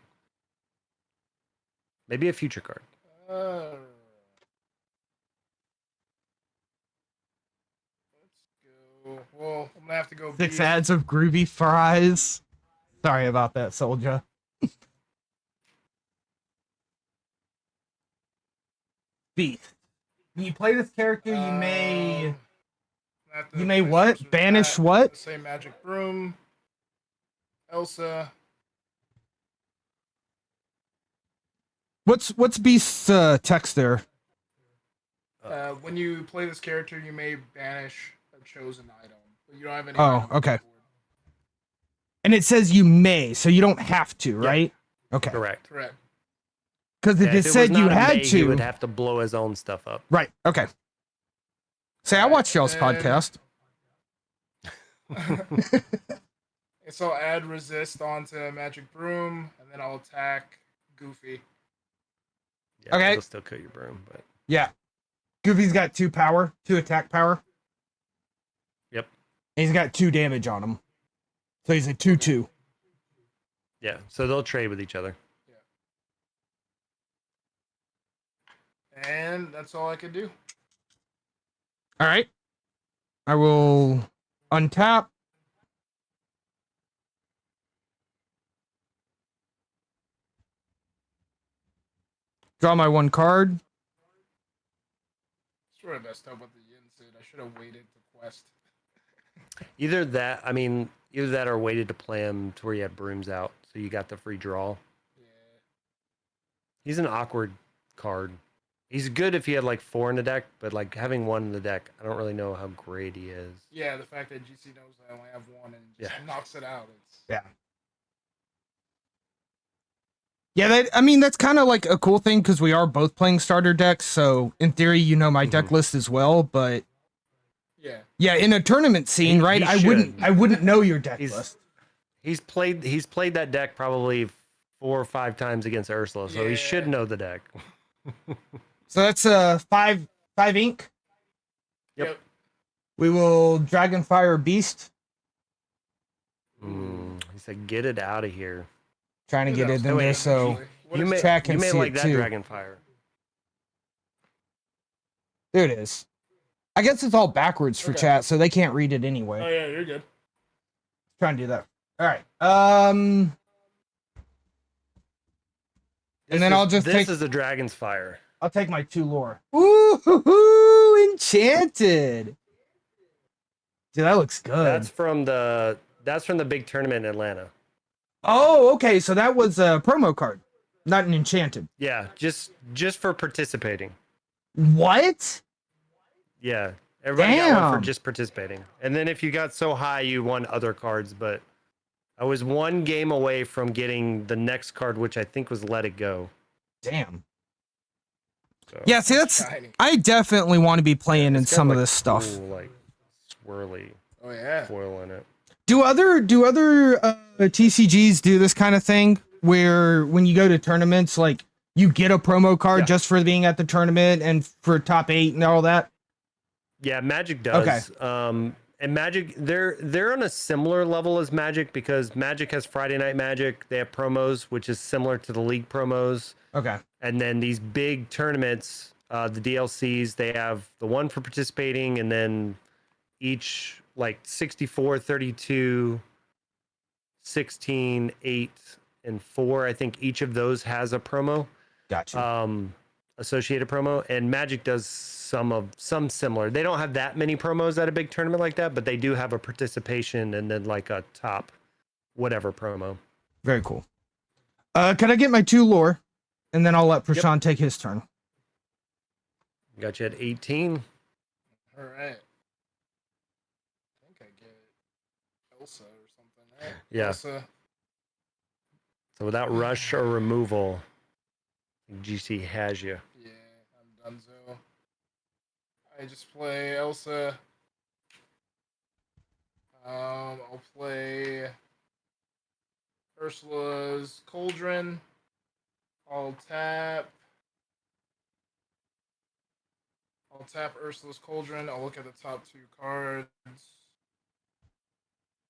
Maybe a future card. Let's go. Well, I'm gonna have to go. 6 beat- ads of groovy fries. Sorry about that, soldier. Beast. When you play this character, you may have to you may play what? some Banish chat, what? Say magic broom. Elsa. What's Beast's text there? When you play this character, you may banish a chosen item, but you don't have any. Oh, items on okay. the board. And it says you may, so you don't have to, Yeah. right? Okay. Correct. Correct. Because if Yeah, it was said you not a had May, to, he would have to blow his own stuff up. right? Okay. Say, I Alright, watched y'all's and- podcast. And so I'll add resist onto Magic Broom, and then I'll attack Goofy. Yeah, Okay. It'll still cut your broom, but Yeah. Goofy's got 2 attack power. Yep. And he's got 2 damage on him. So he's a 2/2. yeah. So they'll trade with each other. And that's all I could do. All right. I will untap. Draw my 1 card. Sure, I messed up with the Yin Sid. I should have waited to quest. Either that or waited to play him to where you have brooms out, so you got the free draw. Yeah. He's an awkward card. He's good if you had like 4 in the deck, but like having 1 in the deck, I don't really know how great he is. Yeah, the fact that GC knows I only have 1 and just knocks it out. It's Yeah, that's kind of like a cool thing because we are both playing starter decks. So in theory, you know my deck list as well. But yeah. in a tournament scene, He- right? he I wouldn't know your deck He's- list. He's played that deck probably 4 or 5 times against Ursula, so he should Yeah. know the deck. So that's 5 ink. Yep. We will Dragonfire Beast. He said, "Get it out of here." Trying to get it in there so What You is may, that? chat can you may see like it that too. Dragonfire. There it is. I guess it's all backwards for Okay. chat, so they can't read it anyway. Oh yeah, you're good. Try and do that. All right. And then I'll just this take is the Dragon's Fire. I'll take my 2 lore. Ooh, enchanted. Dude, that looks good. That's from the big tournament in Atlanta. Oh, okay. So that was a promo card, not an enchanted. Yeah, just for participating. What? Yeah, everybody got one for Damn. just participating. And then if you got so high, you won other cards. But I was 1 game away from getting the next card, which I think was Let It Go. Damn. So Yeah, see, that's Shiny. I definitely want to be playing in it's got, some of like, this stuff. cool, like swirly Oh yeah. foil in it. Do other TCGs do this kind of thing where when you go to tournaments, like you get a promo card Yeah. just for being at the tournament and for top 8 and all that? Yeah, Magic does. And Magic, they're on a similar level as Magic because Magic has Friday Night Magic. They have promos, which is similar to the League promos. Okay. And then these big tournaments, the DLCs, they have the one for participating, and then each like 64, 32, 16, 8, and 4. I think each of those has a promo. Gotcha. Associated promo, and Magic does some similar. They don't have that many promos at a big tournament like that, but they do have a participation and then like a top whatever promo. Very cool. Can I get my 2 lore? And then I'll let Prashant take his turn. Got you at 18. All right. I think I get Elsa or something. Right? Yeah. Elsa. So without rush or removal, GC has you. Yeah, I'm donezo. I just play Elsa. I'll play Ursula's Cauldron. I'll tap Ursula's Cauldron. I'll look at the top 2 cards.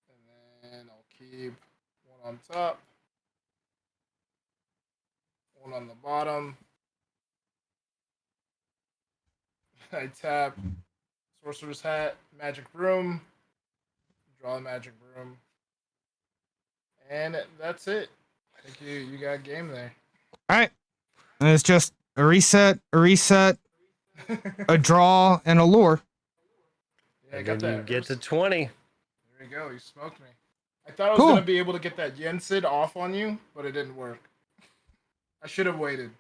And then I'll keep 1 on top, 1 on the bottom. I tap Sorcerer's Hat, Magic Broom, draw a Magic Broom, and that's it. I think you got game there. All right. And it's just a reset, a draw, and a lure. Yeah, I And got then you that. get to 20. There you go. You smoked me. I thought I was Cool. gonna be able to get that Yensid off on you, but it didn't work. I should have waited.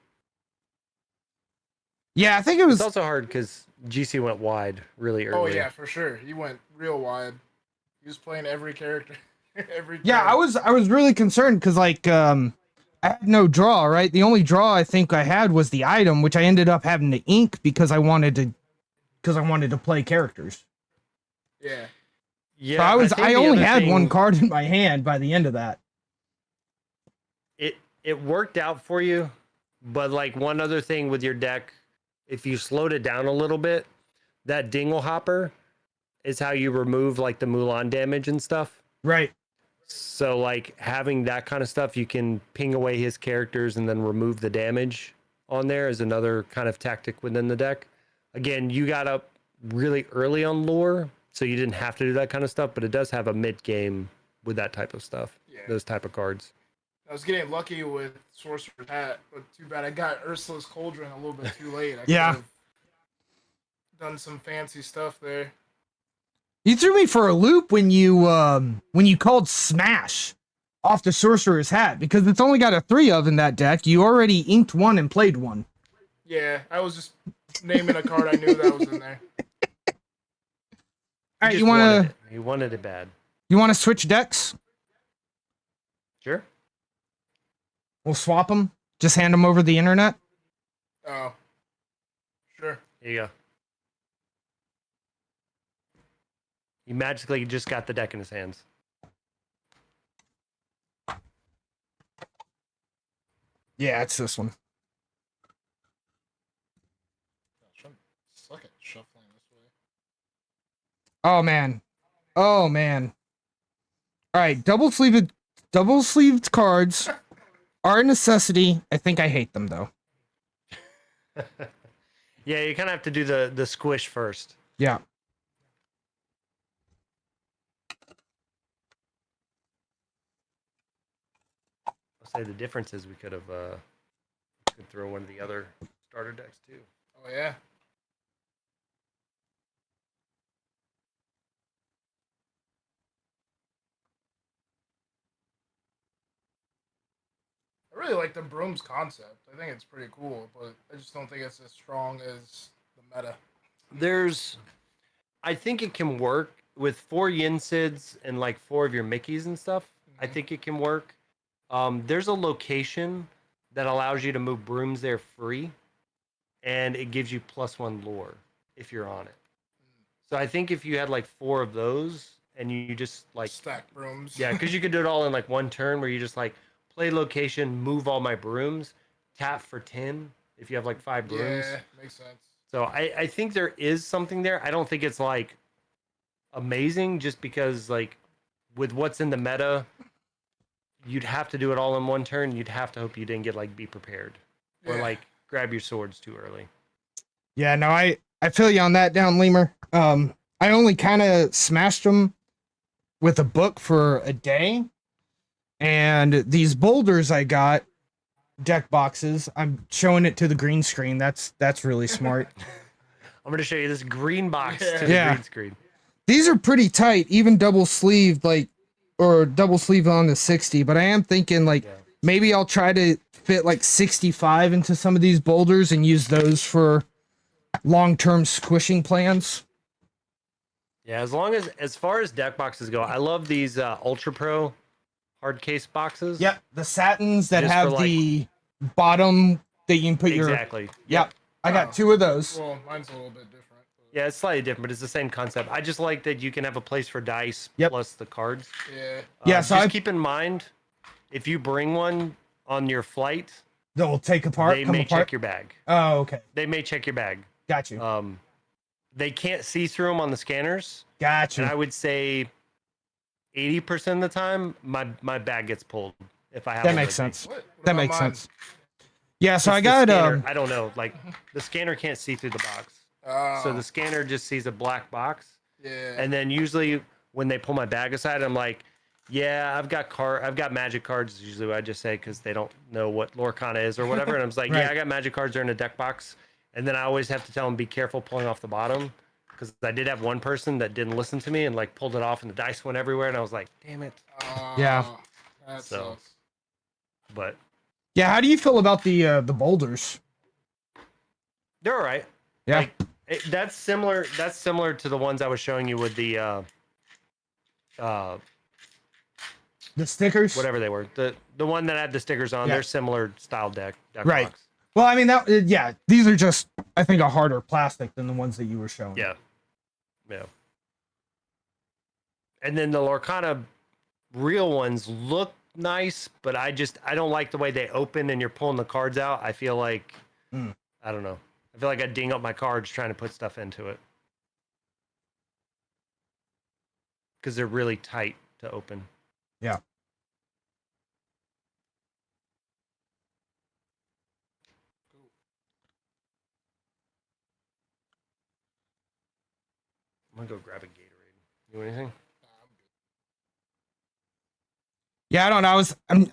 Yeah, I think it It's was. also hard because GC went wide really Oh early. yeah, for sure. He went real wide. He was playing every character, every. Yeah, card. I was really concerned because like I had no draw, right? The only draw I think I had was the item, which I ended up having to ink because I wanted to play characters. Yeah. Yeah, So think I the only other had one thing- card in my hand by the end of that. It worked out for you, but like one other thing with your deck, if you slowed it down a little bit, that Dingle Hopper is how you remove like the Mulan damage and stuff. Right. So like having that kind of stuff, you can ping away his characters and then remove the damage on there is another kind of tactic within the deck. Again, you got up really early on lore, so you didn't have to do that kind of stuff, but it does have a mid game with that type of stuff, Yeah. those type of cards. I was getting lucky with Sorcerer's Hat, but too bad I got Ursula's Cauldron a little bit too late. I Yeah. could've done some fancy stuff there. You threw me for a loop when you called Smash off the Sorcerer's Hat because it's only got a 3 of in that deck. You already inked one and played one. Yeah, I was just naming a card I knew that was in there. All right, Just you wanted it. He wanted it bad. switch decks? Sure. We'll swap them. Just hand them over the internet. Oh, sure. Here you go. He magically just got the deck in his hands. Yeah, it's this one. Suck at shuffling this way. Oh man. Oh man. All right, double sleeved cards are a necessity. I think I hate them though. Yeah, you kind of have to do the squish first. Yeah. I'll say the difference is we could have could throw one of the other starter decks too. Oh yeah. I really like the brooms concept. I think it's pretty cool, but I just don't think it's as strong as the meta. I think it can work with 4 Yin Sids and like 4 of your Mickeys and stuff. I Mhm. think it can work. There's a location that allows you to move brooms there free, and it gives you +1 lore if you're on it. So I think if you had like 4 of those and you just like Stack brooms. yeah, because you could do it all in like one turn where you just like play location, move all my brooms, tap for 10 if you have like 5 brooms. Yeah, makes sense. So I think there is something there. I don't think it's like amazing just because like with what's in the meta, you'd have to do it all in one turn. You'd have to hope you didn't get like be prepared or Yeah. like grab your swords too early. Yeah, no, I feel you on that, down Lemur. I only kind of smashed them with a book for a day, and these boulders I got, deck boxes. I'm showing it to the green screen. That's really smart. I'm gonna show you this green box Yeah. to the Yeah. green screen. These are pretty tight, even double sleeved, like, or double sleeved on the 60. But I am thinking like Yeah. maybe I'll try to fit like 65 into some of these boulders and use those for long-term squishing plans. Yeah, as far as deck boxes go, I love these Ultra Pro hard case boxes. Yep, the satins that Just have for, like- the bottom that you can put your. Exactly. Yep, I Oh. got 2 of those. Well, mine's a little bit different. But Yeah, it's slightly different, but it's the same concept. I just like that you can have a place for dice Yep. plus the cards. yeah. Yeah, so just I- keep in mind, if you bring one on your flight, They'll take apart. they come may apart. check your bag. Oh, okay, They may check your bag. got you. They can't see through them on the scanners, Got and I you. would say 80% of the time, my bag gets pulled if I have. That one makes with me. sense. What That about makes mine? sense. Yeah, so It's I the got scanner. I don't know, like the scanner can't see through the box, Oh, so the scanner just sees a black box. yeah. And then usually when they pull my bag aside, I'm like, yeah, I've got magic cards. Is usually what I just say because they don't know what Lorcana is or whatever. And I'm just like, Right. yeah, I got magic cards. They're in a deck box. And then I always have to tell them, be careful pulling off the bottom. Because I did have one person that didn't listen to me and like pulled it off and the dice went everywhere. And I was like, damn it. Yeah. That So- sucks. But Yeah, how do you feel about the boulders? They're all right. Yeah. Like, that's similar. That's similar to the ones I was showing you with the The stickers. whatever they were. The one that had the stickers on. Yeah. They're similar style deck Right. box. Well, I mean yeah. These are just I think a harder plastic than the ones that you were showing. Yeah. Yeah. And then the Lorcana real ones look nice, but I don't like the way they open and you're pulling the cards out. I feel like I don't know. I feel like I ding up my cards trying to put stuff into it. Because they're really tight to open. Yeah. I'm gonna go grab a Gatorade. You want anything? Yeah, I don't know.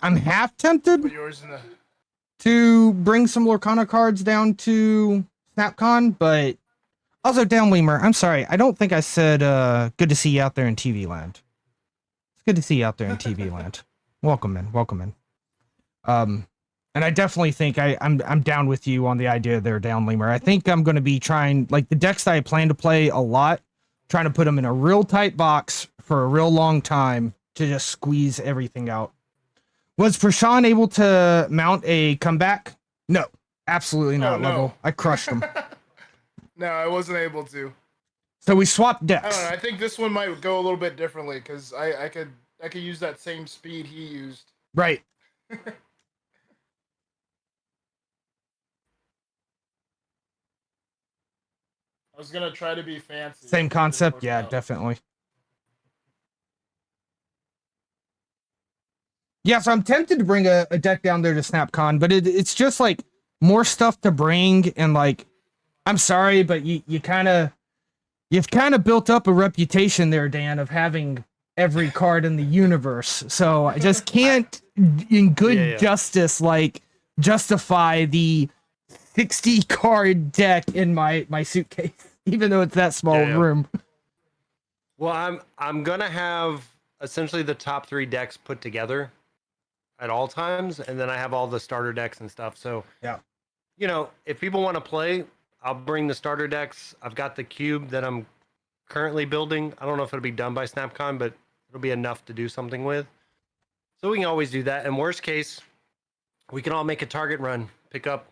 I'm half tempted Put yours in the. to bring some Lorcana cards down to SnapCon, but also down Lemur. I'm sorry. I don't think I said good to see you out there in TV land. It's good to see you out there in TV land. Welcome in. Welcome in. And I definitely think I'm down with you on the idea there, down Lemur. I think I'm going to be trying, like, the decks that I plan to play a lot, trying to put them in a real tight box for a real long time to just squeeze everything out. Was Prashan able to mount a comeback? No, absolutely not. no. Level. I crushed him. No, I wasn't able to. So we swapped I decks. don't know. I think this one might go a little bit differently because I could use that same speed he used. Right. I was gonna try to be fancy. Same It didn't concept. work Yeah, out. definitely. Yeah, so I'm tempted to bring a deck down there to SnapCon, but it's just like more stuff to bring, and like, I'm sorry, but you've kind of built up a reputation there, Dan, of having every card in the universe. So I just can't, in good justice, like justify the 60 card deck in my suitcase, even though it's that small room. Well, I'm gonna have essentially the top 3 decks put together at all times, and then I have all the starter decks and stuff. So yeah, you know, if people want to play, I'll bring the starter decks. I've got the cube that I'm currently building. I don't know if it'll be done by SnapCon, but it'll be enough to do something with. So we can always do that. And worst case, we can all make a target run, pick up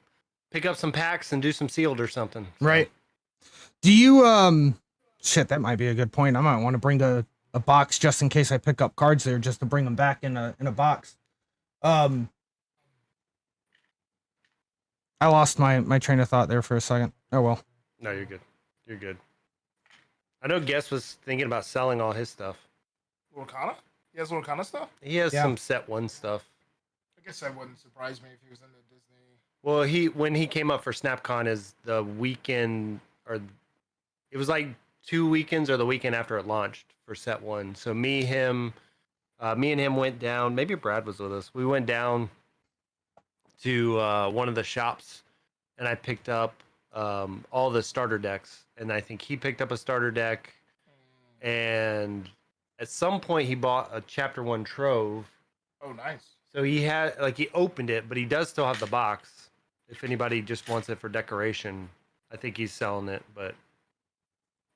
some packs and do some sealed or something. So. Right. Do you shit, that might be a good point. I might want to bring a box just in case I pick up cards there, just to bring them back in a box. I lost my train of thought there for a second. Oh well. No, you're good. You're good. I know Guess was thinking about selling all his stuff. Lorcana? He has Lorcana stuff? He has some set 1 stuff. I guess that wouldn't surprise me if he was into Disney. Well, when he came up for SnapCon is the weekend, or it was like 2 weekends or the weekend after it launched for set 1. So me and him went down. Maybe Brad was with us. We went down to one of the shops, and I picked up all the starter decks. And I think he picked up a starter deck, and at some point he bought a Chapter 1 Trove. Oh, nice. So he had, like, he opened it, but he does still have the box. If anybody just wants it for decoration, I think he's selling it. But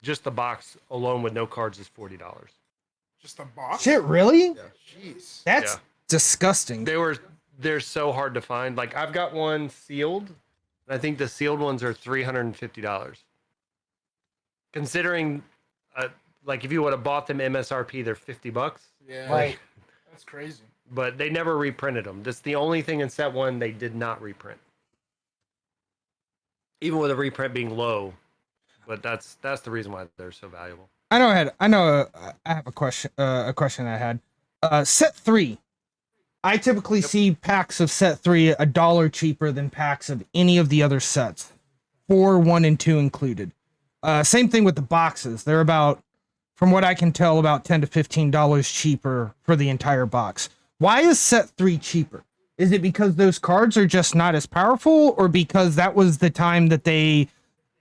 just the box alone with no cards is $40. Just a box? Shit, really? Yeah. Jeez. That's disgusting. They're so hard to find. Like, I've got one sealed, and I think the sealed ones are $350. Considering, like, if you would have bought them MSRP, they're $50. Yeah. Right. That's crazy. But they never reprinted them. That's the only thing in set 1 they did not reprint. Even with a reprint being low, but that's the reason why they're so valuable. I have a question I had. Set 3. I typically see packs of set 3 $1 cheaper than packs of any of the other sets. 4, 1, and 2 included. Same thing with the boxes. They're about, from what I can tell, about $10 to $15 cheaper for the entire box. Why is set 3 cheaper? Is it because those cards are just not as powerful, or because that was the time that they,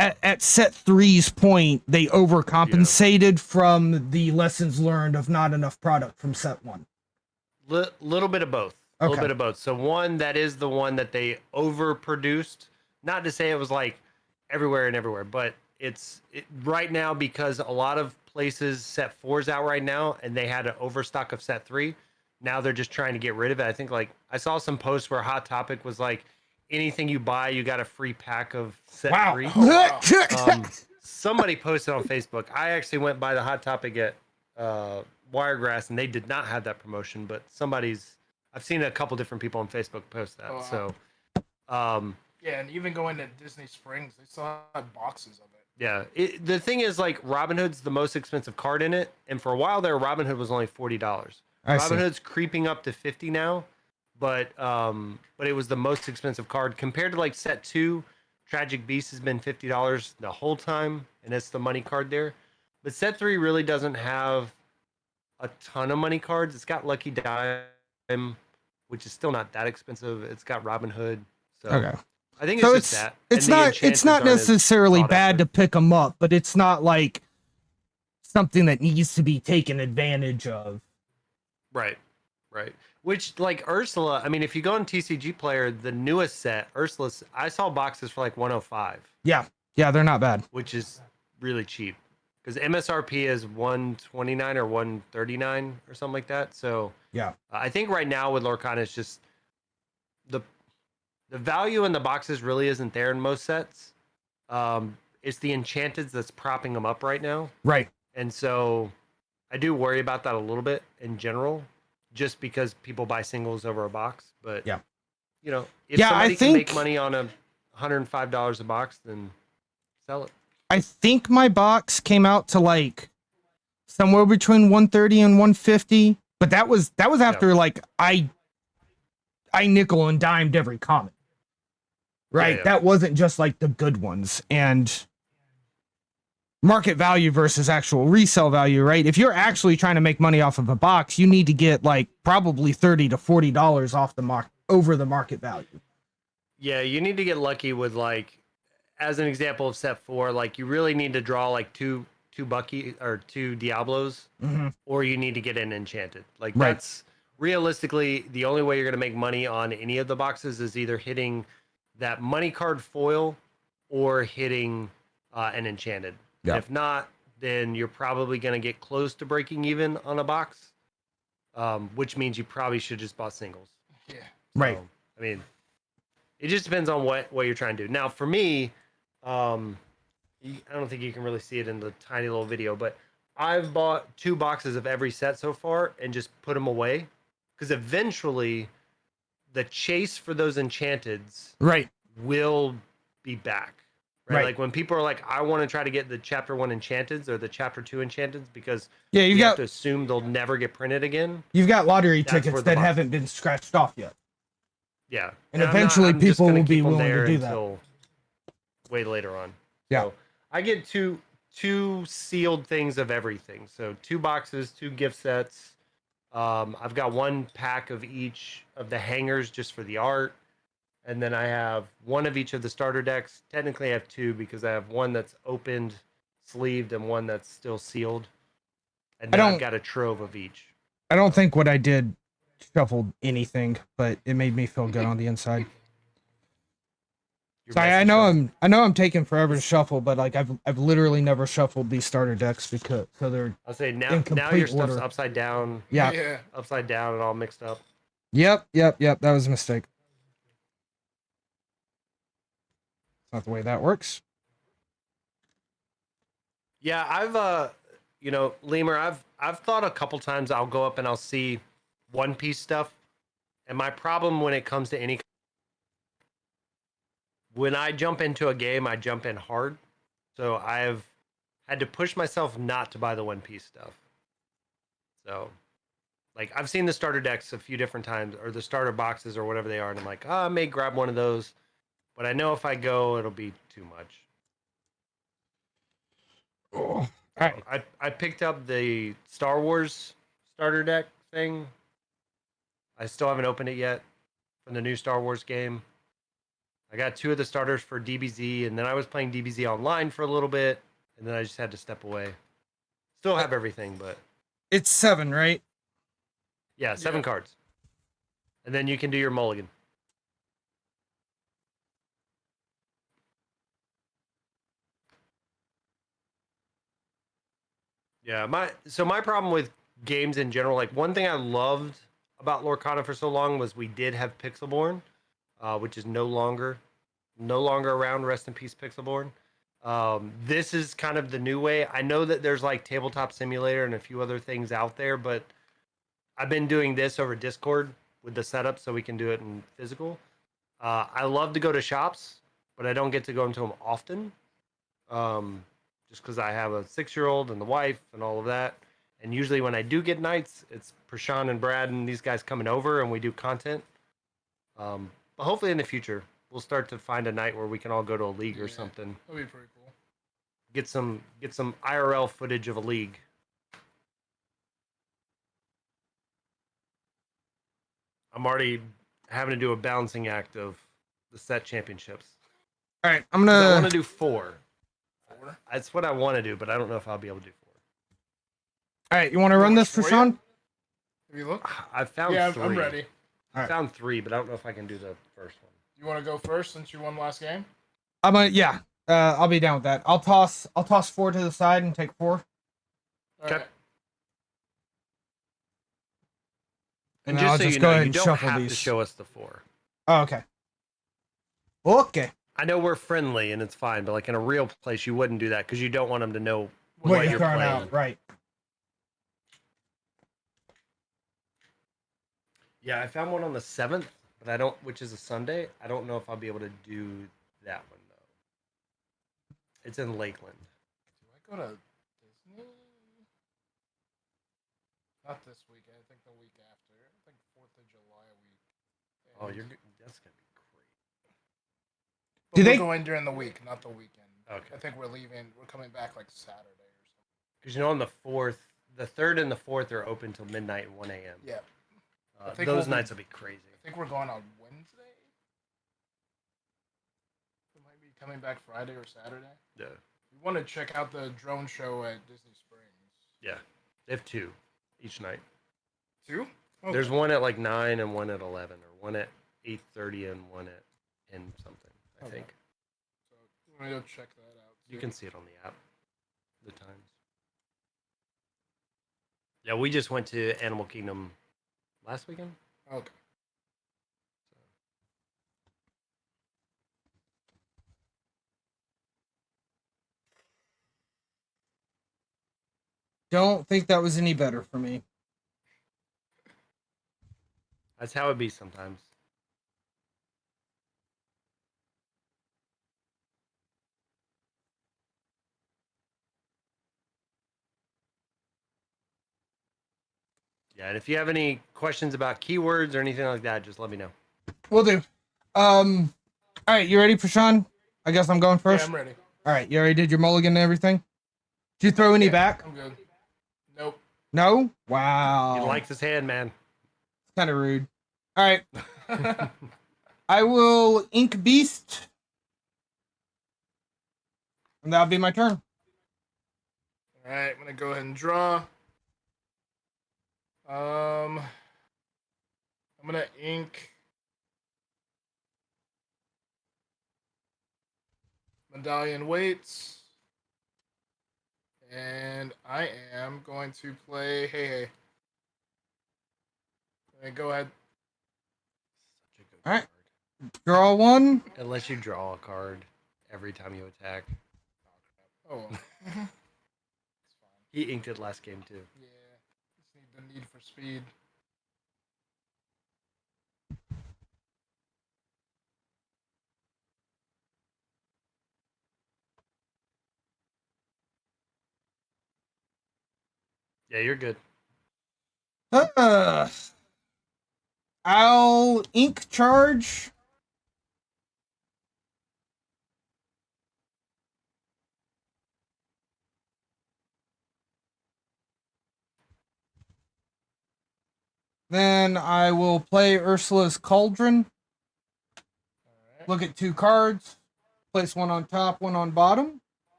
at set 3's point, they overcompensated from the lessons learned of not enough product from set 1? Little bit of both. A Okay. little bit of both. So one, that is the one that they overproduced. Not to say it was like everywhere and everywhere. But right now because a lot of places set 4's out right now, and they had an overstock of set 3. Now they're just trying to get rid of it. I think like I saw some posts where Hot Topic was like, anything you buy, you got a free pack of set 3. Somebody posted on Facebook. I actually went by the Hot Topic at Wiregrass, and they did not have that promotion. But I've seen a couple different people on Facebook post that. So, yeah, and even going to Disney Springs, they still have boxes of it. Yeah, the thing is, like, Robinhood's the most expensive card in it, and for a while there, Robinhood was only $40. Robinhood's creeping up to $50 now, but it was the most expensive card compared to like set 2. Tragic Beast has been $50 the whole time, and it's the money card there. But set 3 really doesn't have a ton of money cards. It's got Lucky Dime, which is still not that expensive. It's got Robinhood. So Okay. I think So it's just that. it's And the not enchantments not aren't as necessarily sought bad after. to pick them up, but it's not like something that needs to be taken advantage of. Right. Which, like Ursula, I mean, if you go on TCG Player, the newest set, Ursula, I saw boxes for like 105, Yeah, they're not bad. which is really cheap because MSRP is 129 or 139 or something like that. So Yeah. I think right now with Lorcana, it's just the value in the boxes really isn't there in most sets. It's the Enchanteds that's propping them up right now. Right. And so I do worry about that a little bit in general, just because people buy singles over a box. But Yeah. you know, if Yeah, somebody I can make think- money on a $105 a box, then sell it. I think my box came out to like somewhere between 130 and 150, but that was after like I nickel and dimed every comic. Right? Yeah. That wasn't just like the good ones. And market value versus actual resale value, right? If you're actually trying to make money off of a box, you need to get like probably $30 to $40 off the over the market value. Yeah, you need to get lucky with, like, as an example of set 4, like you really need to draw like two Bucky or 2 Diablos, or you need to get an Enchanted. Like Right. that's realistically the only way you're going to make money on any of the boxes is either hitting that money card foil or hitting an Enchanted. Yeah. And if not, then you're probably going to get close to breaking even on a box, which means you probably should just bought singles. Yeah. Right. So, I mean, it just depends on what you're trying to do. Now, for me, I don't think you can really see it in the tiny little video, but I've bought 2 boxes of every set so far and just put them away because eventually the chase for those Enchanteds Right. will be back. Right? Right. Like when people are like, I want to try to get the chapter 1 Enchanteds or the chapter 2 Enchanteds because Yeah, you have to assume they'll never get printed again. you've got lottery That's where tickets the that box- haven't been scratched off yet. Yeah. And I'm eventually I'm just people gonna will be keep 'em willing to there do that. until way later on. Yeah. So I get two sealed things of everything. So 2 boxes, 2 gift sets. I've got 1 pack of each of the hangers just for the art. And then I have 1 of each of the starter decks. Technically I have 2 because I have 1 that's opened, sleeved, and 1 that's still sealed. And then I've got a trove of each. I don't think what I did shuffled anything, but it made me feel good on the inside. Your So I messy know shuffle. I'm taking forever to shuffle, but like I've literally never shuffled these starter decks because so they're I'll say in now complete your stuff's order. upside down yeah. and all mixed up. Yep. That was a mistake. It's not the way that works. Yeah, I've Lemur, I've thought a couple times I'll go up and I'll see One Piece stuff. And my problem when it comes to when I jump into a game, I jump in hard. So I've had to push myself not to buy the One Piece stuff. So like I've seen the starter decks a few different times or the starter boxes or whatever they are, and I'm like, I may grab one of those. But I know if I go, it'll be too much. Oh. All right. I picked up the Star Wars starter deck thing. I still haven't opened it yet from the new Star Wars game. I got 2 of the starters for DBZ, and then I was playing DBZ online for a little bit, and then I just had to step away. Still have everything, but It's 7, right? yeah, 7 Yeah. cards. And then you can do your mulligan. Yeah, my problem with games in general, like one thing I loved about Lorcana for so long was we did have Pixelborn, which is no longer around. Rest in peace, Pixelborn. This is kind of the new way. I know that there's like Tabletop Simulator and a few other things out there, but I've been doing this over Discord with the setup so we can do it in physical. I love to go to shops, but I don't get to go into them often. Just because I have a 6-year-old and the wife and all of that. And usually when I do get nights, it's Prashan and Brad and these guys coming over and we do content. But hopefully in the future, we'll start to find a night where we can all go to a league or Yeah. something. That'd be pretty cool. Get some IRL footage of a league. I'm already having to do a balancing act of the set championships. All right, I'm 'Cause I want gonna. to do 4. 4? That's what I want to do, but I don't know if I'll be able to do 4. All right, you want to run this for for Sean? Have you looked? I found Yeah, 3. I'm ready. I found 3, but I don't know if I can do the first one. You want to go first since you won last game? Yeah. I'll be down with that. I'll toss 4 to the side and take 4. All Okay. right. And I'll just so you go know, ahead you and don't shuffle have to these. show us the 4. Oh, okay. Okay. I know we're friendly and it's fine, but like in a real place, you wouldn't do that because you don't want them to know What what you're you're throwing playing. out, right? Yeah, I found one on the 7th, but I don't, which is a Sunday. I don't know if I'll be able to do that one though. It's in Lakeland. Do I go to Disney? Not this weekend. I think the week after. I think 4th of July week. Oh, And- that's gonna be great. But Do we're they- going during the week, not the weekend. Okay. I think we're leaving. We're coming back like Saturday or something. Because on the 4th, the 3rd and the 4th are open till midnight and 1 a.m. Yeah. I think Those we'll be- nights will be crazy. I think we're going on Wednesday. We might be coming back Friday or Saturday. Yeah. We want to check out the drone show at Disney Springs. Yeah. They have 2 each night. 2? Okay. There's one at like 9 and one at 11, or one at 8:30 and one at 10 something, I Okay. think. So we're gonna go check that out. You too. can see it on the app, the times. Yeah, we just went to Animal Kingdom last weekend. Okay. Don't think that was any better for me. That's how it be sometimes. Yeah, and if you have any questions about keywords or anything like that, just let me know. We'll do. All right, you ready for Sean? I guess I'm going first. Yeah, I'm ready. All right, you already did your mulligan and everything. Did you throw any Yeah, back? I'm good. Nope. No. Wow. He likes his hand, man. Kind of rude. All right, I will ink beast, and that'll be my turn. All right, I'm gonna go ahead and draw. I'm gonna ink Medallion Weights, and I am going to play Hey Hey. Go ahead. Such a good All right. card. Draw one. It lets you draw a card every time you attack. Oh, well. It's fine. He inked it last game too. Yeah, just need the need for speed. Yeah, you're good. I'll ink charge. Then I will play Ursula's Cauldron. All right. Look at 2 cards. Place one on top, one on bottom.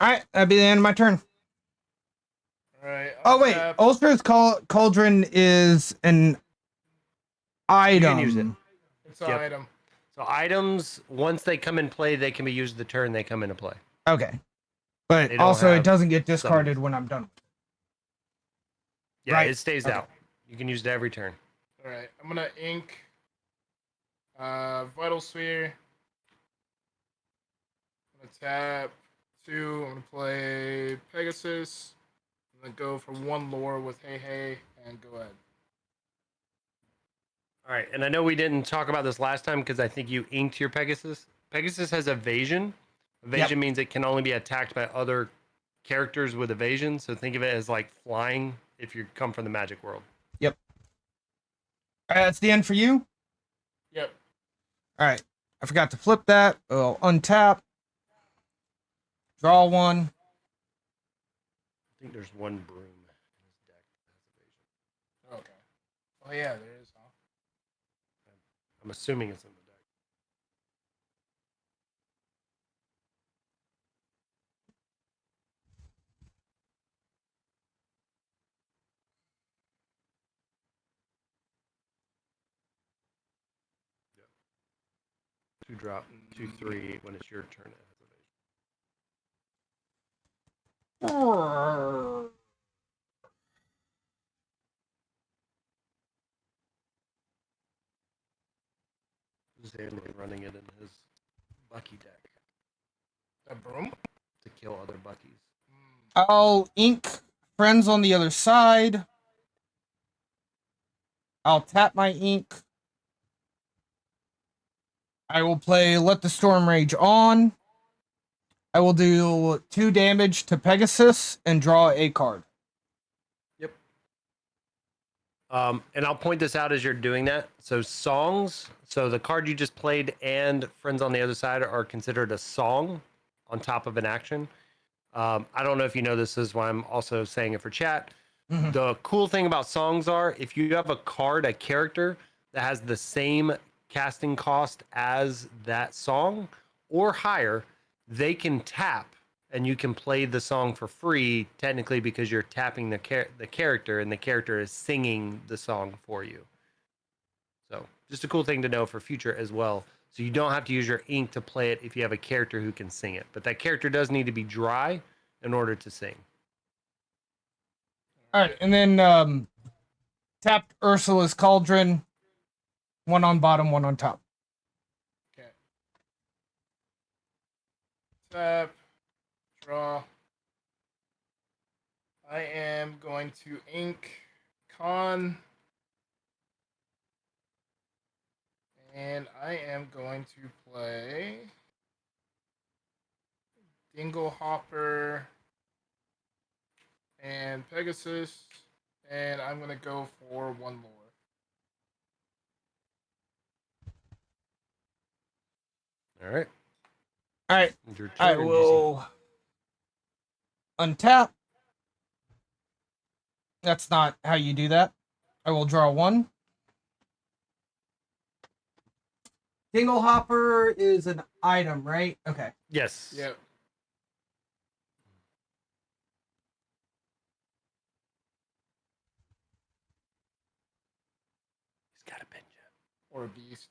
All right, that'll be the end of my turn. Oh wait, Tap. Ulstra's Cauldron is an item. can use it. It's an Yep. item. So items, once they come in play, they can be used the turn they come into play. Okay. But They don't also it have doesn't get discarded summons. when I'm done. Yeah, Right. it stays Okay. out. You can use it every turn. All right, I'm gonna ink. Vital Sphere. I'm gonna tap 2. I'm gonna play Pegasus. I'm gonna go for 1 lore with Hey Hey and go ahead. All right, and I know we didn't talk about this last time because I think you inked your Pegasus. Pegasus has evasion. Evasion means it can only be attacked by other characters with evasion. So think of it as like flying if you come from the magic world. Yep. All right, that's the end for you. Yep. All right. I forgot to flip that. I'll untap. Draw one. I think there's one broom in his deck that has evasion. Okay. Oh yeah, there is. Huh? I'm assuming it's in the deck. Yeah. 2 drop, 2/3 when it's your turn. It has evasion. Zandy running it in his Bucky deck A broom? to kill other Buckies. I'll ink friends on the other side. I'll tap my ink. I will play Let the Storm Rage On. I will do 2 damage to Pegasus and draw a card. Yep. And I'll point this out as you're doing that. So songs, so the card you just played and Friends on the Other Side are considered a song on top of an action. I don't know if you know this is why I'm also saying it for chat. Mhm. The cool thing about songs are if you have a card, a character that has the same casting cost as that song or higher, they can tap and you can play the song for free technically because you're tapping the character and the character is singing the song for you. So just a cool thing to know for future as well. So you don't have to use your ink to play it if you have a character who can sing it, but that character does need to be dry in order to sing. All right, and then tapped Ursula's Cauldron. 1 on bottom, 1 on top. Okay. Tap. Draw. I am going to ink Con. And I am going to play Dingle Hopper and Pegasus. And I'm going to go for 1 lore. All right. All right, Your I turn, will untap. That's not how you do that. I will draw 1. Dingle Hopper is an item, right? Okay. Yes. Yep. He's got a pinch. Or a beast.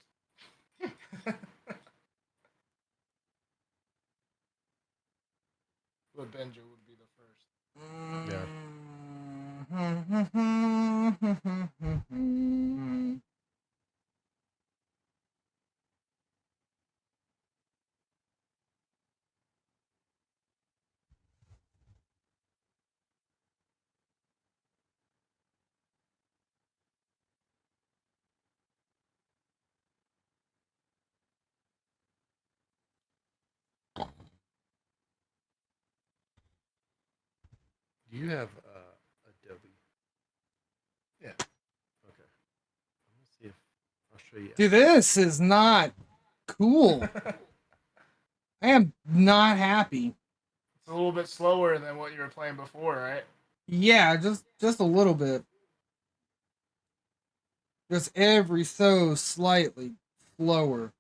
But Benja would be the first. Yeah. Do you have Adobe? Yeah. Okay. Let me see if I'll show you. Dude, this is not cool. I am not happy. It's a little bit slower than what you were playing before, right? Yeah, just a little bit. Just every so slightly slower.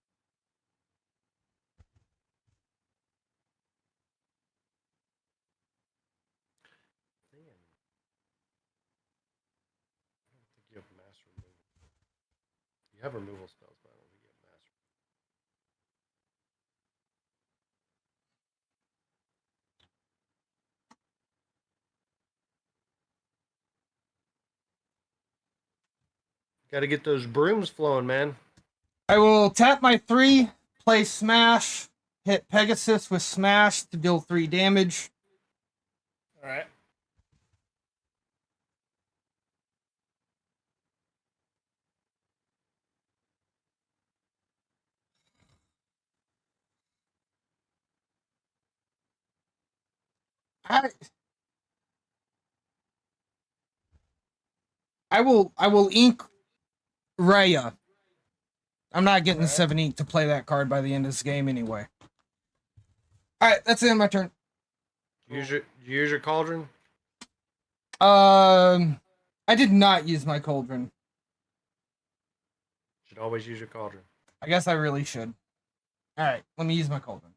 You have removal spells, but I don't think you have master. Got to get those brooms flowing, man. I will tap my 3, play Smash, hit Pegasus with Smash to deal 3 damage. All right. I will ink Raya. I'm not getting Alright. 7 ink to play that card by the end of this game anyway. Alright, that's the end of my turn. Did you use your cauldron? I did not use my cauldron. Should always use your cauldron. I guess I really should. Alright, let me use my cauldron.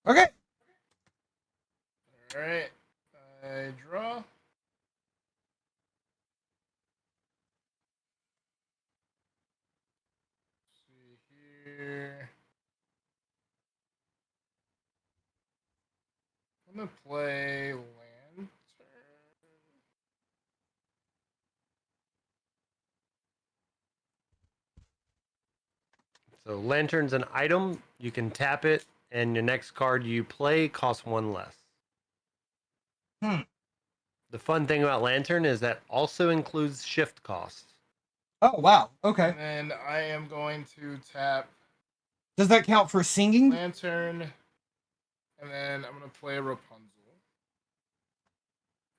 Okay. All right. I draw. See here. I'm gonna play Lantern. So Lantern's an item. You can tap it, and your next card you play costs 1 less. The fun thing about Lantern is that also includes shift costs. Oh, wow. Okay. And then I am going to tap Does that count for singing? Lantern. And then I'm gonna play Rapunzel.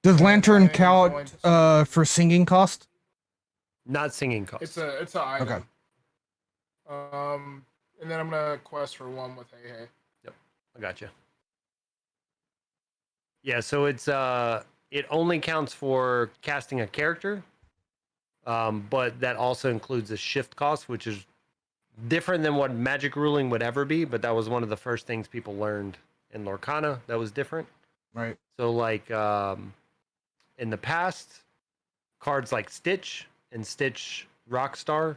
Does and Lantern I'm count going to- for singing cost? Not singing costs. It's an item. And then I'm gonna quest for 1 with Hey Hey. I gotcha. Yeah, so it's it only counts for casting a character, but that also includes a shift cost, which is different than what magic ruling would ever be. But that was one of the first things people learned in Lorcana that was different. Right. So like in the past, cards like Stitch and Stitch Rockstar,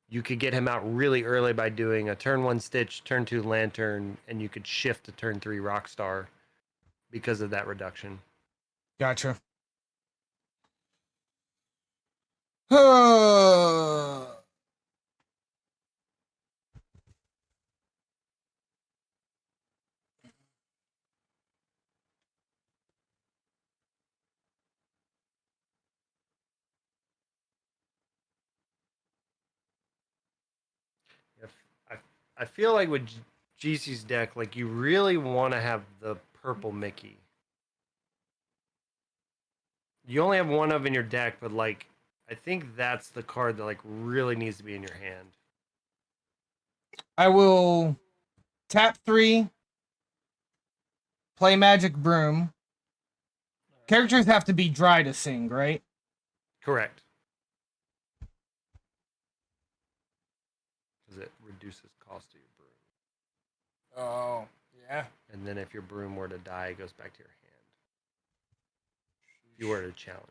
you could get him out really early by doing a turn 1 Stitch, turn 2 Lantern, and you could shift to turn 3 Rockstar because of that reduction. Gotcha. I feel like with GC's deck, like you really want to have the purple Mickey. You only have one of in your deck, but like I think that's the card that like really needs to be in your hand. I will tap 3, play Magic Broom. Characters have to be dry to sing, right? Correct. Because it reduces cost of your broom. Oh, yeah. And then if your broom were to die, it goes back to your hand. If you were to challenge,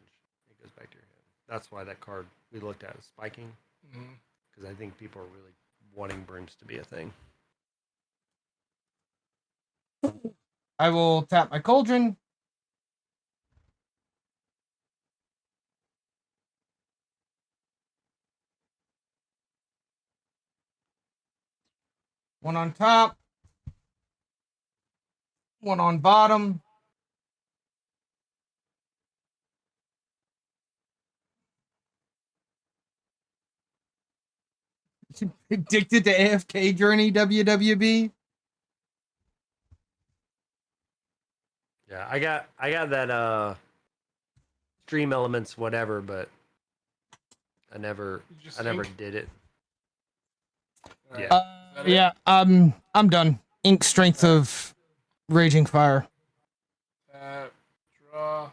it goes back to your hand. That's why that card we looked at is spiking. Because I think people are really wanting brooms to be a thing. I will tap my cauldron. One on top. One on bottom. Addicted to AFK Journey WWB. Yeah, I got that stream elements whatever, but I never did it. Alright. Yeah. Is that it? Yeah, I'm done. Ink strength of Raging Fire. Draw.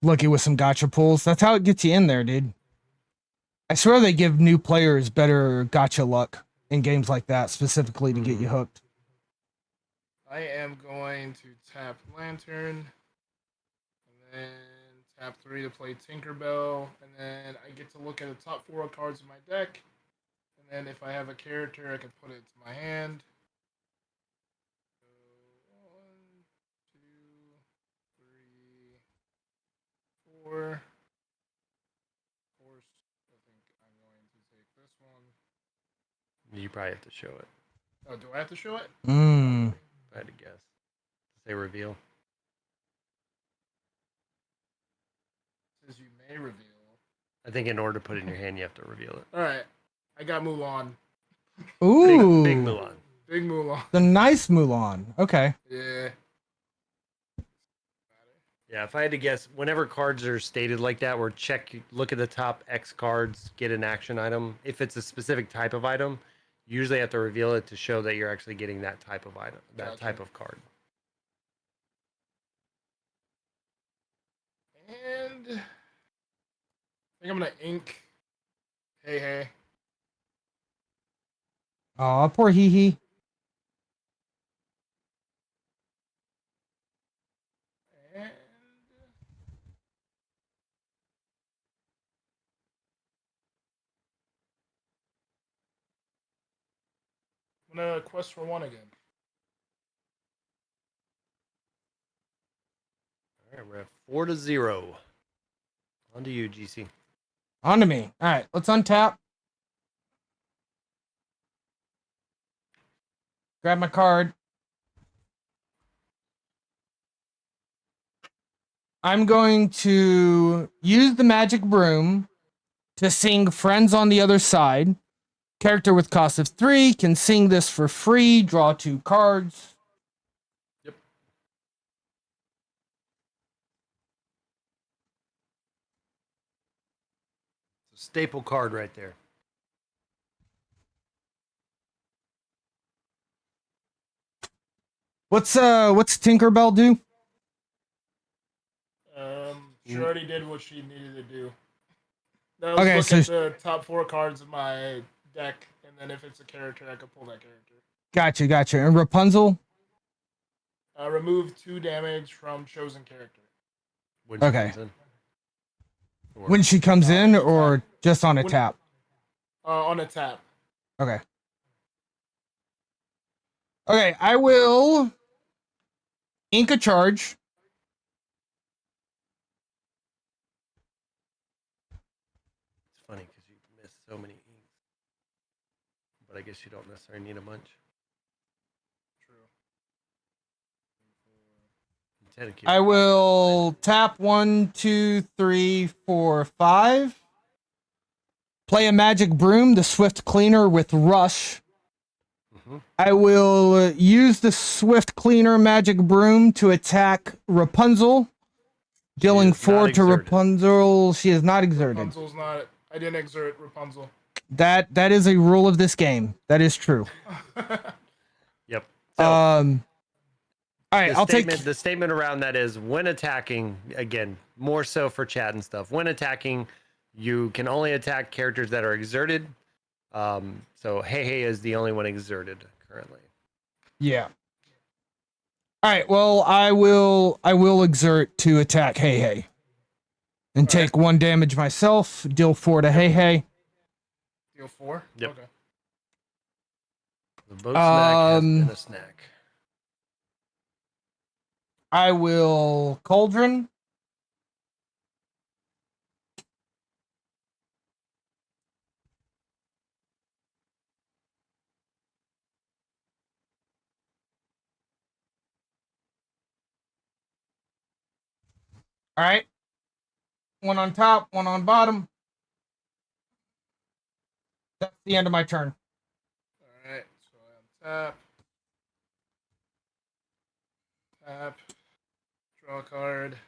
Lucky with some gotcha pulls. That's how it gets you in there, dude. I swear they give new players better gotcha luck in games like that, specifically to get you Mhm. hooked. I am going to tap Lantern, and then tap 3 to play Tinkerbell, and then I get to look at the top 4 cards in my deck, and then if I have a character, I can put it to my hand. So 1, 2, 3, 4. Of course, I think I'm going to take this one. You probably have to show it. Oh, do I have to show it? Mm. If I had to guess. Say reveal. It says you may reveal. I think in order to put it in your hand, you have to reveal it. All right, I got Mulan. Ooh, Big Mulan. Big Mulan. the nice Mulan. Okay. Yeah. Yeah, if I had to guess, whenever cards are stated like that, where look at the top X cards, get an action item. If it's a specific type of item, you usually have to reveal it to show that you're actually getting that type of item, that Gotcha. type of card. And I think I'm gonna ink. Hey, hey. Aw, poor Hee Hee. And I'm gonna quest for 1 again. All right, we're at 4-0. On to you, GC. On to me. All right, let's untap. Grab my card. I'm going to use the magic broom to sing Friends on the Other Side. Character with cost of 3 can sing this for free. Draw 2 cards. Yep. It's a staple card right there. What's Tinkerbell do? She already did what she needed to do. Now let's Okay, look so at the top 4 cards of my deck, and then if it's a character, I can pull that character. Gotcha. And Rapunzel? Remove 2 damage from chosen character. When she Okay. comes in. Or- When she comes in or just on a When- tap? On a tap. Okay. Okay, I will ink a charge. It's funny because you miss so many inks. But I guess you don't necessarily need a bunch. True. Dedicate. I will tap 1, 2, 3, 4, 5. Play a magic broom, the Swift Cleaner with Rush. Mhm. I will use the Swift Cleaner magic broom to attack Rapunzel, dealing is 4 not to exerted. Rapunzel. She is not exerted. Rapunzel's not. I didn't exert Rapunzel. That is a rule of this game. That is true. Yep. So All right, I'll take. the statement around that is when attacking, again, more so for chat and stuff. When attacking, you can only attack characters that are exerted. So Hey is the only one exerted currently. Yeah. All right. Well, I will exert to attack Hey, and take 1 damage myself. Deal 4 to Hey. Deal 4? Yep. Okay. The boat snack has been Um, a snack. I will Cauldron. All right. 1 on top, 1 on bottom. That's the end of my turn. Alright, so I tap. Draw a card.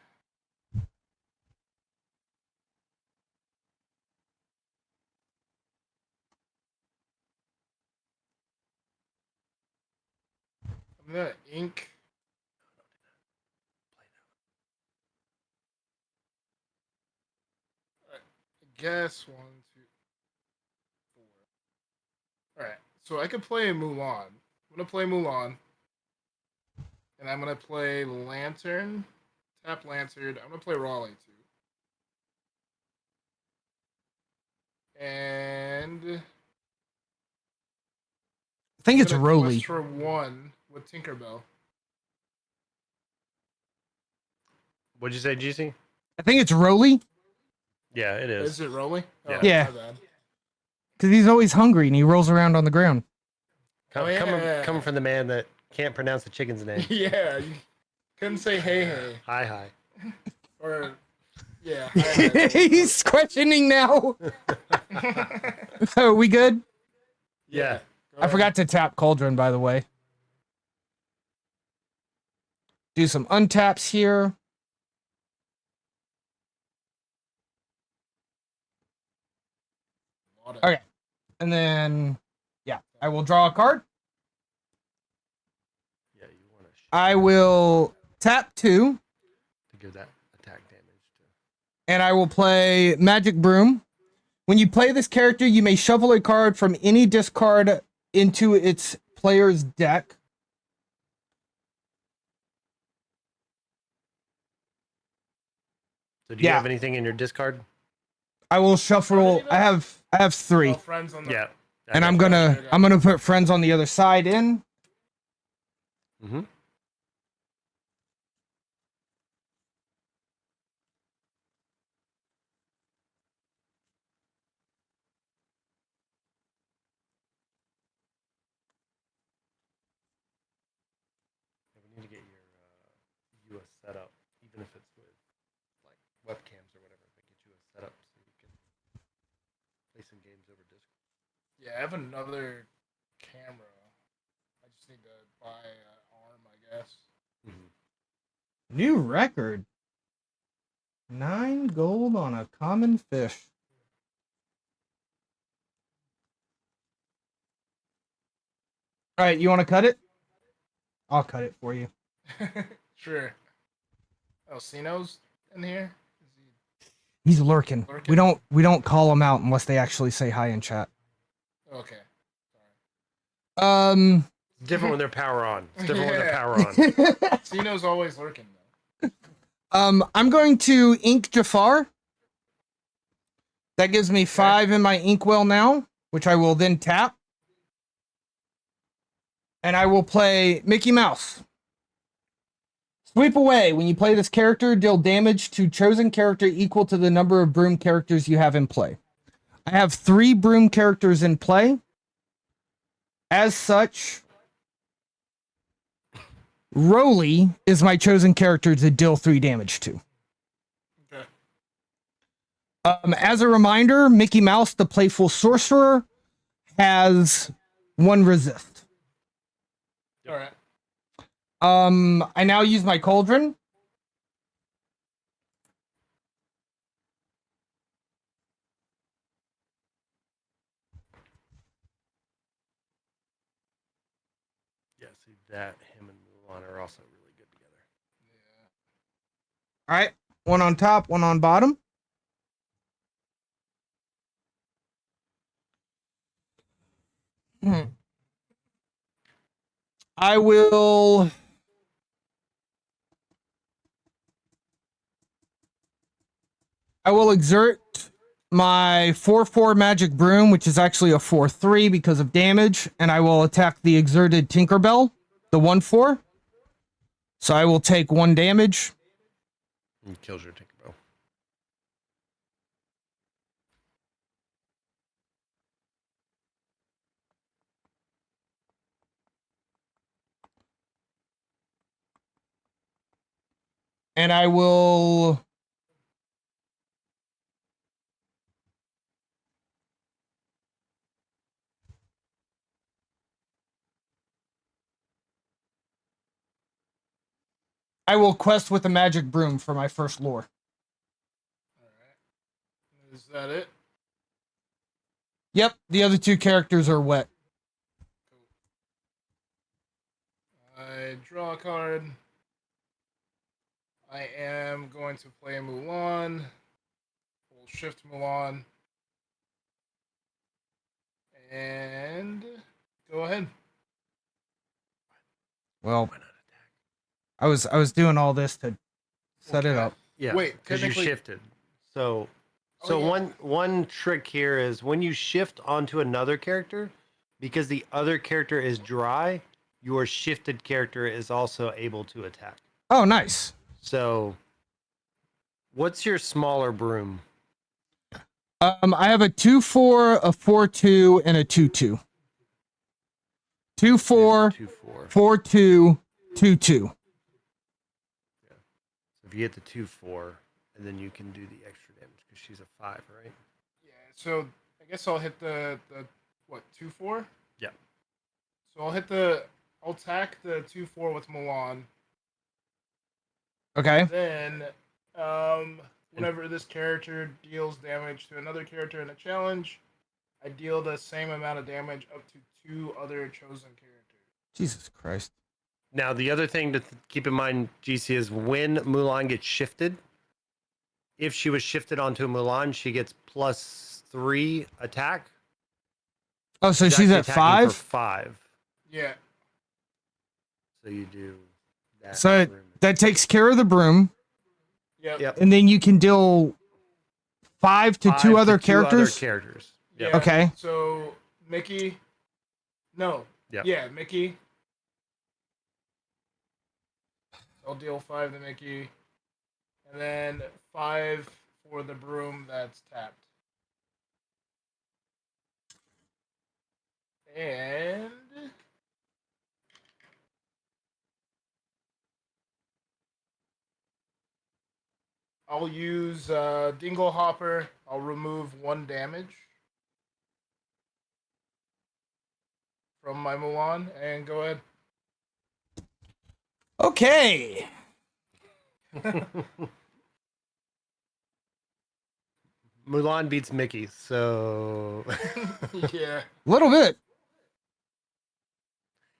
I'm gonna ink. I guess 1, 2. So I could play Mulan. I'm gonna play Mulan, and I'm gonna play Lantern, tap Lantern. I'm gonna play Raleigh too, and I think I'm it's gonna Roly. quest for one with Tinkerbell. What'd you say, GC? I think it's Roly. Yeah, it is. Is it Rolly? Oh, Yeah. my bad. Because he's always hungry and he rolls around on the ground. Come, Oh, yeah. coming from the man that can't pronounce the chicken's name. Yeah, you couldn't say hey. Hi. Or, yeah. Hi. He's questioning now. Are we good? Yeah. Go I ahead. forgot to tap Cauldron, by the way. Do some untaps here. Okay. And then, yeah, I will draw a card. Yeah, you want to I will tap 2, give that attack damage to. and I will play Magic Broom. When you play this character, you may shuffle a card from any discard into its player's deck. So do you Yeah. have anything in your discard? I will shuffle. I have 3, Oh, friends on the. Yeah. and I'm gonna put friends on the other side in. Mm-hmm. We need to get your US setup, even if it's with like webcams or whatever. But get you a setup so you can play some games over Discord. Yeah, I have another camera. I just need to buy an arm, I guess. New record. 9 gold on a common fish. All right, you want to cut it? I'll cut it for you. Sure. Oh, Sino's in here? Is he... He's lurking. Lurking? We don't call him out unless they actually say hi in chat. Okay. It's different when they're power on. It's different when they're Yeah. power on. Sino's always lurking, though. I'm going to ink Jafar. That gives me 5 in my inkwell now, which I will then tap. And I will play Mickey Mouse. Sweep away. When you play this character, deal damage to chosen character equal to the number of broom characters you have in play. I have 3 broom characters in play. As such, Roly is my chosen character to deal 3 damage to. Okay. As a reminder, Mickey Mouse, the playful sorcerer, has 1 resist. All right. I now use my cauldron. Yeah, see that him and Mulan are also really good together. Yeah. All right, 1 on top, 1 on bottom. I will exert my 4/4 magic broom, which is actually a 4/3 because of damage, and I will attack the exerted Tinkerbell, the 1/4. So I will take 1 damage. He kills your Tinkerbell. And I will quest with the magic broom for my first lore. All right. Is that it? Yep, the other 2 characters are wet. I draw a card. I am going to play Mulan. We'll shift Mulan. And Well, Why not attack? I was doing all this to set it Okay. up. Yeah. Wait, because you technically- shifted. So Oh, yeah. one trick here is when you shift onto another character, because the other character is dry, your shifted character is also able to attack. Oh, nice. So, what's your smaller broom? I have a 2-4, a 4-2, and a 2-2. 2-4, 2-4. 4-2, 2-2. So if you hit the 2-4, and then you can do the extra damage because she's a 5, right? Yeah. So I guess I'll hit the what 2-4. Yeah. So I'll attack the 2-4 with Milan. Okay. Then, whenever this character deals damage to another character in a challenge, I deal the same amount of damage up to 2 other chosen characters. Jesus Christ. Now, the other thing to keep in mind, GC, is when Mulan gets shifted, if she was shifted onto a Mulan, she gets +3 attack. Oh, so she's actually at attacking for 5? 5. Yeah. So you do that. So broom. that takes care of the broom, Yep. Yep. and then you can deal 5 to 5 2 other two other characters. characters. Yeah. Yep. Okay. So Mickey. No. Yep. Yeah, Mickey. I'll deal 5 to Mickey, and then 5 for the broom that's tapped. And I'll use Dingle Hopper. I'll remove 1 damage from my Mulan and go ahead. Okay. Mulan beats Mickey, so Yeah. A little bit.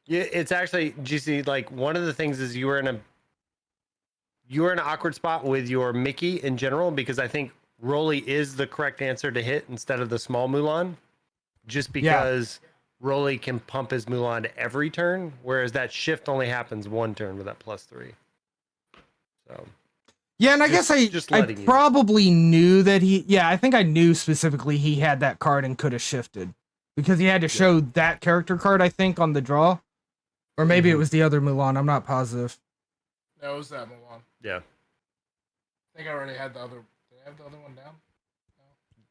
yeah, it's actually GC. Like one of the things is you were in an awkward spot with your Mickey in general because I think Rolly is the correct answer to hit instead of the small Mulan, just because Rolly can pump his Mulan every turn, whereas that shift only happens 1 turn with that +3. So Yeah, and I Just- guess just I letting you- probably knew that I think I knew specifically he had that card and could have shifted because he had to show that character card, I think, on the draw. Or maybe it was the other Mulan, I'm not positive. That was that Mulan. yeah, I think I already had the other. Did I have the other one down?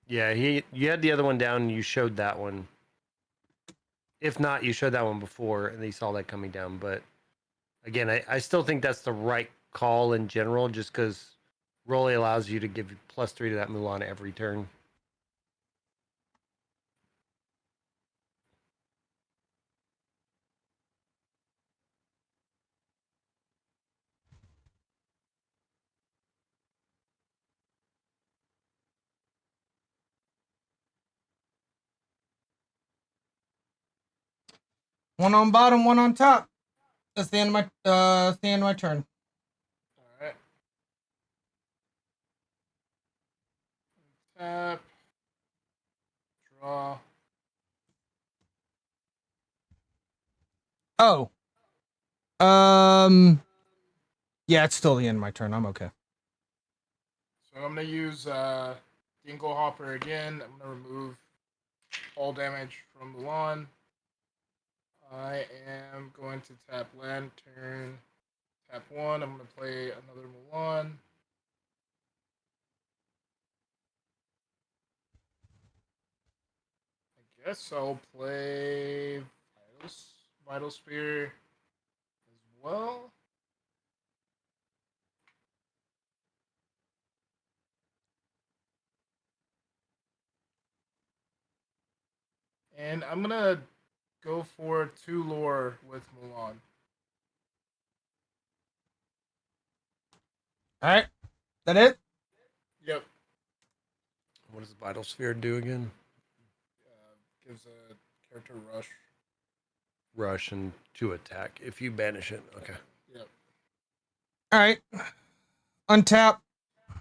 yeah, you had the other one down. And you showed that one. If not, you showed that one before, and you saw that coming down. But again, I still think that's the right call in general, just because Rolly allows you to give +3 to that Mulan every turn. One on bottom, one on top. That's the end of my turn. All right. Tap. Draw. Oh. Yeah, it's still the end of my turn. I'm okay. So I'm gonna use Dingle Hopper again. I'm gonna remove all damage from Mulan. I am going to tap Lantern. Tap 1. I'm gonna play another Mulan. I guess I'll play Vital Spear as well. And I'm gonna go for 2 lore with Mulan. Alright. That it? Yep. What does Vital Sphere do again? Gives a character rush. Rush and 2 attack if you banish it. Okay. Yep. Alright. Untap. And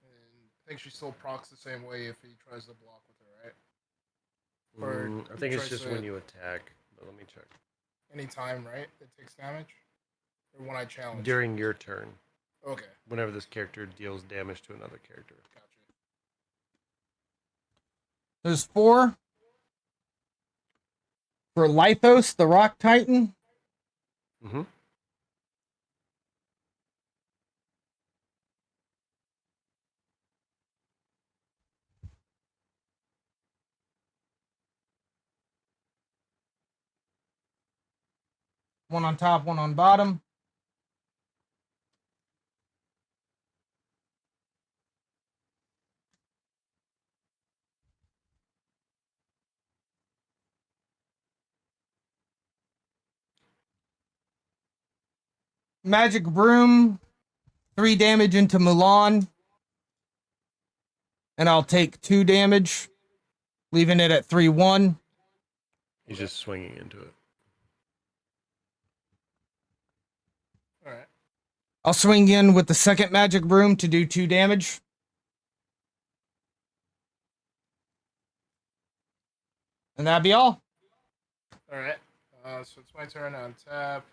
I think she still procs the same way if he tries to block with her, right? Or I think it's tries just to- when you attack. Let me check. Any time, right? It takes damage? Or when I challenge? During your turn. Okay, Whenever this character deals damage to another character. gotcha. There's 4 for Lithos, the Rock Titan. Mm-hmm. One on top, one on bottom. Magic Broom, 3 damage into Mulan. And I'll take 2 damage, leaving it at 3-1. He's just swinging into it. All right. I'll swing in with the second Magic Broom to do 2 damage. And that'd be all. All right. So it's my turn on tap.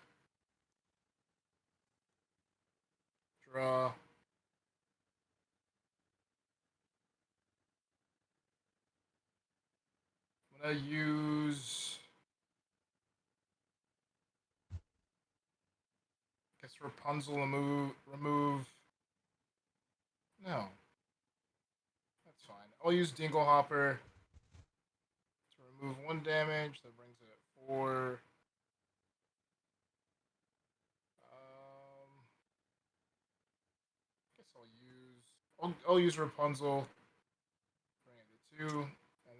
Draw. I'm gonna use. I guess Rapunzel to remove. No. That's fine. I'll use Dinglehopper to remove 1 damage. That brings it at 4. Guess I'll use Rapunzel. Bring it to 2, and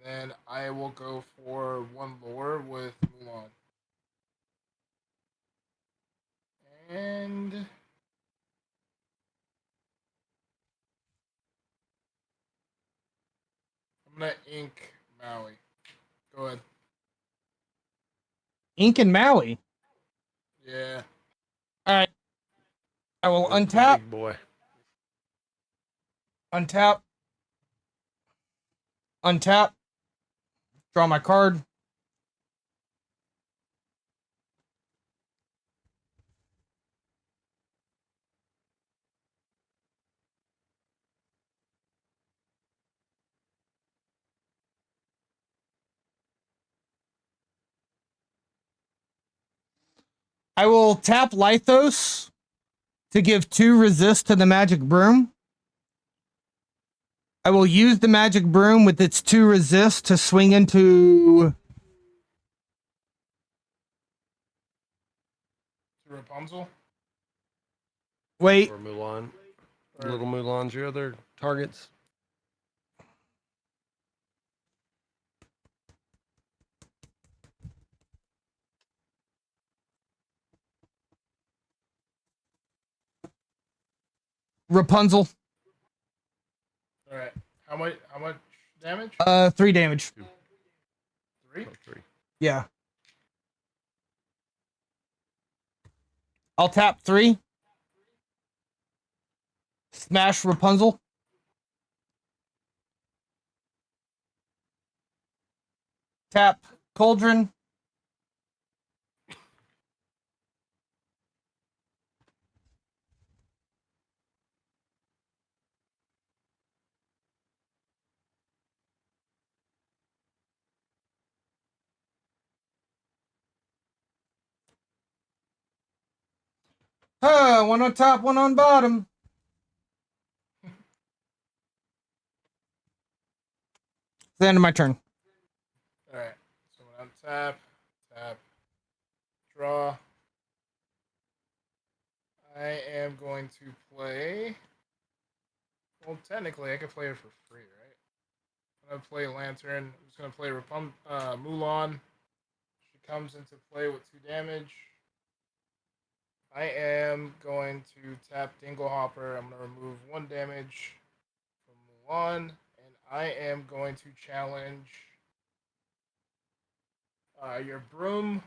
then I will go for 1 lore with Mulan. And I'm gonna ink Maui. Go ahead. Ink and Maui. Yeah. All right. I will Big untap, boy. untap, untap, draw my card. I will tap Lithos to give 2 resist to the Magic Broom. I will use the Magic Broom with its 2 resist to swing into... To Rapunzel. Wait, Or Mulan. Or- Little Mulan's your other targets. Rapunzel. All right. How much damage? 3 damage. 3. Oh, 3. Yeah. I'll tap 3. Smash Rapunzel. Tap Cauldron. One on top, one on bottom. It's the end of my turn. All right. So I'm gonna tap, draw. I am going to play. Well, technically, I could play it for free, right? I'm gonna play Lantern. I'm just gonna play Mulan. She comes into play with 2 damage. I am going to tap Dinglehopper. I'm gonna remove 1 damage from Mulan, and I am going to challenge your broom.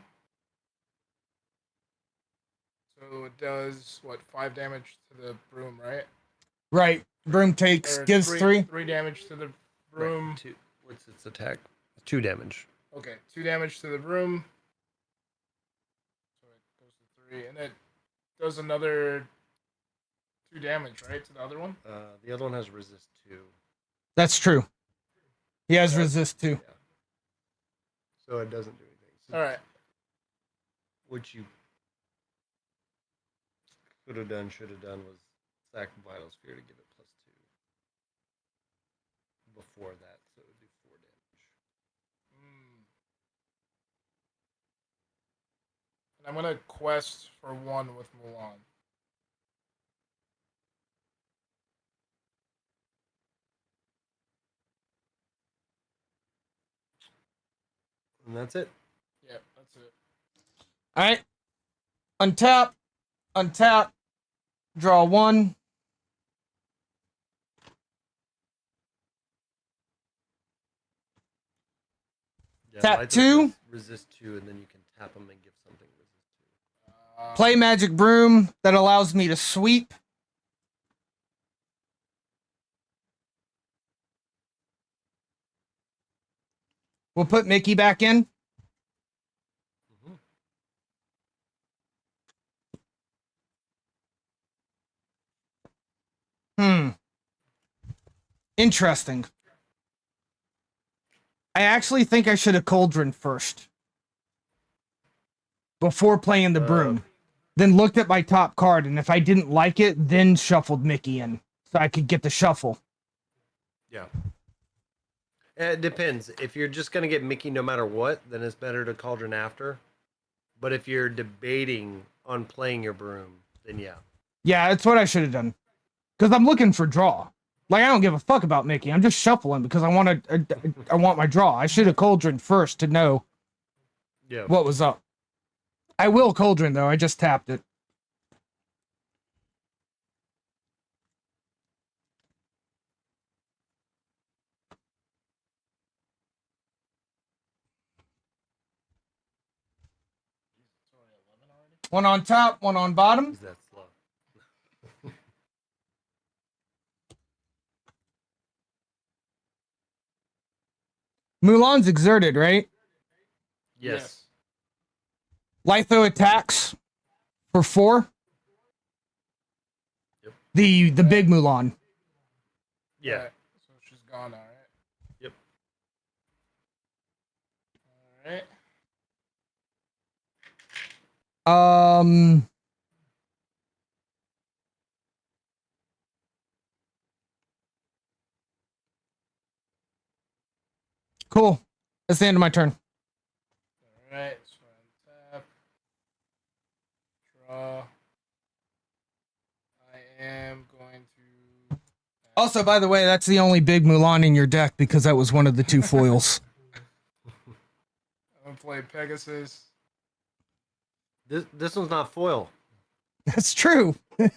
So it does what, 5 damage to the broom, right? Right. Broom takes, Or gives 3. 3 damage to the broom. Right. 2. What's its attack? 2 damage. Okay, 2 damage to the broom. 3, and it does another 2 damage, right, to the other one? The other one has resist 2. That's true. He has Yeah. resist too. Yeah. So it doesn't do anything. So All right. what you could have done, should have done was sack Vital Sphere to give it +2 before that, so it would do 4 damage. Mm. And I'm gonna quest for 1 with Mulan. And that's it. Yep, that's it. All right. Untap. Untap. Draw 1. Yeah, Tap Lythos 2. does resist 2, and then you can tap them and give something resist 2. Play Magic Broom. That allows me to sweep. We'll put Mickey back in. Mhm. Interesting. I actually think I should have Cauldron first. Before playing the broom. Then looked at my top card, and if I didn't like it, then shuffled Mickey in. So I could get the shuffle. Yeah. It depends. If you're just going to get Mickey no matter what, then it's better to Cauldron after. But if you're debating on playing your broom, then yeah. Yeah, it's what I should have done. Because I'm looking for draw. Like, I don't give a fuck about Mickey. I'm just shuffling because I want my draw. I should have Cauldron first to know Yeah. what was up. I will Cauldron, though. I just tapped it. One on top, one on bottom. Is that slow? Mulan's exerted, right? Yes. Litho attacks for 4. Yep. The big Mulan. Yeah. Right, so she's gone now, right? Yep. Alright. Cool. That's the end of my turn. Alright, so untap. Draw. I am going to. Also, by the way, that's the only big Mulan in your deck because that was one of the 2 foils. I'm gonna play Pegasus. This one's not foil. That's true. But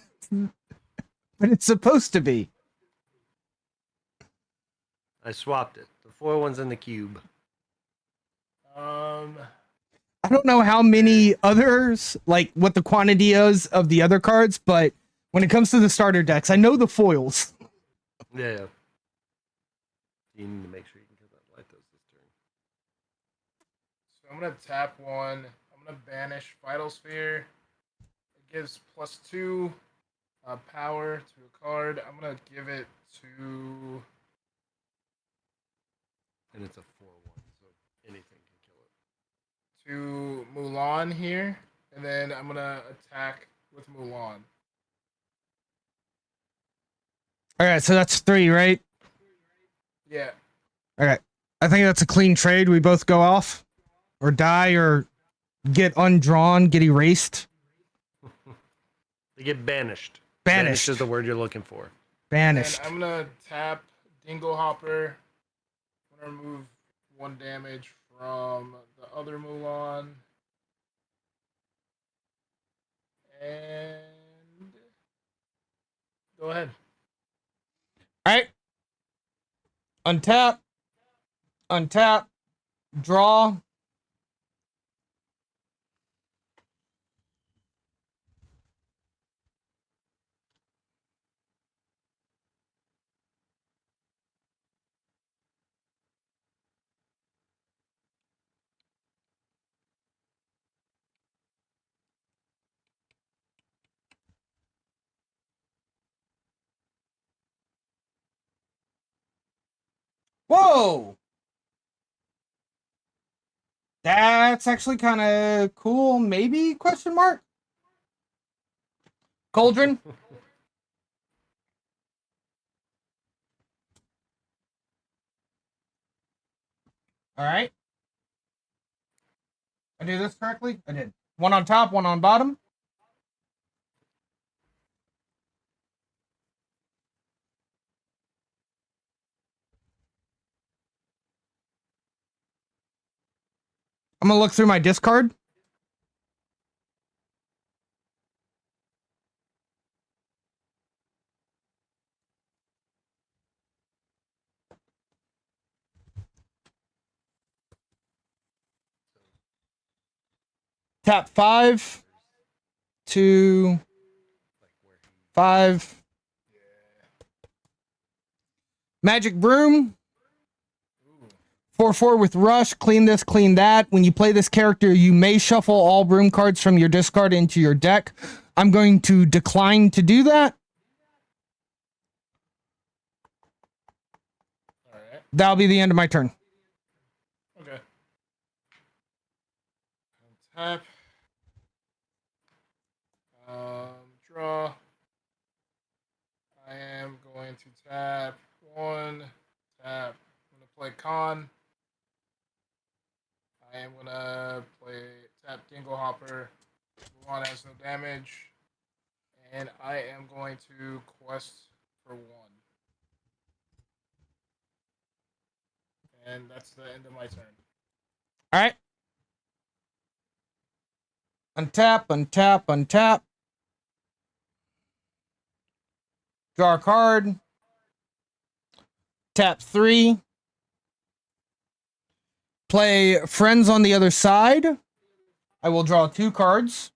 it's supposed to be. I swapped it. The foil one's in the cube. I don't know how many others, like what the quantity is of the other cards, but when it comes to the starter decks, I know the foils. Yeah. You need to make sure you can get that Lythos this turn. So I'm gonna tap 1. I'm gonna banish Vital Sphere. It gives +2 power to a card. I'm gonna give it to. And it's a 4/1, so anything can kill it. To Mulan here, and then I'm gonna attack with Mulan. All right, so that's 3, right? Yeah. All right. I think that's a clean trade. We both go off or die or get undrawn, get erased. They get banished. Banished. is the word you're looking for. Banished. And I'm gonna tap Dingle Hopper. I'm gonna remove 1 damage from the other Mulan. And go ahead. All right. Untap. Untap. Draw. Whoa! That's actually kind of cool. Maybe? Question mark. Cauldron. All right. I do this correctly? I did. One on top, one on bottom. I'm gonna look through my discard. Tap 5, 2, 5. Magic Broom. Ooh. 4/4 with Rush. Clean this, clean that. When you play this character, you may shuffle all Broom cards from your discard into your deck. I'm going to decline to do that. All right. That'll be the end of my turn. Okay. Tap. Draw. I am going to tap 1. Tap. I'm gonna play Con. I am gonna play tap Dingle Hopper. Mulan has no damage. And I am going to quest for 1. And that's the end of my turn. All right. Untap, untap, untap. Draw a card. Tap 3. Play Friends on the Other Side. I will draw 2 cards.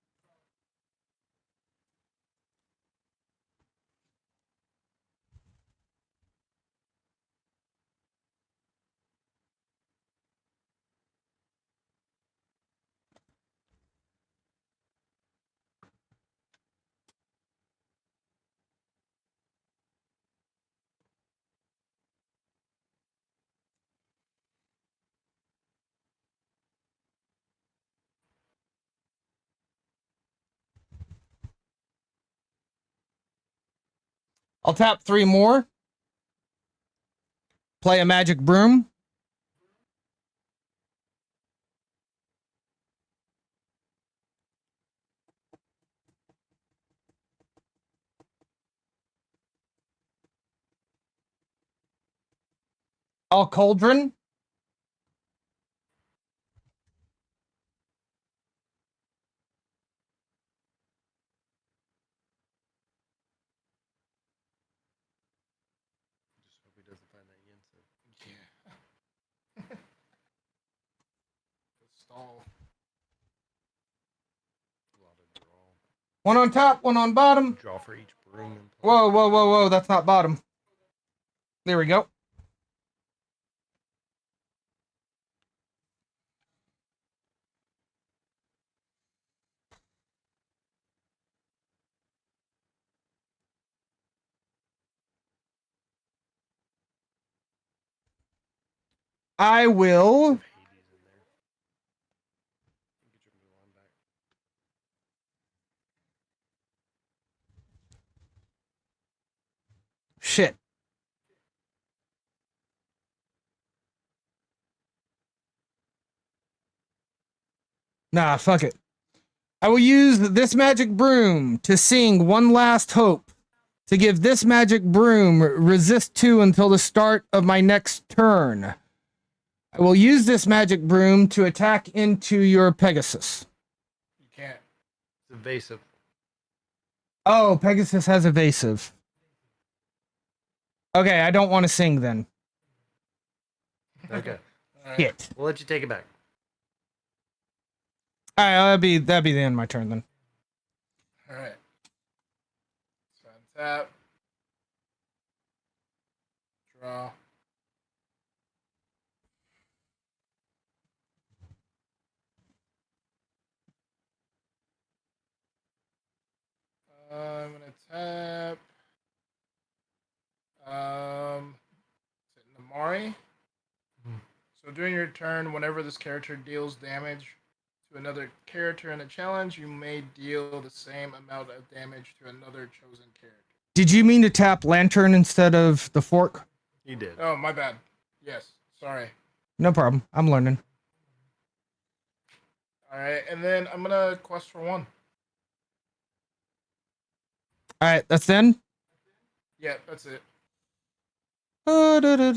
I'll tap 3 more. Play a Magic Broom. I'll Cauldron. Just hope he doesn't find that Yinsen. Yeah. Stall. A lot of draw. One on top, one on bottom. Draw for each broom. And Whoa, whoa, whoa, whoa. That's not bottom. There we go. I will. Hades in there. Get your Mulan back. Shit. Nah, fuck it. I will use this Magic Broom to sing One Last Hope to give this Magic Broom resist 2 until the start of my next turn. I will use this Magic Broom to attack into your Pegasus. You can't. It's evasive. Oh, Pegasus has evasive. Okay, I don't want to sing then. Okay. All right. Shit. We'll let you take it back. All right, that'd be the end of my turn then. All right. So tap. Draw. I'm gonna tap. Is it Namari? So during your turn, whenever this character deals damage to another character in a challenge, you may deal the same amount of damage to another chosen character. Did you mean to tap lantern instead of the fork? He did. Oh, my bad. Yes, sorry. No problem. I'm learning. All right, and then I'm gonna quest for 1. All right, that's then. Yeah, that's it. Where am I at?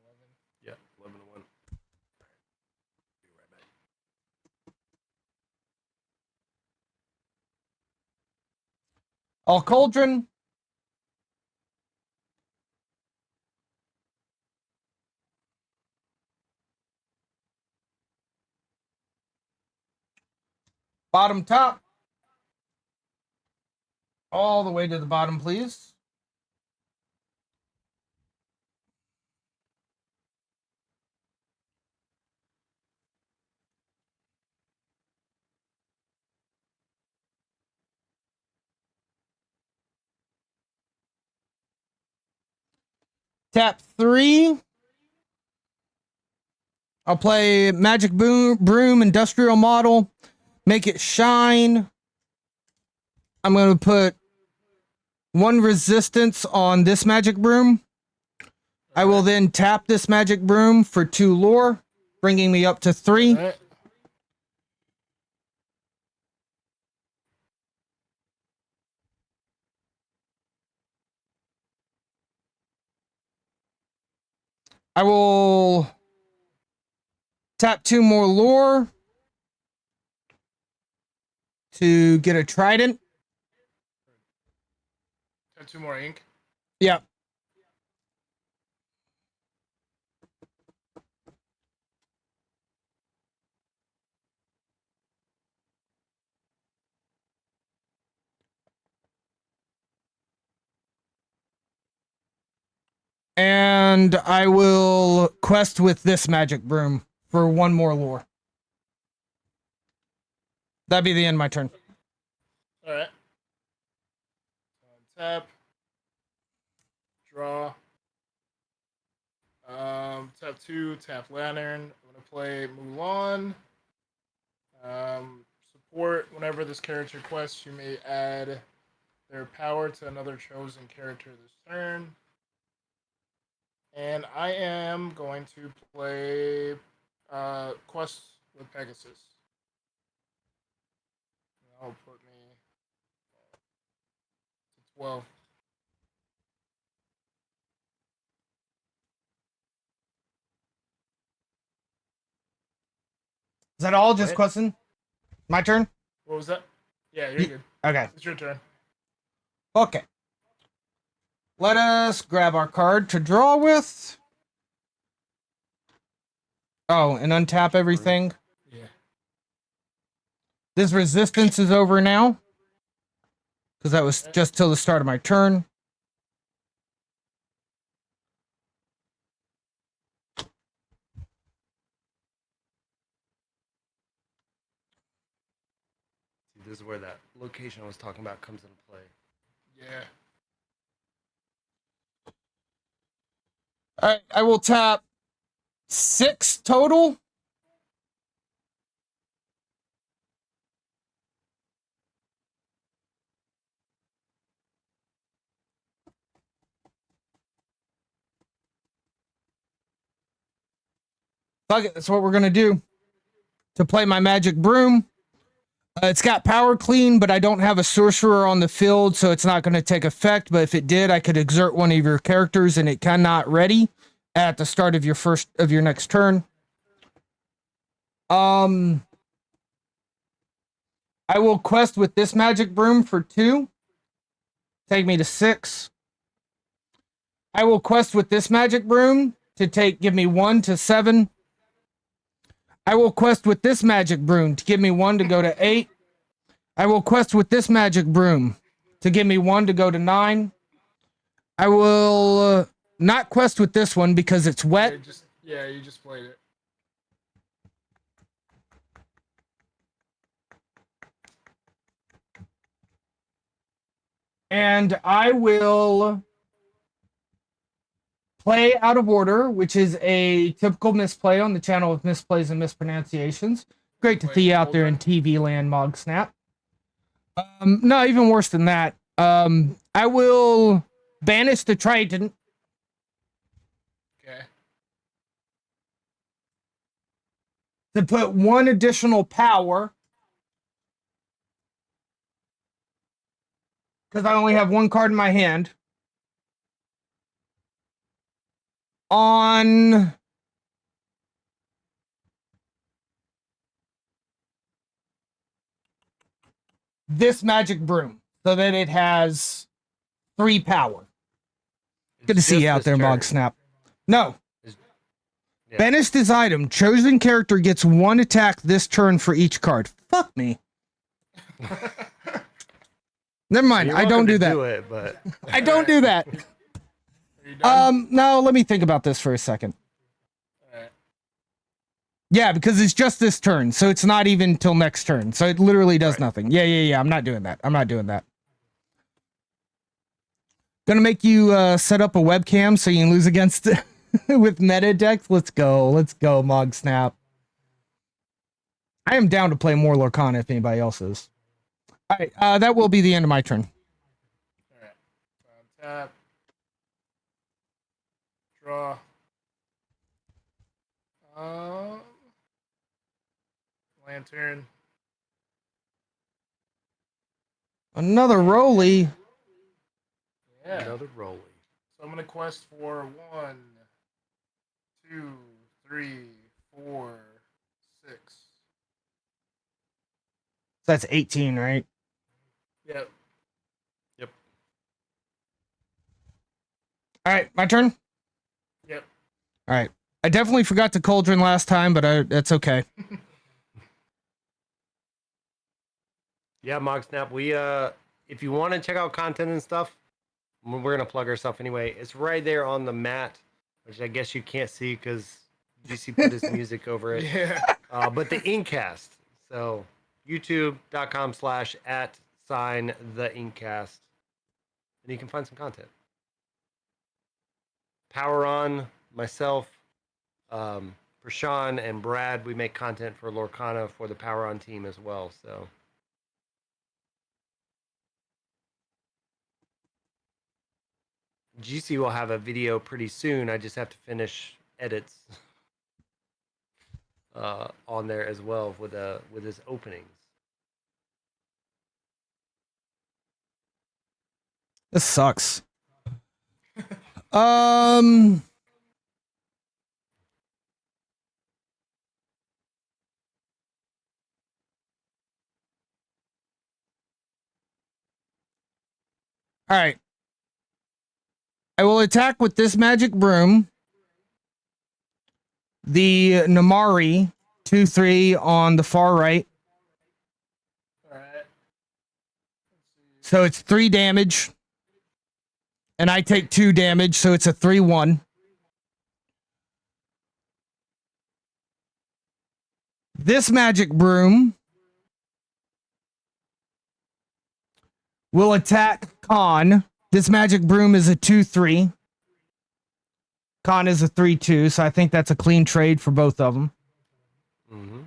11. Yeah, 11 to 1. Be right back. All cauldron. Bottom top. All the way to the bottom, please. Tap 3. I'll play Magic Broom Industrial Model. Make it shine. I'm going to put 1 resistance on this Magic Broom. I will then tap this Magic Broom for 2 lore, bringing me up to 3. All right. I will tap 2 more lore to get a trident. Have 2 more ink. Yep. And I will quest with this Magic Broom for 1 more lore. That'd be the end of my turn. All right. Tap. Draw. Tap 2. Tap Lantern. I'm gonna play Mulan. Support. Whenever this character quests, you may add their power to another chosen character this turn. And I am going to play Quest with Pegasus. That'll put me to 12. Is that all? Just What? questing? My turn? What was that? Yeah, you're good. Okay. It's your turn. Okay. Let us grab our card to draw with. Oh, and untap everything. Yeah. This resistance is over now. Because that was just till the start of my turn. See, this is where that location I was talking about comes into play. Yeah. Alright, I will tap 6 total. Fuck it, that's what we're gonna do. To play my Magic Broom. It's got Power Clean, but I don't have a sorcerer on the field, so it's not going to take effect. But if it did, I could exert one of your characters, and it cannot ready at the start of your next turn. I will quest with this Magic Broom for 2. Take me to 6. I will quest with this Magic Broom to give me 1 to 7. I will quest with this Magic Broom to give me 1 to go to 8. I will quest with this Magic Broom to give me 1 to go to 9. I will not quest with this one because it's wet. You just played it. And I will play out of order, which is a typical misplay on the channel with misplays and mispronunciations. Great to see you out there in TV land, Mog Snap. No, even worse than that. I will banish the Triton. Okay. To put one additional power. Because I only have one card in my hand. On this magic broom. So that it has 3 power. Good to It's see you just out this there, turn. Mog Snap. No. Yeah. Banish this item. Chosen character gets 1 attack this turn for each card. Fuck me. Never mind. You're I don't welcome do to that. Do it, but I don't do that. Are you done? No, let me think about this for a second. Alright. Yeah, because it's just this turn, so it's not even till next turn. So it literally does nothing. Yeah. I'm not doing that. I'm not doing that. Gonna make you set up a webcam so you can lose against with meta decks. Let's go, Mog Snap. I am down to play more Lorcana if anybody else is. All right, that will be the end of my turn. Alright. Tap. Draw. Lantern. Another Roly. Yeah. another Rolly. So I'm gonna quest for 1, 2, 3, 4, 6. That's 18, right? Yep. All right, my turn. Yep. All right. I definitely forgot to Cauldron last time, but that's okay. Yeah, Mog Snap. We if you want to check out content and stuff, we're gonna plug our stuff anyway. It's right there on the mat, which I guess you can't see because GC put his music over it. Yeah. But the Inkcast. So youtube.com/@the_Inkcast, and you can find some content. Power On, myself, Prashan, and Brad, we make content for Lorcana for the Power On team as well. So GC will have a video pretty soon. I just have to finish edits on there as well with his openings. This sucks. All right. I will attack with this magic broom. The Namari 2/3 on the far right. Alright. So it's 3 damage. And I take 2 damage, so it's a 3/1. This magic broom will attack Khan. This magic broom is a 2/3. Khan is a 3/2, so I think that's a clean trade for both of them. Mm-hmm.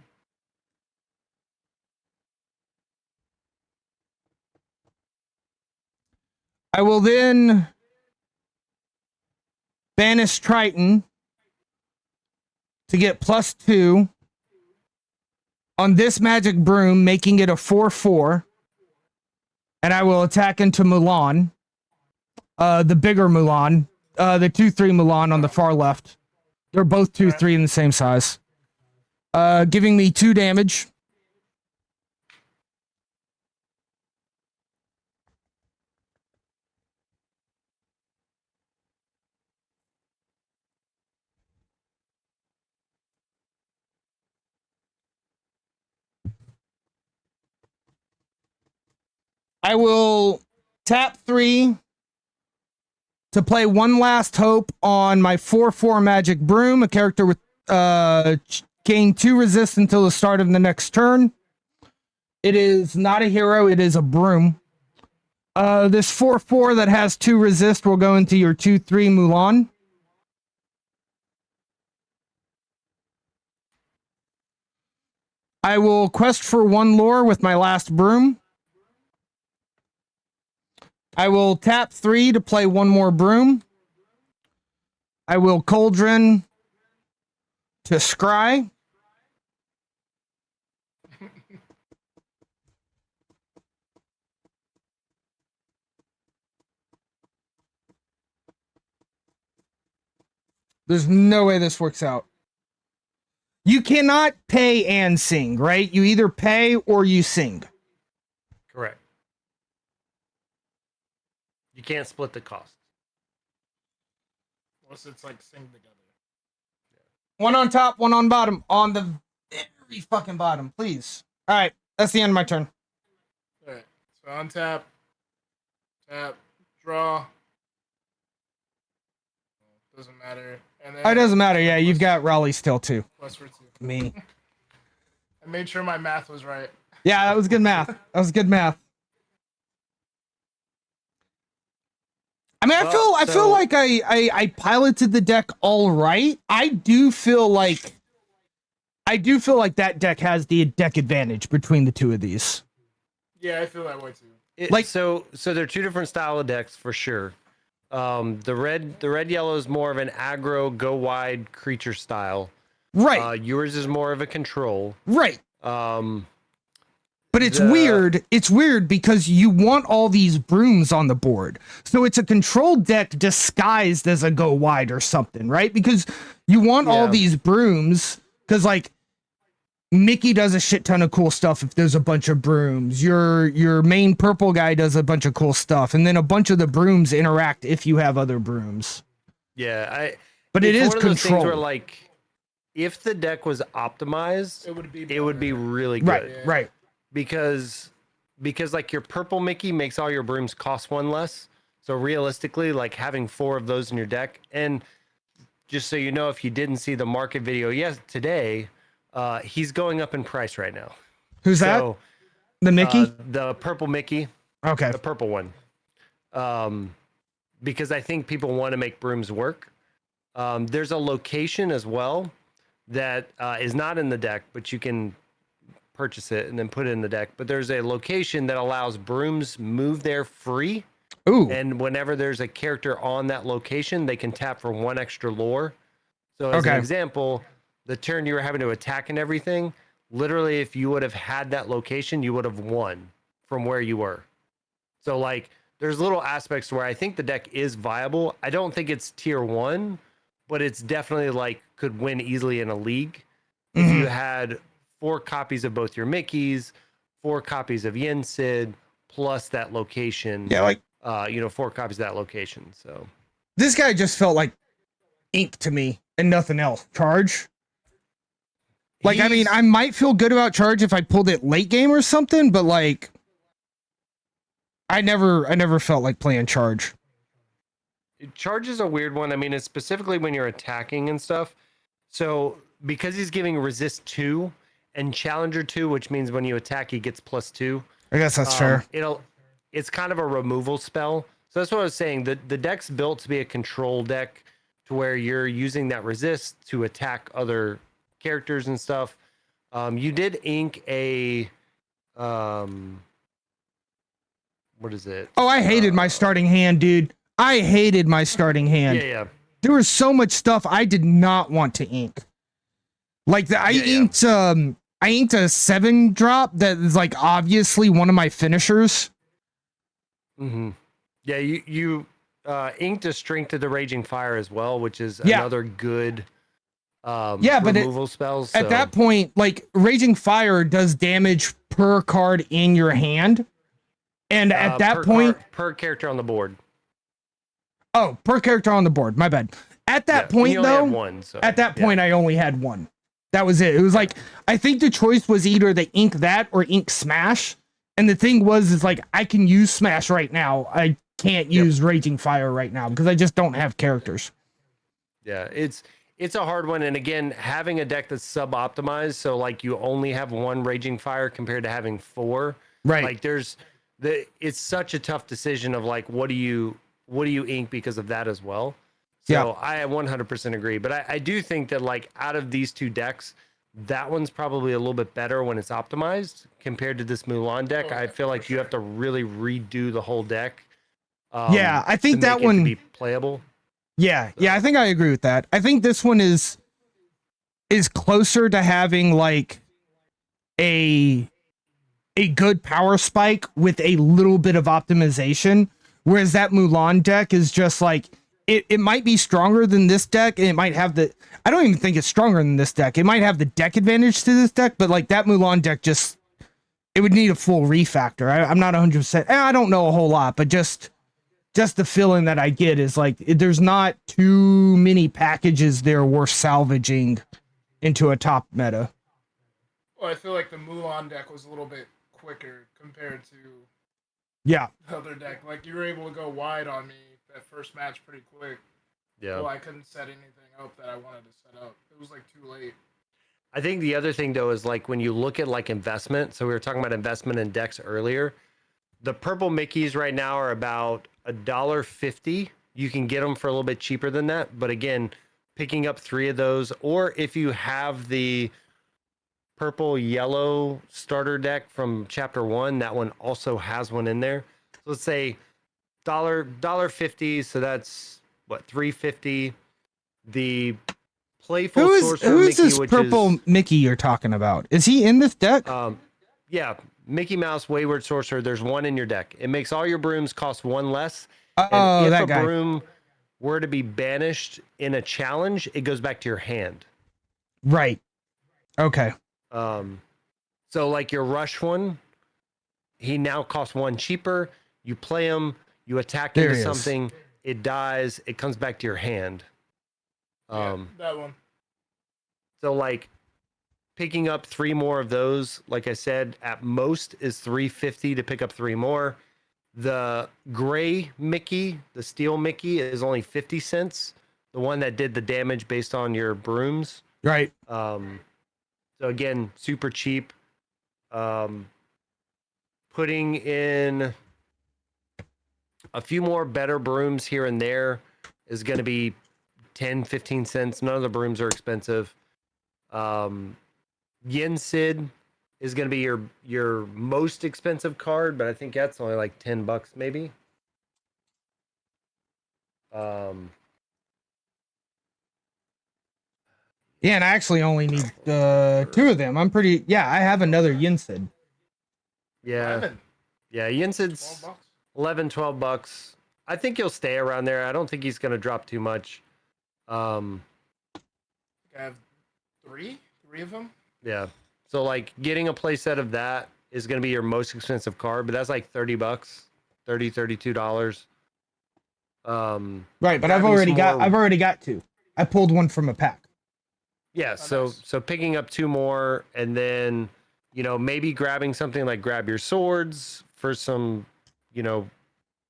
I will then banish Triton to get +2 on this magic broom, making it a 4/4. And I will attack into Mulan. The bigger Mulan. The 2/3 Mulan on the far left. They're both 2/3 in the same size. Giving me 2 damage. I will tap 3 to play One Last Hope on my 4/4 Magic Broom, a character with gain 2 resist until the start of the next turn. It is not a hero, it is a broom. This 4/4 that has 2 resist will go into your 2/3 Mulan. I will quest for 1 lore with my last broom. I will tap 3 to play 1 more broom. I will cauldron to scry. There's no way this works out. You cannot pay and sing, right? You either pay or you sing. Correct. You can't split the cost. Unless it's like sing together. One on top, one on bottom. On the very fucking bottom, please. All right, that's the end of my turn. All right. So untap, tap, draw. Doesn't matter. And then It doesn't matter. Yeah, you've got Raleigh still too. plus for 2. Me. I made sure my math was right. Yeah, that was good math. That was good math. I mean, I feel like I piloted the deck all right. I do feel like that deck has the deck advantage between the two of these. Yeah, I feel that way too. So they're 2 different style of decks for sure. The red yellow is more of an aggro go wide creature style. Right. Yours is more of a control. Right. But it's weird. It's weird because you want all these brooms on the board. So it's a control deck disguised as a go wide or something, right? Because you want all these brooms because like Mickey does a shit ton of cool stuff if there's a bunch of brooms. Your main purple guy does a bunch of cool stuff. And then a bunch of the brooms interact if you have other brooms. Yeah, but it is one of those things control. where like if the deck was optimized, it would be really good. Right, right. Because like your purple Mickey makes all your brooms cost 1 less. So realistically, like having 4 of those in your deck, and just so you know, if you didn't see the market video today, he's going up in price right now. Who's that? The Mickey? The purple Mickey. Okay. The purple one. Because I think people want to make brooms work. There's a location as well that is not in the deck, but you can purchase it and then put it in the deck. But there's a location that allows brooms move there free. Ooh. And whenever there's a character on that location, they can tap for 1 extra lore. So as an example, the turn you were having to attack and everything, literally if you would have had that location, you would have won from where you were. So like there's little aspects where I think the deck is viable. I don't think it's tier 1, but it's definitely like could win easily in a league. If you had 4 copies of both your Mickeys, 4 copies of Yen Sid, plus that location. Yeah, like 4 copies of that location. So this guy just felt like ink to me and nothing else. Charge. Like, I mean, I might feel good about Charge if I pulled it late game or something, but like I never felt like playing Charge. Charge is a weird one. I mean, it's specifically when you're attacking and stuff. So because he's giving resist 2 and challenger 2, which means when you attack he gets +2. I guess that's fair. It's kind of a removal spell. So that's what I was saying. The deck's built to be a control deck to where you're using that resist to attack other characters and stuff. You did ink a what is it? Oh, I hated my starting hand, dude. I hated my starting hand. Yeah. There was so much stuff I did not want to ink. Like I inked a 7-drop that is like obviously one of my finishers. Mm-hmm. Yeah, you inked a Strength of the Raging Fire as well, which is another good removal spells. At that point, like Raging Fire does damage per card in your hand. And at that point per character on the board. Oh, per character on the board. My bad. At that point, though, at that point, I only had 1. That was it. It was like, I think the choice was either to ink that or ink Smash. And the thing is like, I can use Smash right now. I can't use Raging Fire right now because I just don't have characters. Yeah, it's a hard one. And again, having a deck that's sub-optimized, so like you only have 1 Raging Fire compared to having 4. Right. Like there's it's such a tough decision of like, what do you ink because of that as well. Yeah. So I 100% agree. But I do think that like out of these two decks, that one's probably a little bit better when it's optimized compared to this Mulan deck. Oh, I feel for like you have to really redo the whole deck. Yeah, I think to that make it one- to be playable. Yeah, I think I agree with that. I think this one is closer to having like a good power spike with a little bit of optimization, whereas that Mulan deck is just like it might be stronger than this deck, and it might have the I don't even think it's stronger than this deck. It might have the deck advantage to this deck, but like that Mulan deck just it would need a full refactor. I'm not 100%. I don't know a whole lot, but just the feeling that I get is like there's not too many packages there worth salvaging into a top meta. Well, I feel like the Mulan deck was a little bit quicker compared to Yeah. the other deck. Like you were able to go wide on me that first match pretty quick. Yeah. Well, I couldn't set anything up that I wanted to set up. It was like too late. I think the other thing though is like when you look at like investment. So we were talking about investment in decks earlier. The purple Mickeys right now are about $1.50. You can get them for a little bit cheaper than that. But again, picking up 3 of those, or if you have the purple yellow starter deck from chapter 1, that one also has one in there. So let's say $1.50. So that's what, $3.50. The playful Who sorcerer is Mickey, this which purple is, Mickey you're talking about? Is he in this deck? yeah, Mickey Mouse Wayward Sorcerer. There's one in your deck. It makes all your brooms cost 1 less. Oh, And if that a guy. broom were to be banished in a challenge, it goes back to your hand. Right. Okay. So like your rush one, he now costs 1 cheaper. You play him, you attack There into he is. something, it dies, it comes back to your hand. Yeah, that one. So like picking up 3 more of those, like I said, at most is $3.50 to pick up 3 more. The gray Mickey, the steel Mickey, is only 50 cents. The one that did the damage based on your brooms. Right. So again, super cheap. Putting in a few more better brooms here and there is going to be 10, 15 cents. None of the brooms are expensive. Yen Sid is going to be your most expensive card, but I think that's only like $10 maybe. Yeah, and I actually only need 2 of them. I have another Yinsid. Yeah. 11, Yeah, Yen 12 Sid's bucks. 11, $12. I think he'll stay around there. I don't think he's going to drop too much. I have three of them. Yeah. So like getting a playset of that is going to be your most expensive card, but that's like $30, $32. Right, but I've Grabbing already some more- got 2. I pulled one from a pack. Yeah, Oh, nice. so picking up 2 more and then, maybe grabbing something like grab your swords for some,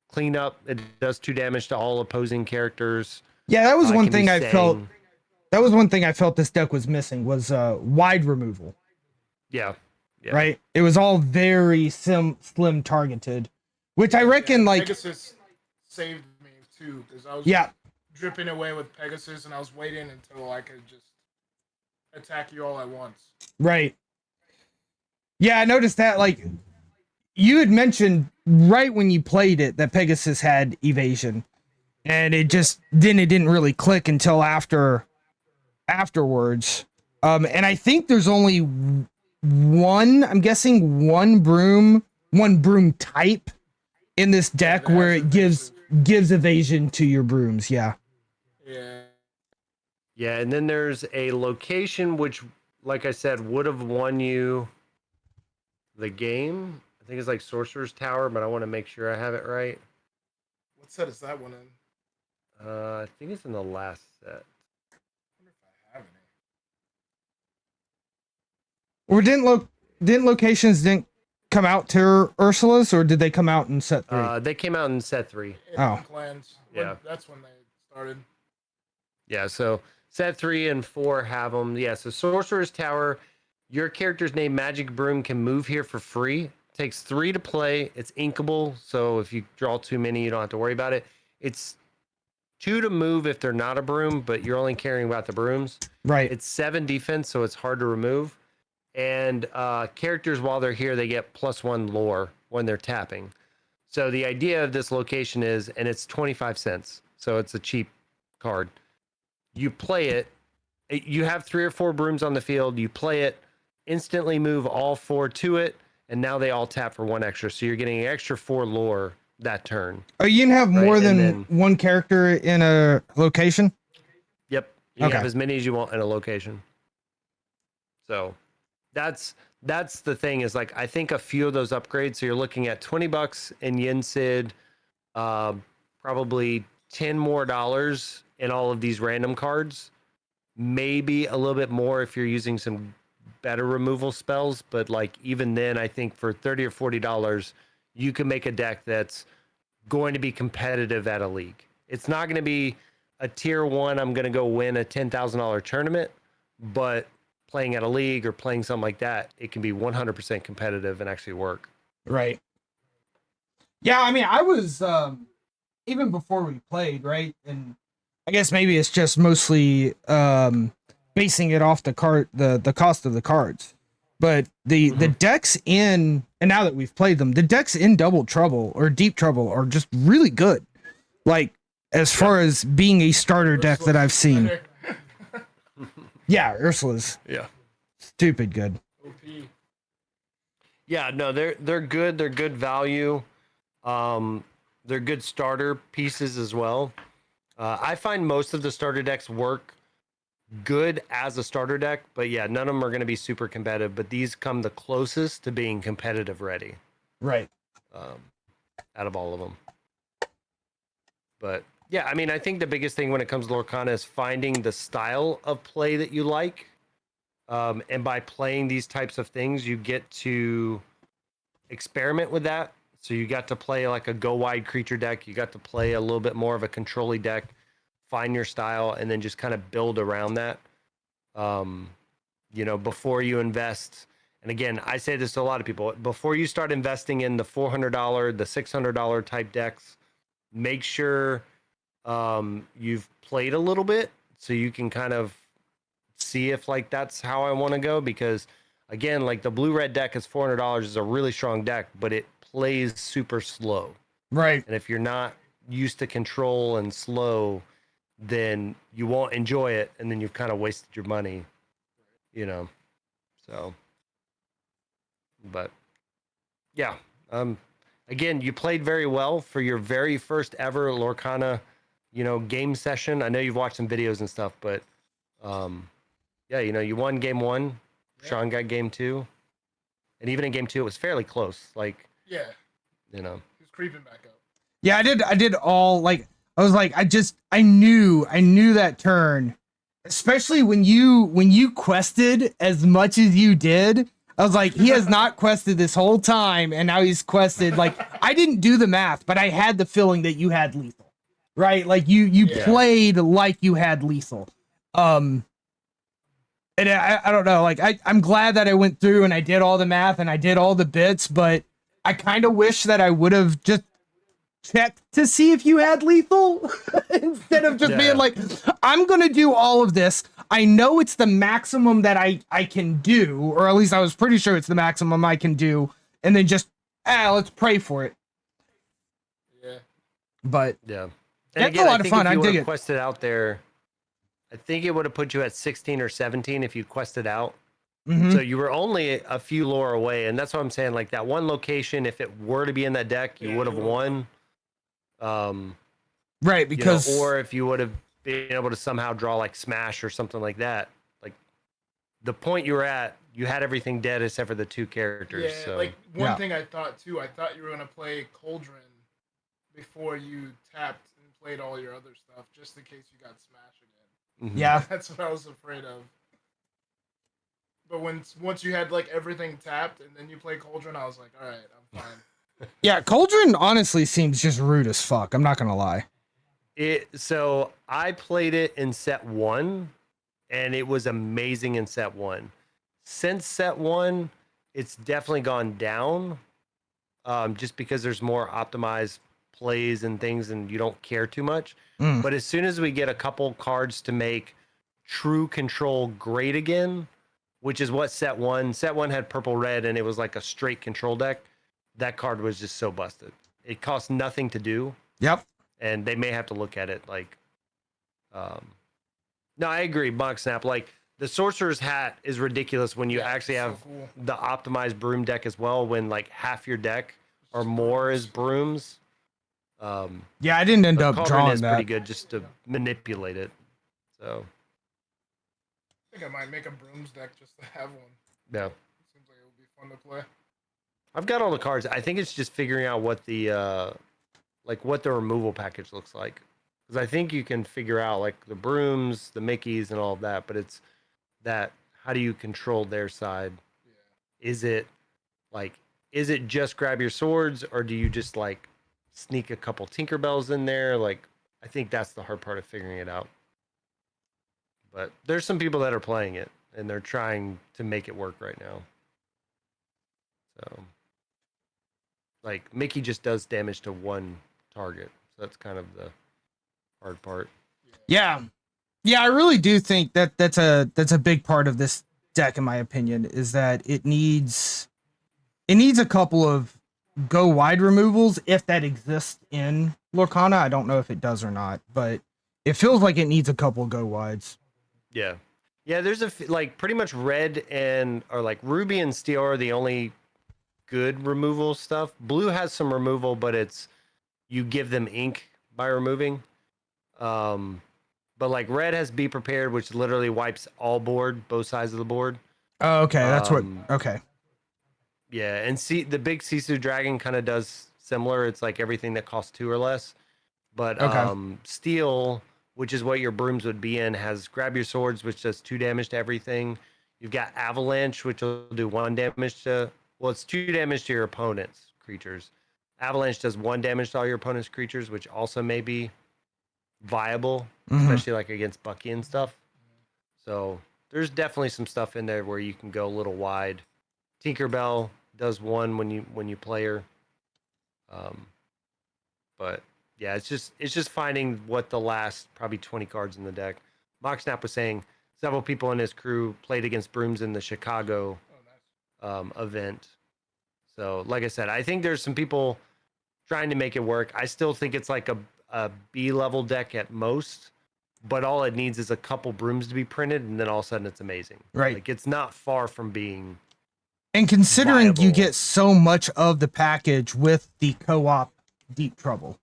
cleanup. It does 2 damage to all opposing characters. Yeah, that was one Can be thing I felt. Sang. That was one thing I felt this deck was missing was wide removal. Yeah. Yeah. Right? It was all very slim targeted, which I reckon Yeah, like Pegasus saved me too because I was yeah, dripping away with Pegasus and I was waiting until I could just attack you all at once. right. Yeah, I noticed that like you had mentioned right when you played it that Pegasus had evasion. And it didn't really click until afterwards. And I think there's only one broom type in this deck that where has it gives evasion to your brooms. Yeah. Yeah. Yeah, and then there's a location which, like I said, would have won you the game. I think it's like Sorcerer's Tower, but I want to make sure I have it right. What set is that one in? I think it's in the last set. I wonder if I have Or any. didn't locations come out to Ursula's, or did they come out in set 3? They came out in set 3. Oh. Clans. Yeah. That's when they started. Yeah, so set 3 and 4 have them. Yeah, so Sorcerer's Tower, your character's name Magic Broom can move here for free. Takes 3 to play. It's inkable, so if you draw too many, you don't have to worry about it. It's 2 to move if they're not a broom, but you're only caring about the brooms. Right. It's 7 defense, so it's hard to remove. And characters, while they're here, they get +1 lore when they're tapping. So the idea of this location is, and it's 25 cents, so it's a cheap card. You play it, you have 3 or 4 brooms on the field, you play it, instantly move all 4 to it, and now they all tap for 1 extra. So you're getting an extra 4 lore that turn. Oh, you can have Right, more and than then- one character in a location? Yep. You Okay. have as many as you want in a location. So that's the thing is like, I think a few of those upgrades. So you're looking at $20 in Yen Sid, probably $10 more in all of these random cards. Maybe a little bit more if you're using some better removal spells. But like, even then, I think for $30 or $40, you can make a deck that's going to be competitive at a league. It's not going to be a tier 1, I'm going to go win a $10,000 tournament, but playing at a league or playing something like that, it can be 100% competitive and actually work. Right. Yeah, I mean, I was even before we played, right? And I guess maybe it's just mostly basing it off the cost of the cards. But the decks in, and now that we've played them, the decks in Double Trouble or Deep Trouble are just really good. Like, as far as being a starter deck that I've seen. Yeah, Ursula's Yeah. stupid good. OP. Yeah, no, they're good. They're good value. They're good starter pieces as well. I find most of the starter decks work good as a starter deck, but yeah, none of them are going to be super competitive. But these come the closest to being competitive ready Right. out of all of them. But yeah, I mean, I think the biggest thing when it comes to Lorcana is finding the style of play that you like. And by playing these types of things, you get to experiment with that. So you got to play like a go wide creature deck. You got to play a little bit more of a control-y deck, find your style, and then just kind of build around that. Before you invest. And again, I say this to a lot of people, before you start investing in the $400, the $600 type decks, make sure you've played a little bit so you can kind of see if like that's how I want to go. Because again, like the blue red deck is $400 is a really strong deck, but it plays super slow. Right. And if you're not used to control and slow, then you won't enjoy it, and then you've kind of wasted your money, So, but yeah, again, you played very well for your very first ever Lorcana, game session. I know you've watched some videos and stuff, but yeah, you won game 1. Yeah. Sean got game 2, and even in game 2, it was fairly close. Like, Yeah, you know, he's creeping back up. Yeah, I did all like I was like I knew that turn, especially when you quested as much as you did. I was like, he has not quested this whole time, and now he's quested. Like, I didn't do the math, but I had the feeling that you had lethal, right? Like you played like you had lethal. And I don't know, like I'm glad that I went through and I did all the math and I did all the bits, but I kind of wish that I would have just checked to see if you had lethal instead of just being like, I'm gonna do all of this. I know it's the maximum that I can do, or at least I was pretty sure it's the maximum I can do, and then just let's pray for it. Yeah. But yeah. that's a lot of fun. If I you dig would've it. quested out there, I think it would have put you at 16 or 17 if you quested out. Mhm. So you were only a few lore away, and that's what I'm saying. Like that one location, if it were to be in that deck, you would have won. Right, because or if you would have been able to somehow draw like Smash or something like that. Like the point you were at, you had everything dead except for the 2 characters. Yeah, So like one thing I thought too, I thought you were gonna play Cauldron before you tapped and played all your other stuff, just in case you got Smash again. mhm. yeah, That's what I was afraid of. But once you had like everything tapped and then you play Cauldron, I was like, all right, I'm fine. yeah. Cauldron honestly seems just rude as fuck. I'm not gonna lie. So I played it in set 1, and it was amazing in set 1. Since set 1, it's definitely gone down. just because there's more optimized plays and things, and you don't care too much. Mm. But as soon as we get a couple cards to make true control great again, which is what set one had purple red, and it was like a straight control deck. That card was just so busted. It cost nothing to do, Yep. and they may have to look at it like. No, I agree, Mock Snap. Like the Sorcerer's Hat is ridiculous when you Yeah, actually so have cool. the optimized broom deck as well. When like half your deck or more is brooms. Yeah, I didn't end But up Cauldron drawing is that. pretty good just to manipulate it. So I think I might make a brooms deck just to have one. yeah, Seems like it would be fun to play. I've got all the cards. I think it's just figuring out what the what the removal package looks like. Because I think you can figure out like the brooms, the Mickeys, and all of that. But it's that how do you control their side? Yeah. Is it just grab your swords, or do you just like sneak a couple Tinkerbells in there? Like I think that's the hard part of figuring it out. But there's some people that are playing it and they're trying to make it work right now. So like Mickey just does damage to one target. So that's kind of the hard part. Yeah. Yeah, I really do think that that's a big part of this deck, in my opinion, is that it needs a couple of go wide removals if that exists in Lorcana. I don't know if it does or not, but it feels like it needs a couple go wides. Yeah. Yeah, there's like pretty much red or like ruby and steel are the only good removal stuff. Blue has some removal, but it's you give them ink by removing. But like red has be prepared, which literally wipes all board, both sides of the board. Oh, okay, that's what. Um, Okay. Yeah, and see the big Sisu dragon kind of does similar. It's like everything that costs 2 or less. But Okay. steel, which is what your brooms would be in, has grab your swords, which does 2 damage to everything. You've got avalanche, which will do 1 damage to it's 2 damage to your opponent's creatures. Avalanche does 1 damage to all your opponent's creatures, which also may be viable, Mhm. especially like against Bucky and stuff. So there's definitely some stuff in there where you can go a little wide. Tinkerbell does 1 when you play her. But yeah, it's just finding what the last probably 20 cards in the deck. Mocksnap was saying several people in his crew played against brooms in the Chicago Oh, nice. event. So like I said, I think there's some people trying to make it work. I still think it's like a B level deck at most, but all it needs is a couple brooms to be printed, and then all of a sudden it's amazing. Right. Like it's not far from being. And considering you viable. get so much of the package with the co-op Deep Trouble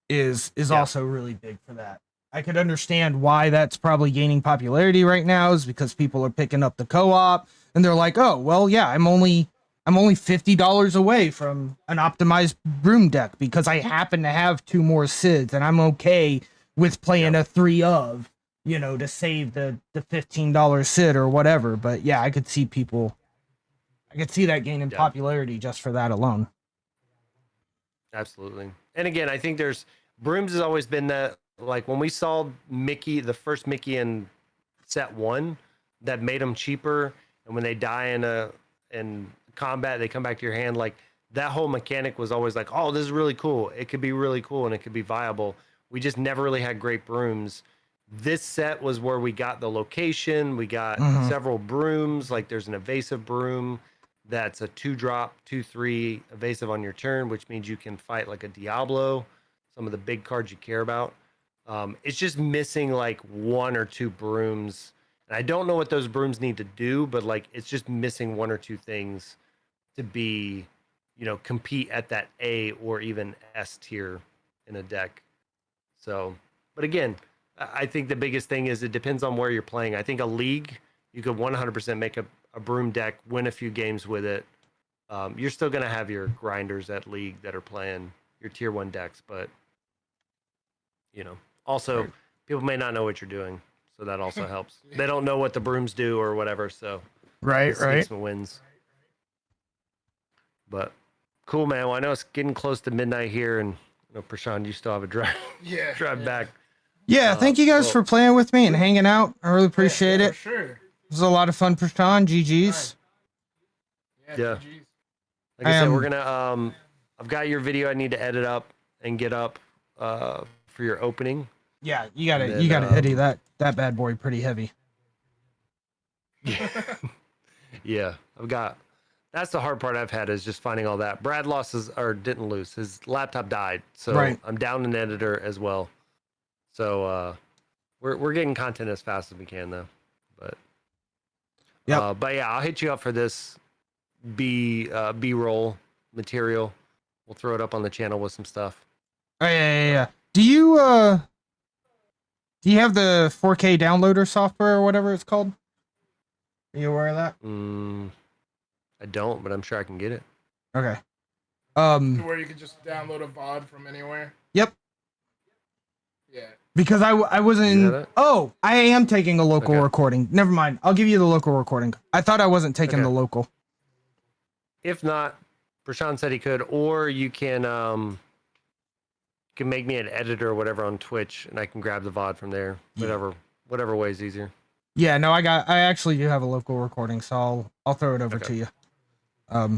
is Yeah. also really big for that. I could understand why that's probably gaining popularity right now is because people are picking up the co-op and they're like, "Oh, well, yeah, I'm only $50 away from an optimized broom deck because I happen to have 2 more Sids and I'm okay with playing a 3 of, to save the $15 Sid or whatever." But yeah, I could see that gaining Yeah. popularity just for that alone. Absolutely. And again, I think brooms has always been that, like when we saw Mickey, the first Mickey in set 1, that made them cheaper, and when they die in combat, they come back to your hand. Like that whole mechanic was always like, oh, this is really cool. It could be really cool and it could be viable. We just never really had great brooms. This set was where we got the location. We got Mhm. several brooms. Like there's an evasive broom that's a 2-drop, 2/3 evasive on your turn, which means you can fight like a Diablo, some of the big cards you care about. It's just missing like 1 or 2 brooms. And I don't know what those brooms need to do, but like it's just missing 1 or 2 things to be, compete at that A or even S tier in a deck. So, but again, I think the biggest thing is it depends on where you're playing. I think a league, you could 100% make a broom deck, win a few games with it. You're still going to have your grinders at league that are playing your tier 1 decks, but also Right. people may not know what you're doing, so that also helps. They don't know what the brooms do or whatever, so Right, it sneaks some wins. But cool, man. Well, I know it's getting close to midnight here, and Prashant, you still have a drive Yeah. drive back. Yeah, thank you guys well- for playing with me and hanging out. I really appreciate For it. sure. It was a lot of fun, Prashant. GG's. Yeah. Yeah. GG's. Like I said, we're gonna I've got your video I need to edit up and get up for your opening. Yeah, you And gotta then, edit that bad boy pretty heavy. Yeah, that's the hard part I've had is just finding all that. Brad didn't lose. His laptop died, so Right. I'm down an editor as well. So we're getting content as fast as we can though. But but yeah, I'll hit you up for this B-roll material. We'll throw it up on the channel with some stuff. Oh yeah. Do you have the 4K downloader software or whatever it's called? Are you aware of that? I don't, but I'm sure I can get it. Okay. Where you can just download a VOD from anywhere. Yep. Yeah. Because I You know wasn't. that? Oh, I am taking a local Okay. recording. Never mind. I'll give you the local recording. I thought I wasn't taking Okay. the local. If not, Prashant said he could, or you can make me an editor or whatever on Twitch, and I can grab the VOD from there. Yeah. Whatever way is easier. Yeah, no, I actually do have a local recording, so I'll throw it over Okay. to you. But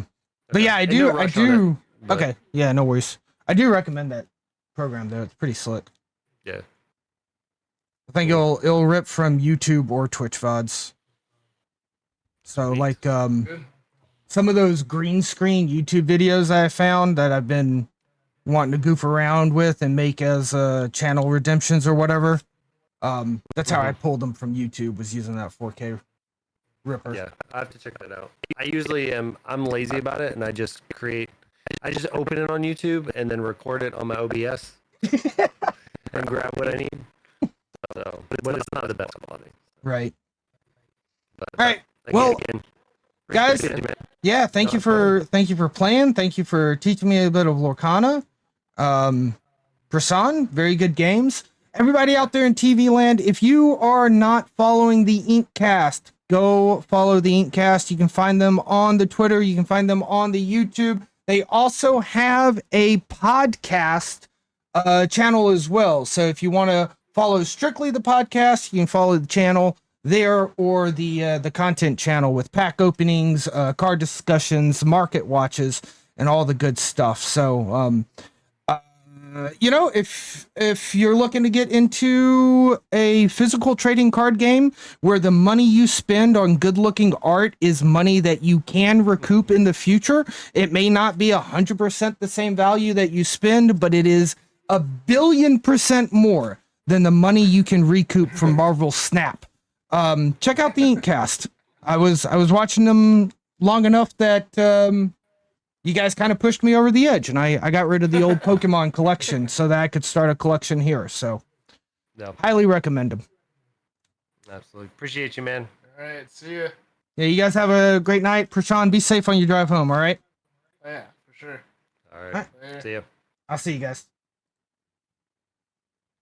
Okay. yeah, I And do. no I rush on it, do. but Okay. Yeah, no worries. I do recommend that program though. It's pretty slick. Yeah. I think it'll rip from YouTube or Twitch VODs. So Sweet. Good. some of those green screen YouTube videos I found that I've been wanting to goof around with and make as channel redemptions or whatever. That's how I pulled them from YouTube, was using that 4K ripper. Yeah, I have to check that out. I'm lazy about it, and I just open it on YouTube and then record it on my OBS and grab what I need. So, but it's not the best quality. Right. But, All right. again, Well, again, guys, appreciate it, man. Yeah, thank you for playing. Thank you for teaching me a bit of Lorcana. Prasan, very good games. Everybody out there in TV land, if you are not following the Inkcast, go follow the Inkcast. You can find them on the Twitter. You can find them on the YouTube. They also have a podcast channel as well. So if you want to follow strictly the podcast, you can follow the channel there, or the content channel with pack openings, card discussions, market watches, and all the good stuff. So if you're looking to get into a physical trading card game where the money you spend on good looking art is money that you can recoup in the future, it may not be 100% the same value that you spend, but it is 1,000,000,000% more than the money you can recoup from Marvel Snap. Check out the Inkcast. I was watching them long enough that you guys kind of pushed me over the edge, and I got rid of the old Pokemon collection so that I could start a collection here. So, No, highly recommend them. absolutely. Appreciate you, man. All right. See ya. Yeah, you guys have a great night. Prashan, be safe on your drive home, all right? Oh, yeah, for sure. All right. Alright. Later. See ya. I'll see you guys.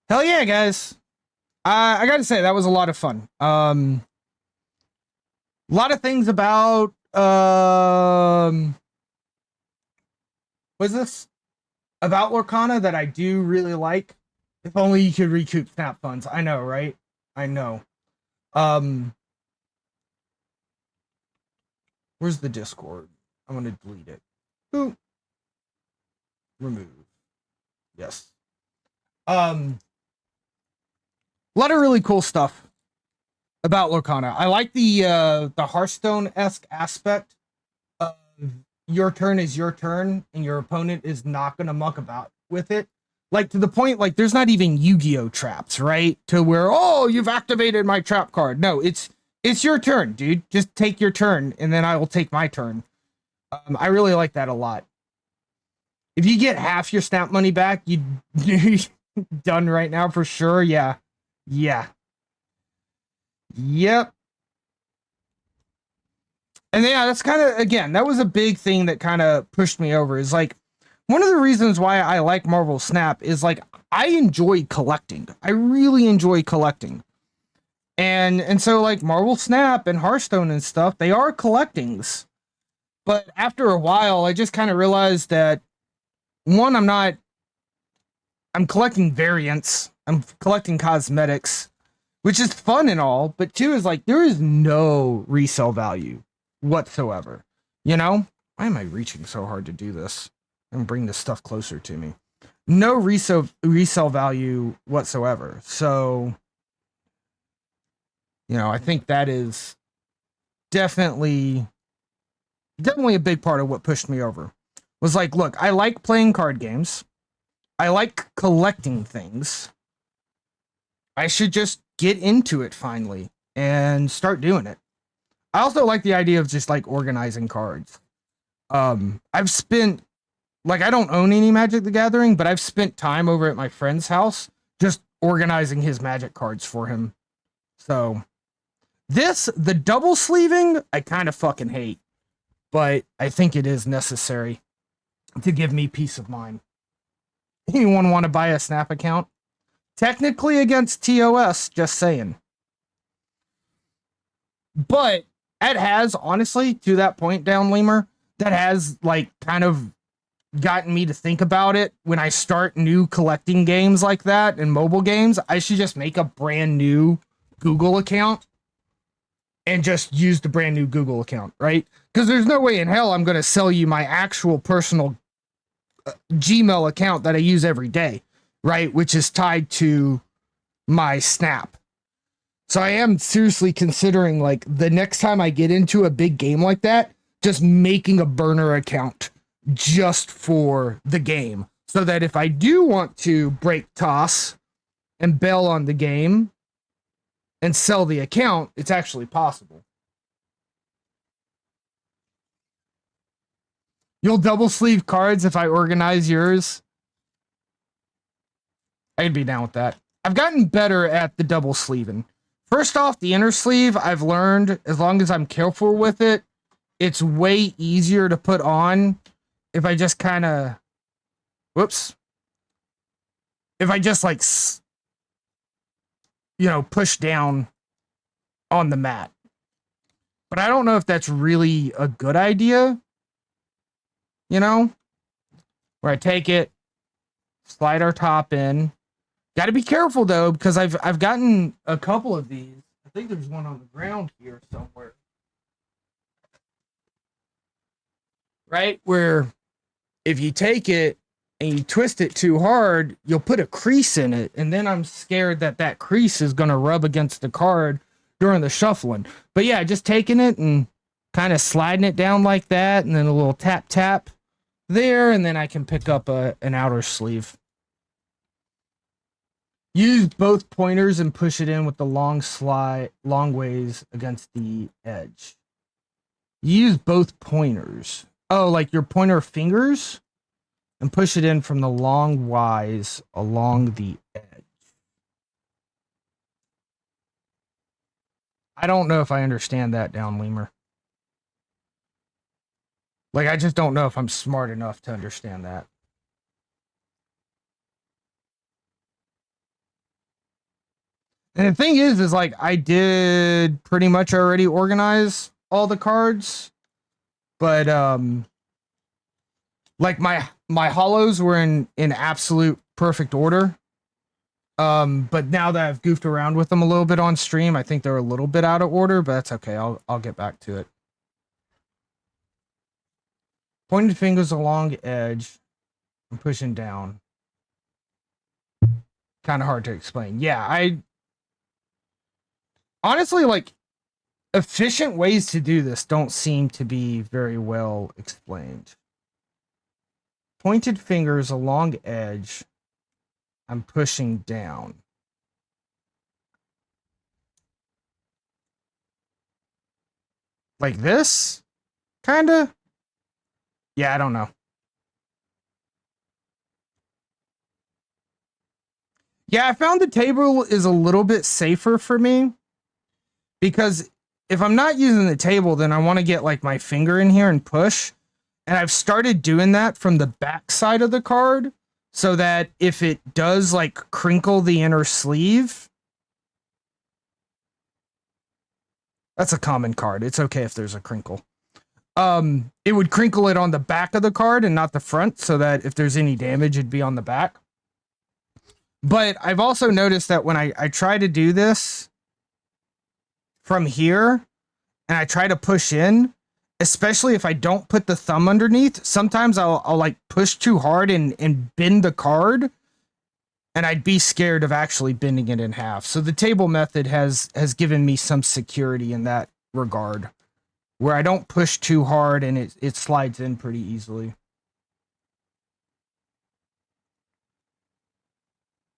Hell yeah, guys. I gotta say, that was a lot of fun. A lot of things about, what's this? About Lorcana that I do really like. If only you could recoup snap funds. I know, right? I know. Where's the Discord? I'm gonna delete it. Boop. Remove. Yes. A lot of really cool stuff about Lorcana. I like the Hearthstone-esque aspect of your turn is your turn and your opponent is not gonna muck about with it. Like, to the point, like, there's not even Yu-Gi-Oh traps, right? To where, oh, you've activated my trap card. No, it's your turn, dude. Just take your turn, and then I will take my turn. I really like that a lot. If you get half your snap money back, you're done right now for sure. Yeah. Yeah. Yep. And yeah, that's kind of, again, that was a big thing that kind of pushed me over, is like, one of the reasons why I like Marvel Snap is like, I enjoy collecting. I really enjoy collecting. And so like Marvel Snap and Hearthstone and stuff, they are collectings. But after a while, I just kind of realized that, one, I'm collecting variants. I'm collecting cosmetics, which is fun and all. But two is like, there is no resale value whatsoever, you know? Why am I reaching so hard to do this? And bring this stuff closer to me. No resale value whatsoever. So, you know, I think that is definitely a big part of what pushed me over. Was like, look, I like playing card games. I like collecting things. I should just get into it finally and start doing it. I also like the idea of just like organizing cards. I've spent, like, I don't own any Magic the Gathering, but I've spent time over at my friend's house just organizing his Magic cards for him. So the double sleeving, I kind of fucking hate, but I think it is necessary to give me peace of mind. Anyone want to buy a Snap account? Technically against TOS, just saying. But it has, honestly, to that point, Down Lemur, that has, like, kind of gotten me to think about it. When I start new collecting games like that and mobile games, I should just make a brand new Google account and just use the brand new Google account, right? Because there's no way in hell I'm going to sell you my actual personal Gmail account that I use every day, right? Which is tied to my Snap. So I am seriously considering, like, the next time I get into a big game like that, just making a burner account just for the game. So that if I do want to break toss and bail on the game and sell the account, it's actually possible. You'll double sleeve cards if I organize yours. I'd be down with that. I've gotten better at the double sleeving. First off, the inner sleeve, I've learned, as long as I'm careful with it, it's way easier to put on if I just kind of, whoops. If I just, like, you know, push down on the mat. But I don't know if that's really a good idea. You know? Where I take it, slide our top in. Got to be careful, though, because I've gotten a couple of these. I think there's one on the ground here somewhere. Right? Where if you take it and you twist it too hard, you'll put a crease in it. And then I'm scared that that crease is going to rub against the card during the shuffling. But yeah, just taking it and kind of sliding it down like that. And then a little tap, tap there. And then I can pick up an outer sleeve. Use both pointers and push it in with the long ways against the edge. Use both pointers. Oh, like your pointer fingers? And push it in from the long wise along the edge. I don't know if I understand that, Down Lemur. Like, I just don't know if I'm smart enough to understand that. And the thing is like, I did pretty much already organize all the cards, but like my hollows were in absolute perfect order. But now that I've goofed around with them a little bit on stream, I think they're a little bit out of order, but that's okay. I'll get back to it. Pointed fingers along edge and pushing down. Kind of hard to explain. Yeah, honestly, like, efficient ways to do this don't seem to be very well explained. Pointed fingers along edge. I'm pushing down. Like this? Kinda? Yeah, I don't know. Yeah, I found the table is a little bit safer for me. Because if I'm not using the table, then I want to get, like, my finger in here and push. And I've started doing that from the back side of the card, so that if it does, like, crinkle the inner sleeve, that's a common card. It's okay if there's a crinkle. It would crinkle it on the back of the card and not the front, so that if there's any damage, it'd be on the back. But I've also noticed that when I try to do this from here and I try to push in, especially if I don't put the thumb underneath, sometimes I'll like push too hard and bend the card, and I'd be scared of actually bending it in half. So the table method has given me some security in that regard, where I don't push too hard and it slides in pretty easily.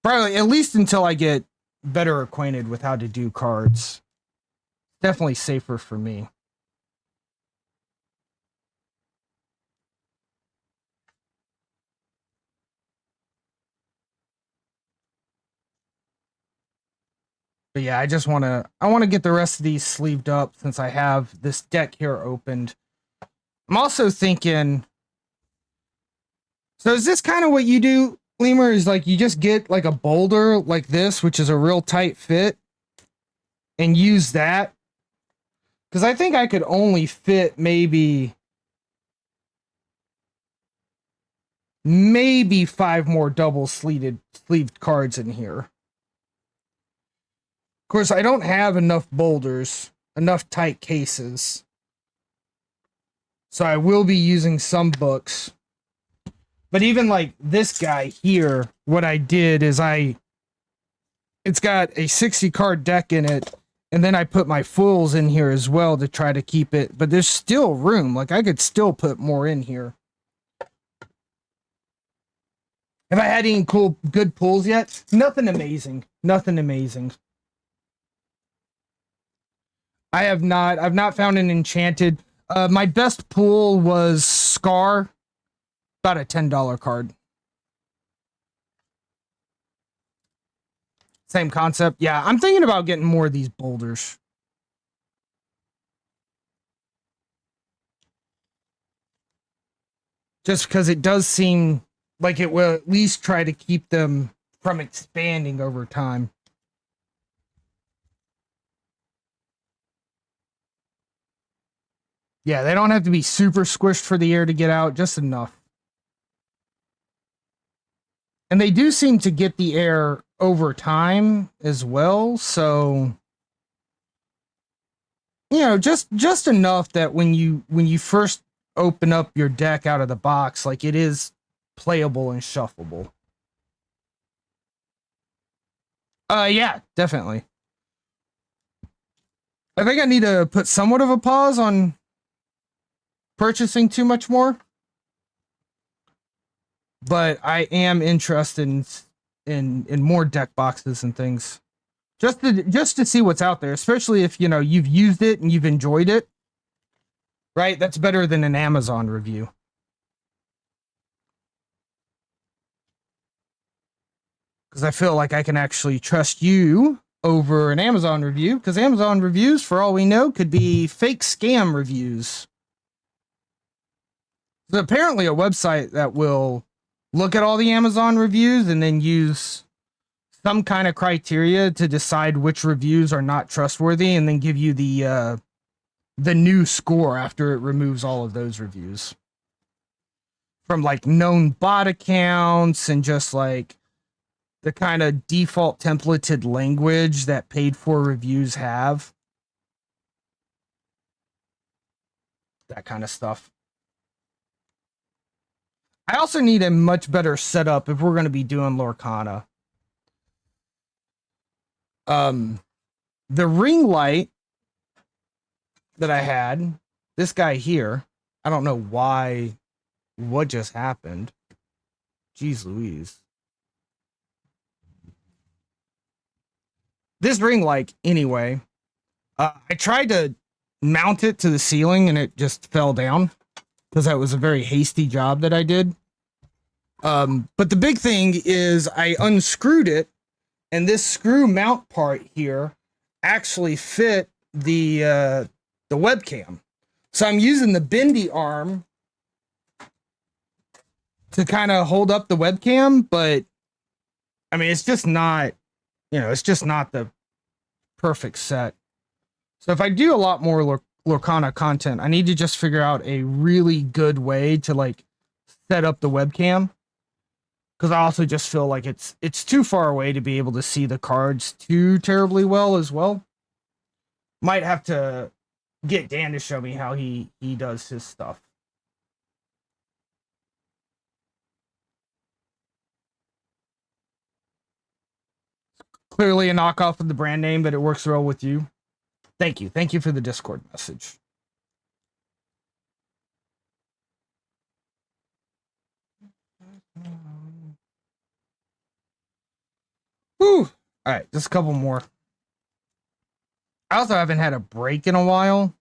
Probably at least until I get better acquainted with how to do cards. Definitely safer for me. But yeah, I want to get the rest of these sleeved up since I have this deck here opened. I'm also thinking, so is this kind of what you do, Lemur? Is like you just get like a boulder like this, which is a real tight fit, and use that? Because I think I could only fit maybe 5 more double sleeved cards in here. Of course, I don't have enough boulders, enough tight cases. So I will be using some books. But even like this guy here, what I did is it's got a 60 card deck in it, and then I put my foils in here as well to try to keep it, but there's still room. Like I could still put more in here. Have I had any good pulls yet? Nothing amazing. Nothing amazing. I've not found an enchanted. My best pull was Scar, about a $10 card. Same concept. Yeah, I'm thinking about getting more of these boulders. Just because it does seem like it will at least try to keep them from expanding over time. Yeah, they don't have to be super squished for the air to get out, just enough. And they do seem to get the air over time as well, so you know, just enough that when you first open up your deck out of the box, like it is playable and shuffleable. Yeah, definitely. I think I need to put somewhat of a pause on purchasing too much more, but I am interested in more deck boxes and things, just to see what's out there, especially if you know you've used it and you've enjoyed it, right? That's better than an Amazon review. Because I feel like I can actually trust you over an Amazon review, because Amazon reviews, for all we know, could be fake scam reviews. There's apparently a website that will look at all the Amazon reviews and then use some kind of criteria to decide which reviews are not trustworthy, and then give you the new score after it removes all of those reviews from like known bot accounts and just like the kind of default templated language that paid for reviews have. That kind of stuff. I also need a much better setup if we're going to be doing Lorcana. The ring light that I had, this guy here, I don't know what just happened. Jeez Louise. This ring light, anyway, I tried to mount it to the ceiling and it just fell down, because that was a very hasty job that I did. But the big thing is I unscrewed it, and this screw mount part here actually fit the webcam. So I'm using the bendy arm to kind of hold up the webcam, but I mean, it's just not, it's just not the perfect set. So if I do a lot more Lorcana content, I need to just figure out a really good way to like set up the webcam, because I also just feel like it's too far away to be able to see the cards too terribly well as well. Might have to get Dan to show me how he does his stuff. Clearly a knockoff of the brand name, but it works well with you. Thank you. Thank you for the Discord message. Whew. All right, just a couple more. I also haven't had a break in a while.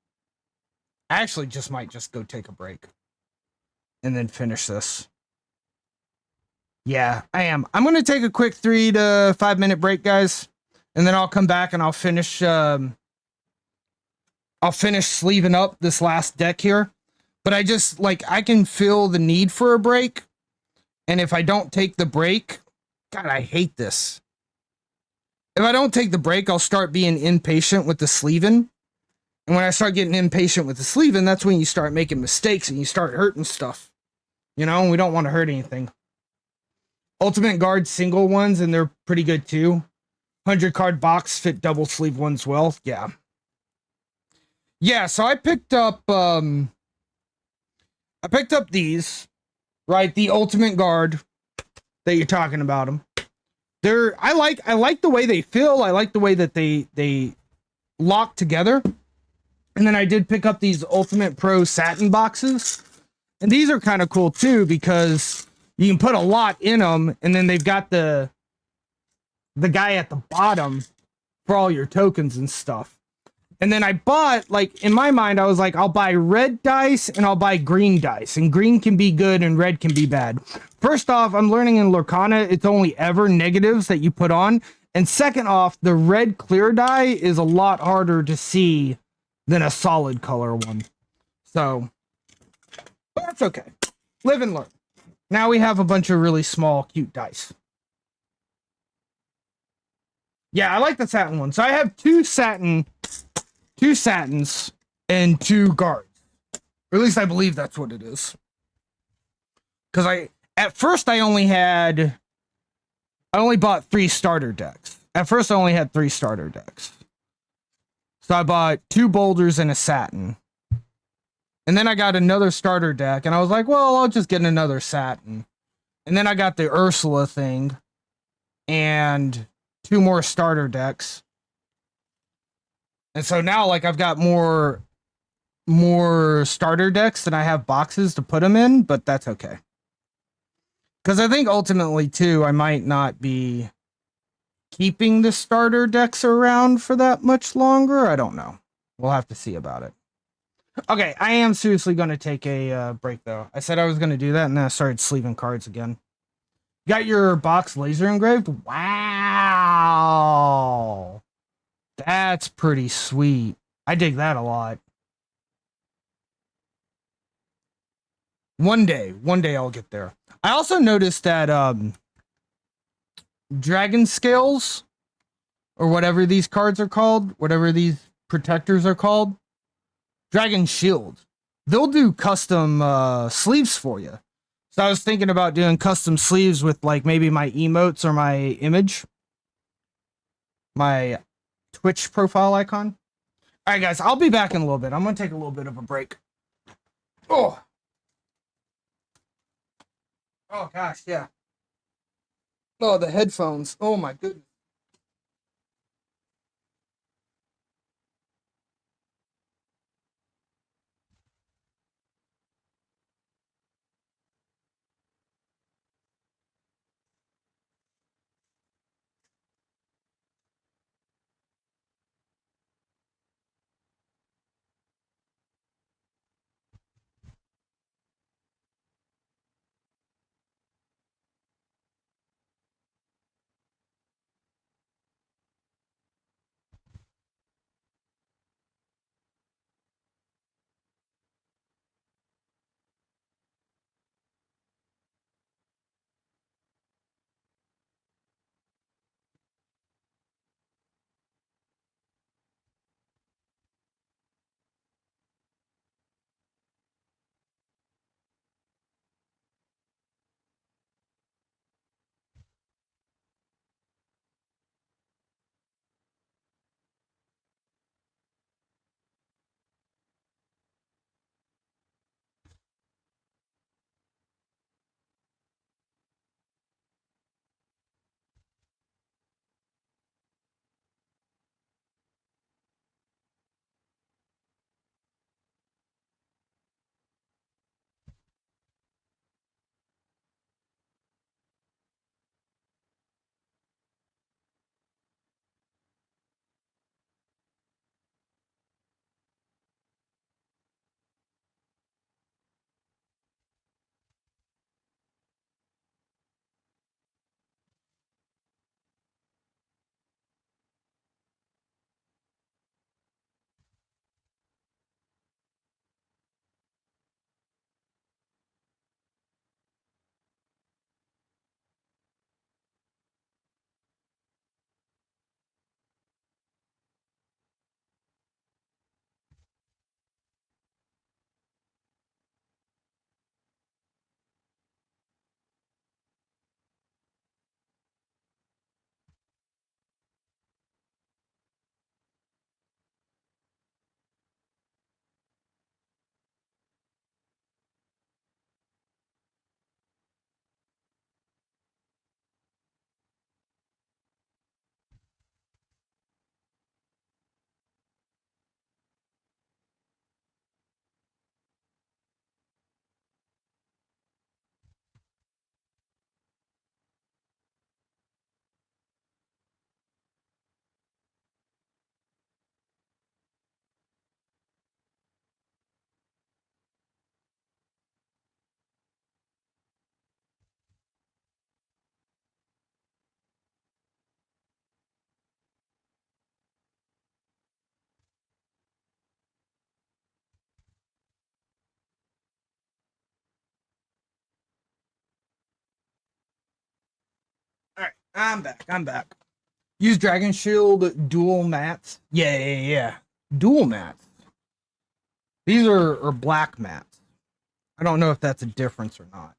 I actually just might just go take a break and then finish this. Yeah, I am. I'm going to take a quick 3 to 5 minute break, guys, and then I'll come back and I'll finish sleeving up this last deck here. But I just I can feel the need for a break, and if I don't take the break, God, I hate this. If I don't take the break, I'll start being impatient with the sleeving. And when I start getting impatient with the sleeving, that's when you start making mistakes and you start hurting stuff. You know, and we don't want to hurt anything. Ultimate Guard single ones, and they're pretty good too. 100 card box fit double sleeve ones well. Yeah. Yeah, so I picked up these, right? The Ultimate Guard that you're talking about them. I like the way they feel. I like the way that they lock together. And then I did pick up these Ultimate Pro satin boxes. And these are kind of cool too because you can put a lot in them, and then they've got the guy at the bottom for all your tokens and stuff. And then I bought, in my mind, I was like, I'll buy red dice and I'll buy green dice. And green can be good and red can be bad. First off, I'm learning in Lorcana, it's only ever negatives that you put on. And second off, the red clear die is a lot harder to see than a solid color one. So, but that's okay. Live and learn. Now we have a bunch of really small, cute dice. Yeah, I like the satin one. So I have two satins and 2 guards. Or at least I believe that's what it is. Because at first I only bought 3 starter decks. At first I only had 3 starter decks. So I bought 2 boulders and a satin. And then I got another starter deck, and I was like, well, I'll just get another satin. And then I got the Ursula thing and 2 more starter decks. And so now, I've got more starter decks than I have boxes to put them in, but that's okay. Because I think ultimately, too, I might not be keeping the starter decks around for that much longer. I don't know. We'll have to see about it. Okay, I am seriously going to take a break, though. I said I was going to do that, and then I started sleeving cards again. Got your box laser engraved? Wow! That's pretty sweet. I dig that a lot. One day I'll get there. I also noticed that Dragon Scales, or whatever these cards are called, whatever these protectors are called, Dragon Shield, they'll do custom sleeves for you. So I was thinking about doing custom sleeves with maybe my emotes or my image, my Twitch profile icon. All right, guys, I'll be back in a little bit. I'm going to take a little bit of a break. Oh gosh, yeah. Oh, the headphones. Oh my goodness. All right, I'm back. I'm back. Use Dragon Shield dual mats. Yeah. Dual mats. These are black mats. I don't know if that's a difference or not.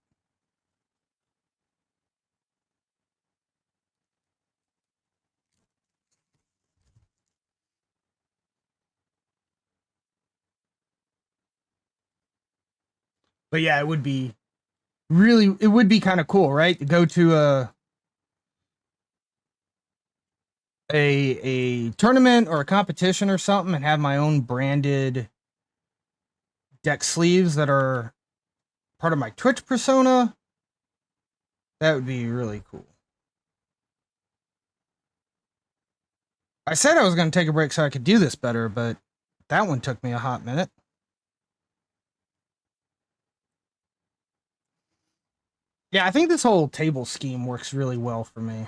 But yeah, it would be kind of cool, right? To go to a tournament or a competition or something and have my own branded deck sleeves that are part of my Twitch persona. That would be really cool. I said I was going to take a break so I could do this better, but that one took me a hot minute. Yeah, I think this whole table scheme works really well for me.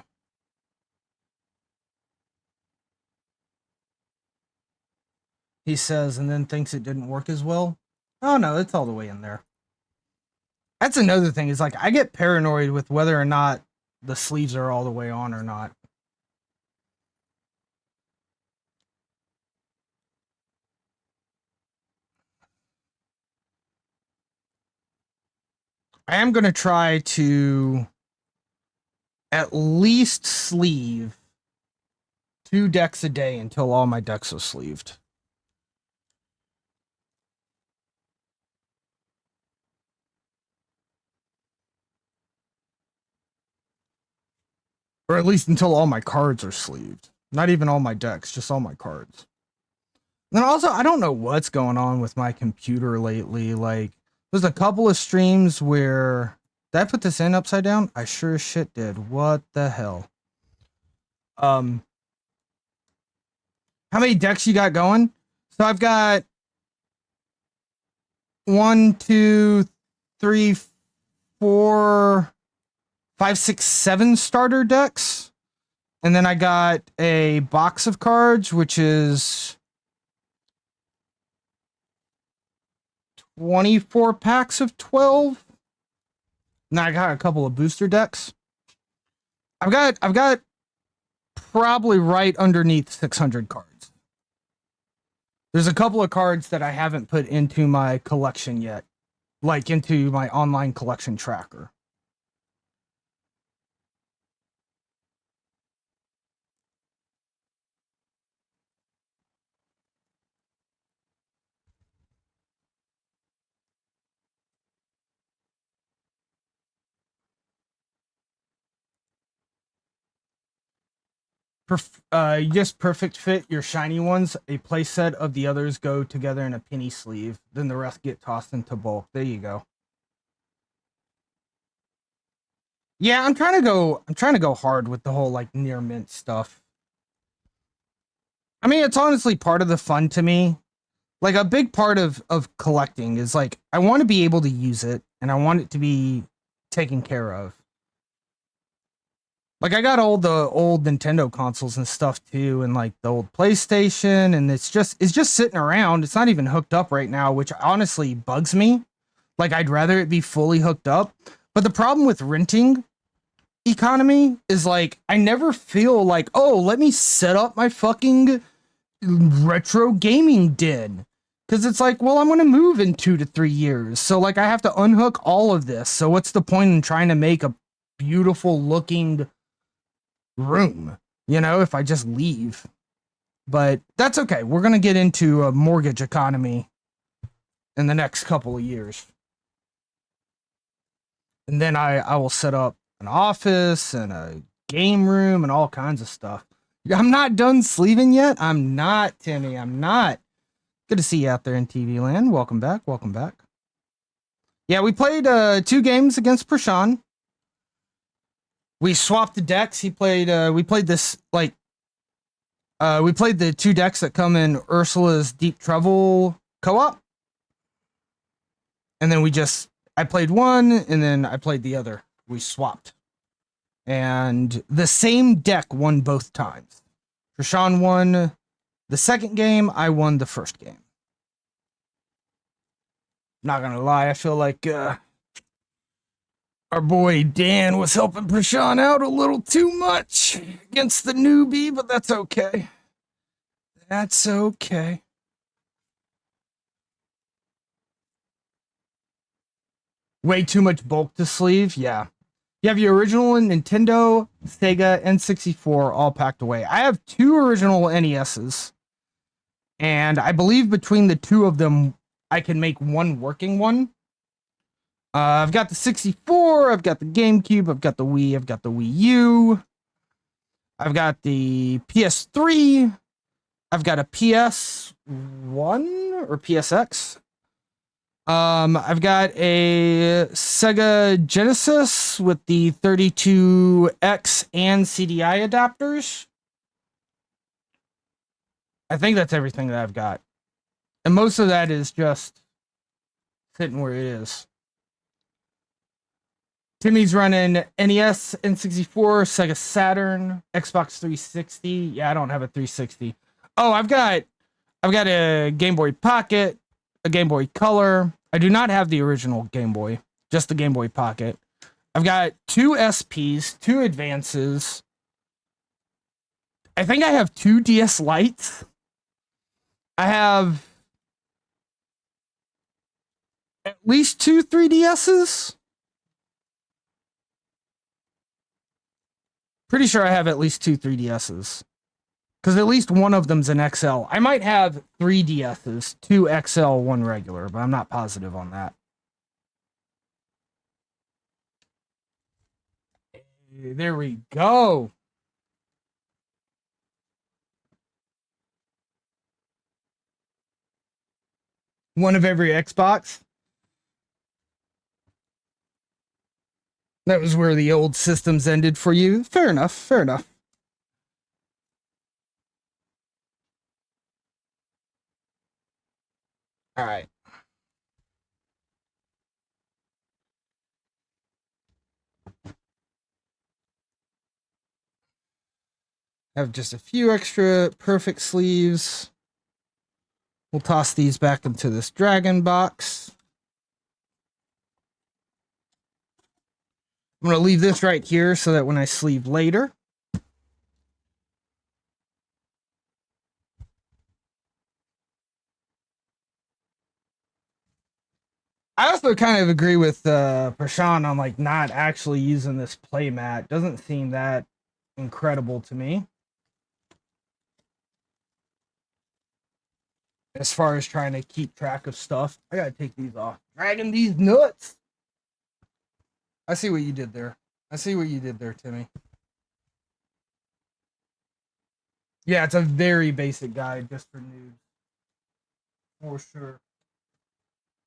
He says, and then thinks it didn't work as well. Oh no, it's all the way in there. That's another thing, is like I get paranoid with whether or not the sleeves are all the way on or not. I am going to try to at least sleeve 2 decks a day until all my decks are sleeved. Or at least until all my cards are sleeved. Not even all my decks, just all my cards. And then also, I don't know what's going on with my computer lately. Like, there's a couple of streams where... Did I put this in upside down? I sure as shit did. What the hell? How many decks you got going? So I've got 1, 2, 3, 4, 5, 6, 7 starter decks. And then I got a box of cards, which is 24 packs of 12. And I got a couple of booster decks. I've got probably right underneath 600 cards. There's a couple of cards that I haven't put into my collection yet, like into my online collection tracker. Just perfect fit your shiny ones. A playset of the others go together in a penny sleeve. Then the rest get tossed into bulk. There you go. Yeah, I'm trying to go hard with the whole like near mint stuff. I mean, it's honestly part of the fun to me. Like a big part of collecting is like I want to be able to use it and I want it to be taken care of. Like I got all the old Nintendo consoles and stuff too, and like the old PlayStation, and it's just sitting around. It's not even hooked up right now, which honestly bugs me. Like I'd rather it be fully hooked up. But the problem with renting economy is like I never feel like, oh, let me set up my fucking retro gaming den. Cause it's like, well, I'm gonna move in 2 to 3 years. So like I have to unhook all of this. So what's the point in trying to make a beautiful looking room, you know, if I just leave? But that's okay. We're gonna get into a mortgage economy in the next couple of years. And then I will set up an office and a game room and all kinds of stuff. I'm not done sleeving yet. I'm not, Timmy. I'm not. Good to see you out there in TV land. Welcome back. Welcome back. Yeah, we played 2 games against Prashan. We swapped the decks. He played. We played this like. We played the 2 decks that come in Ursula's Deep Trouble co-op, and then I played one, and then I played the other. We swapped, and the same deck won both times. Prashan won the second game. I won the first game. Not gonna lie, I feel like Our boy Dan was helping Prashan out a little too much against the newbie, but that's okay. That's okay. Way too much bulk to sleeve? Yeah. You have your original Nintendo, Sega, N64 all packed away. I have 2 original NESs, and I believe between the 2 of them, I can make one working one. I've got the 64, I've got the GameCube, I've got the Wii, I've got the Wii U, I've got the PS3, I've got a PS1 or PSX. I've got a Sega Genesis with the 32X and CDI adapters. I think that's everything that I've got. And most of that is just sitting where it is. Timmy's running NES, N64, Sega Saturn, Xbox 360. Yeah, I don't have a 360. Oh, I've got a Game Boy Pocket, a Game Boy Color. I do not have the original Game Boy, just the Game Boy Pocket. I've got 2 SPs, 2 Advances. I think I have 2 DS Lites. I have at least 2 3DSs. Pretty sure I have at least 2 3DSs. Because at least one of them's an XL. I might have 3 DSs, 2 XL, 1 regular, but I'm not positive on that. There we go. One of every Xbox. That was where the old systems ended for you. Fair enough, fair enough. All right. Have just a few extra perfect sleeves. We'll toss these back into this dragon box. I'm going to leave this right here so that when I sleeve later, I also kind of agree with Prashan on like not actually using this playmat. Doesn't seem that incredible to me. As far as trying to keep track of stuff, I gotta take these off. Dragging these nuts. I see what you did there. I see what you did there, Timmy. Yeah, it's a very basic guide just for noobs. For sure.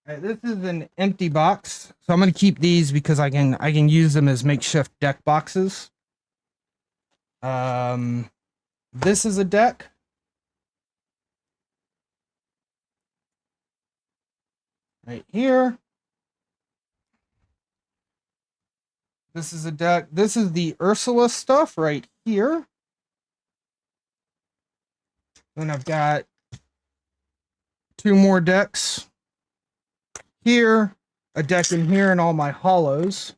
This is an empty box, so I'm gonna keep these because I can use them as makeshift deck boxes. This is a deck. Right here. This is a deck. This is the Ursula stuff right here. Then I've got 2 more decks here, a deck in here, and all my hollows.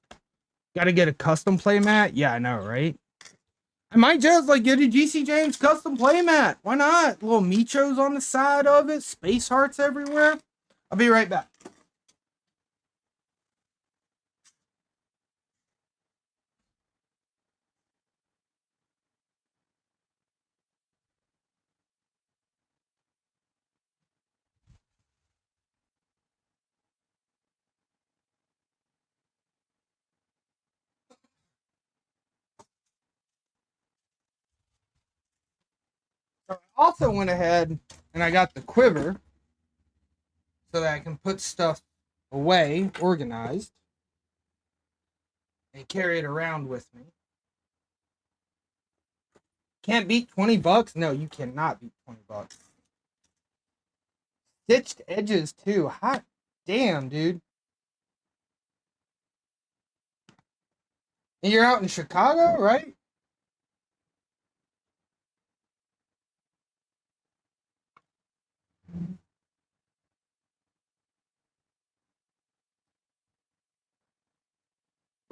Got to get a custom playmat. Yeah, I know, right? I might just like get a GC James custom playmat. Why not? Little Michos on the side of it, space hearts everywhere. I'll be right back. I also went ahead and I got the quiver so that I can put stuff away, organized, and carry it around with me. Can't beat $20? No, you cannot beat $20. Stitched edges too. Hot damn, dude. And you're out in Chicago, right?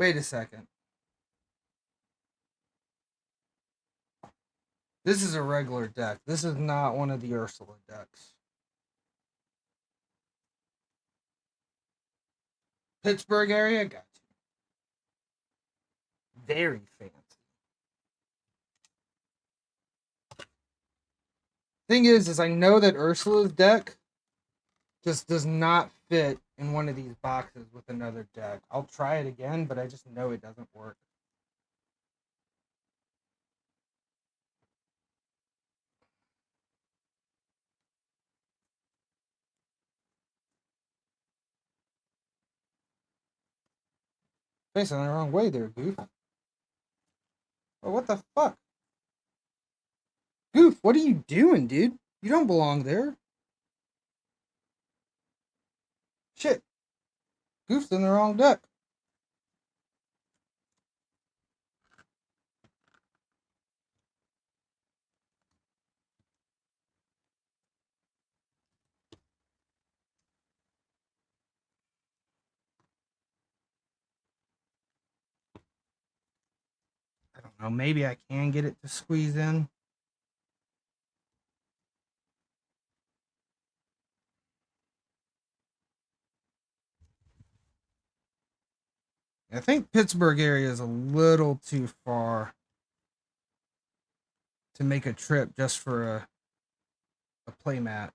Wait a second. This is a regular deck. This is not one of the Ursula decks. Pittsburgh area? Got you. Very fancy. Thing is I know that Ursula's deck just does not fit in one of these boxes with another deck. I'll try it again, but I just know it doesn't work. Facing the wrong way there, Goof. Oh, what the fuck? Goof, what are you doing, dude? You don't belong there. Shit. Goof's in the wrong deck. I don't know. Maybe I can get it to squeeze in. I think Pittsburgh area is a little too far to make a trip just for a playmat.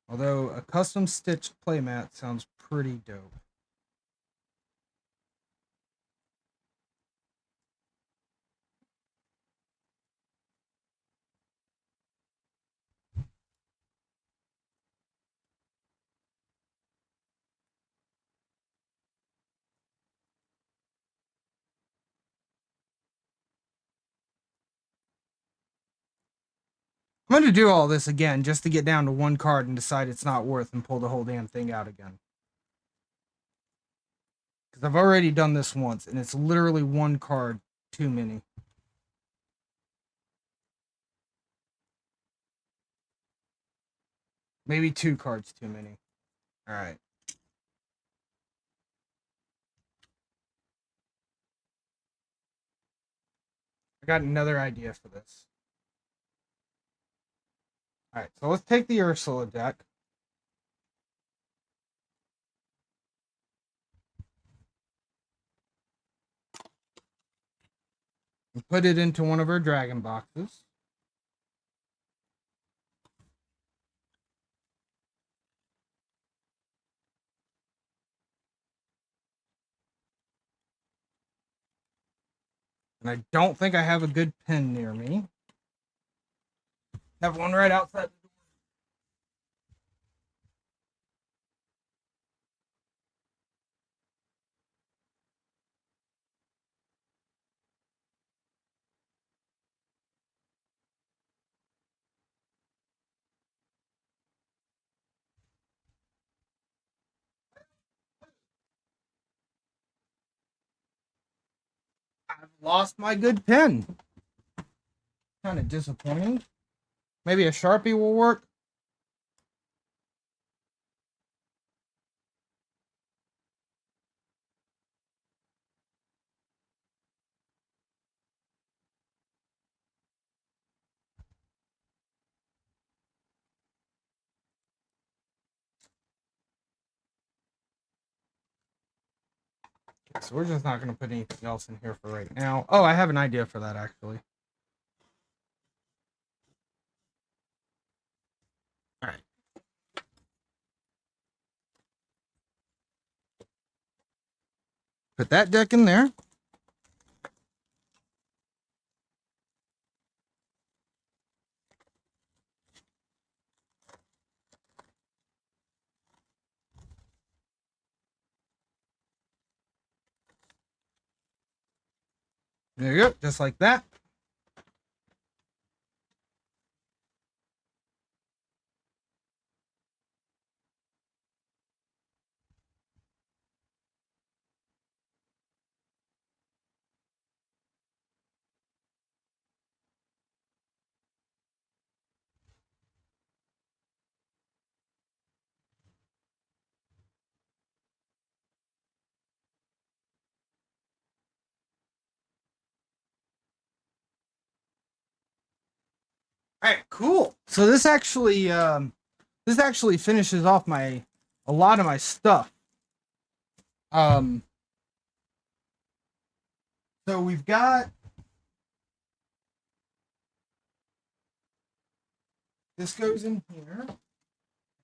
Although a custom stitched playmat sounds pretty dope. I'm going to do all this again just to get down to one card and decide it's not worth and pull the whole damn thing out again. Because I've already done this once and it's literally one card too many. Maybe 2 cards too many. All right. I got another idea for this. All right, so let's take the Ursula deck. And put it into one of our dragon boxes. And I don't think I have a good pen near me. Have one right outside the door. I've lost my good pen. Kind of disappointing. Maybe a Sharpie will work. Okay, so we're just not going to put anything else in here for right now. Oh, I have an idea for that actually. All right. Put that deck in there. There you go, just like that. All right, cool. So this actually finishes off a lot of my stuff. So we've got this goes in here.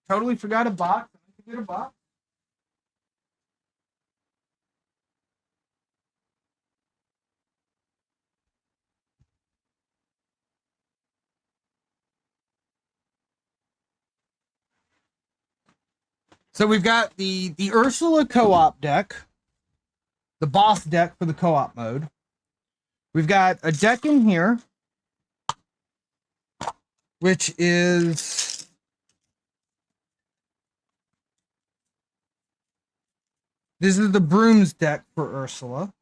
Totally forgot a box. I need to get a box. So we've got the Ursula co-op deck, the boss deck for the co-op mode. We've got a deck in here, which is this is the brooms deck for Ursula.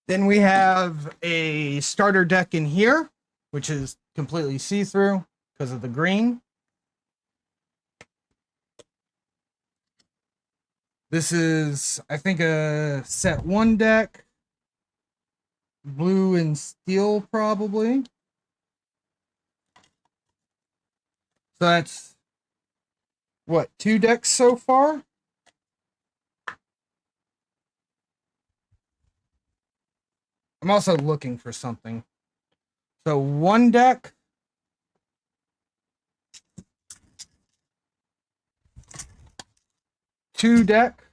Then we have a starter deck in here, which is completely see-through because of the green. This is, I think, a set 1 deck. Blue and steel, probably. So that's, what, 2 decks so far? I'm also looking for something. So 1 deck. 2 deck.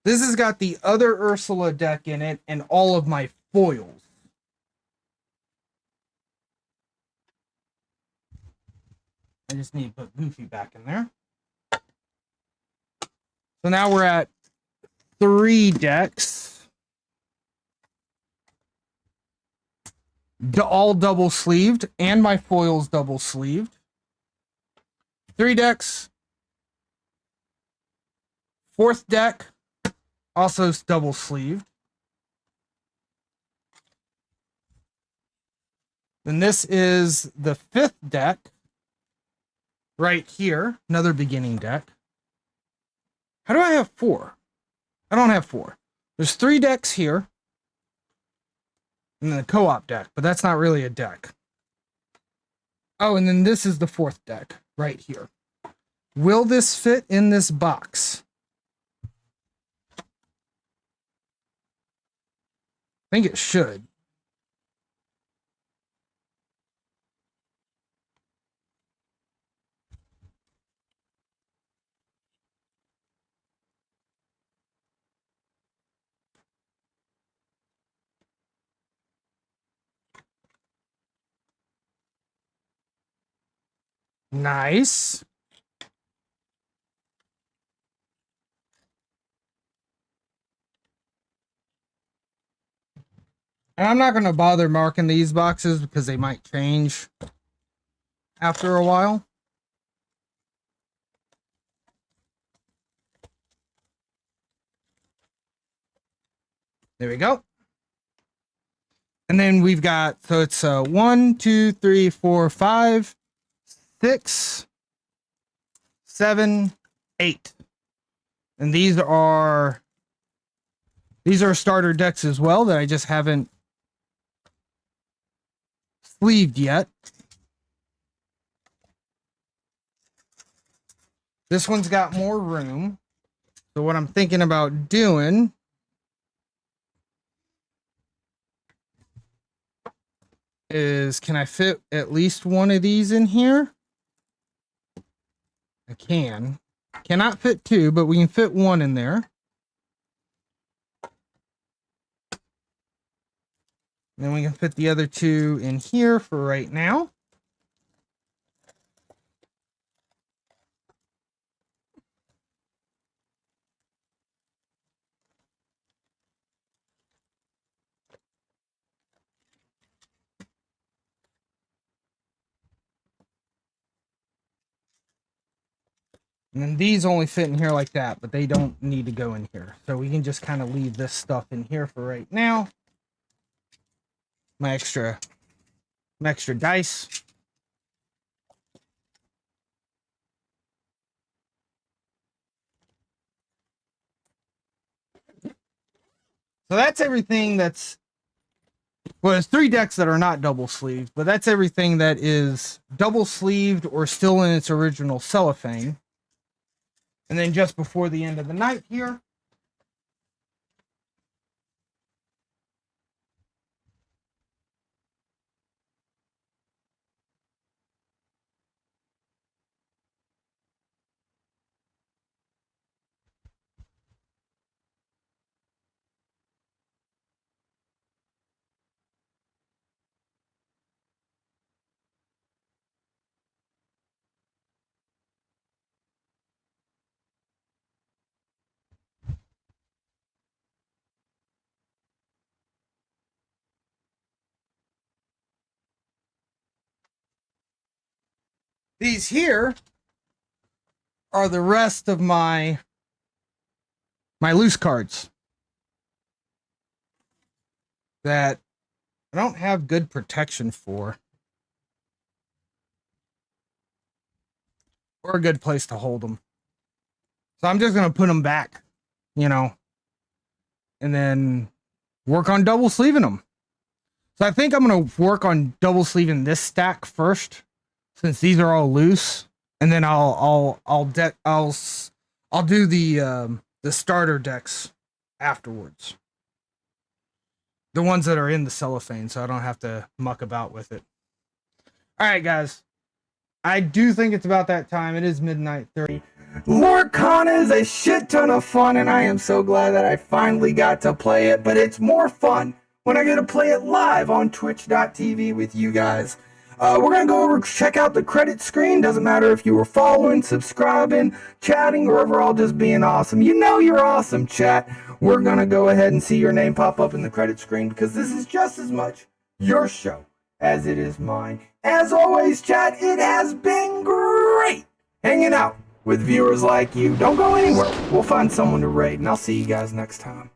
This has got the other Ursula deck in it and all of my foils. I just need to put Goofy back in there. So now we're at 3 decks. All double sleeved, and my foils double sleeved. 3 decks. 4th deck, also double sleeved. Then this is the 5th deck, right here. Another beginning deck. How do I have 4? I don't have 4. There's 3 decks here. And then a co-op deck, but that's not really a deck. Oh, and then this is the 4th deck, right here. Will this fit in this box? I think it should. Nice. And I'm not going to bother marking these boxes because they might change after a while. There we go. And then we've got, so it's 1, 2, 3, 4, 5, 6, 7, 8. And these are starter decks as well that I just haven't sleeved yet. This one's got more room. So what I'm thinking about doing is, can I fit at least one of these in here? I can. Cannot fit 2, but we can fit 1 in there. And then we can fit the other 2 in here for right now. And then these only fit in here like that, but they don't need to go in here. So we can just kind of leave this stuff in here for right now. My extra dice. So that's everything that's, well, there's 3 decks that are not double sleeved, but that's everything that is double sleeved or still in its original cellophane. And then just before the end of the night here, these here are the rest of my loose cards that I don't have good protection for, or a good place to hold them. So I'm just going to put them back, you know, and then work on double sleeving them. So I think I'm going to work on double sleeving this stack first, since these are all loose, and then I'll do the starter decks afterwards. The ones that are in the cellophane, so I don't have to muck about with it. All right, guys. I do think it's about that time. It is midnight 30. Lorcana is a shit ton of fun, and I am so glad that I finally got to play it, but it's more fun when I get to play it live on twitch.tv with you guys. We're going to go over, check out the credit screen. Doesn't matter if you were following, subscribing, chatting, or overall just being awesome. You know you're awesome, chat. We're going to go ahead and see your name pop up in the credit screen, because this is just as much your show as it is mine. As always, chat, it has been great hanging out with viewers like you. Don't go anywhere. We'll find someone to raid, and I'll see you guys next time.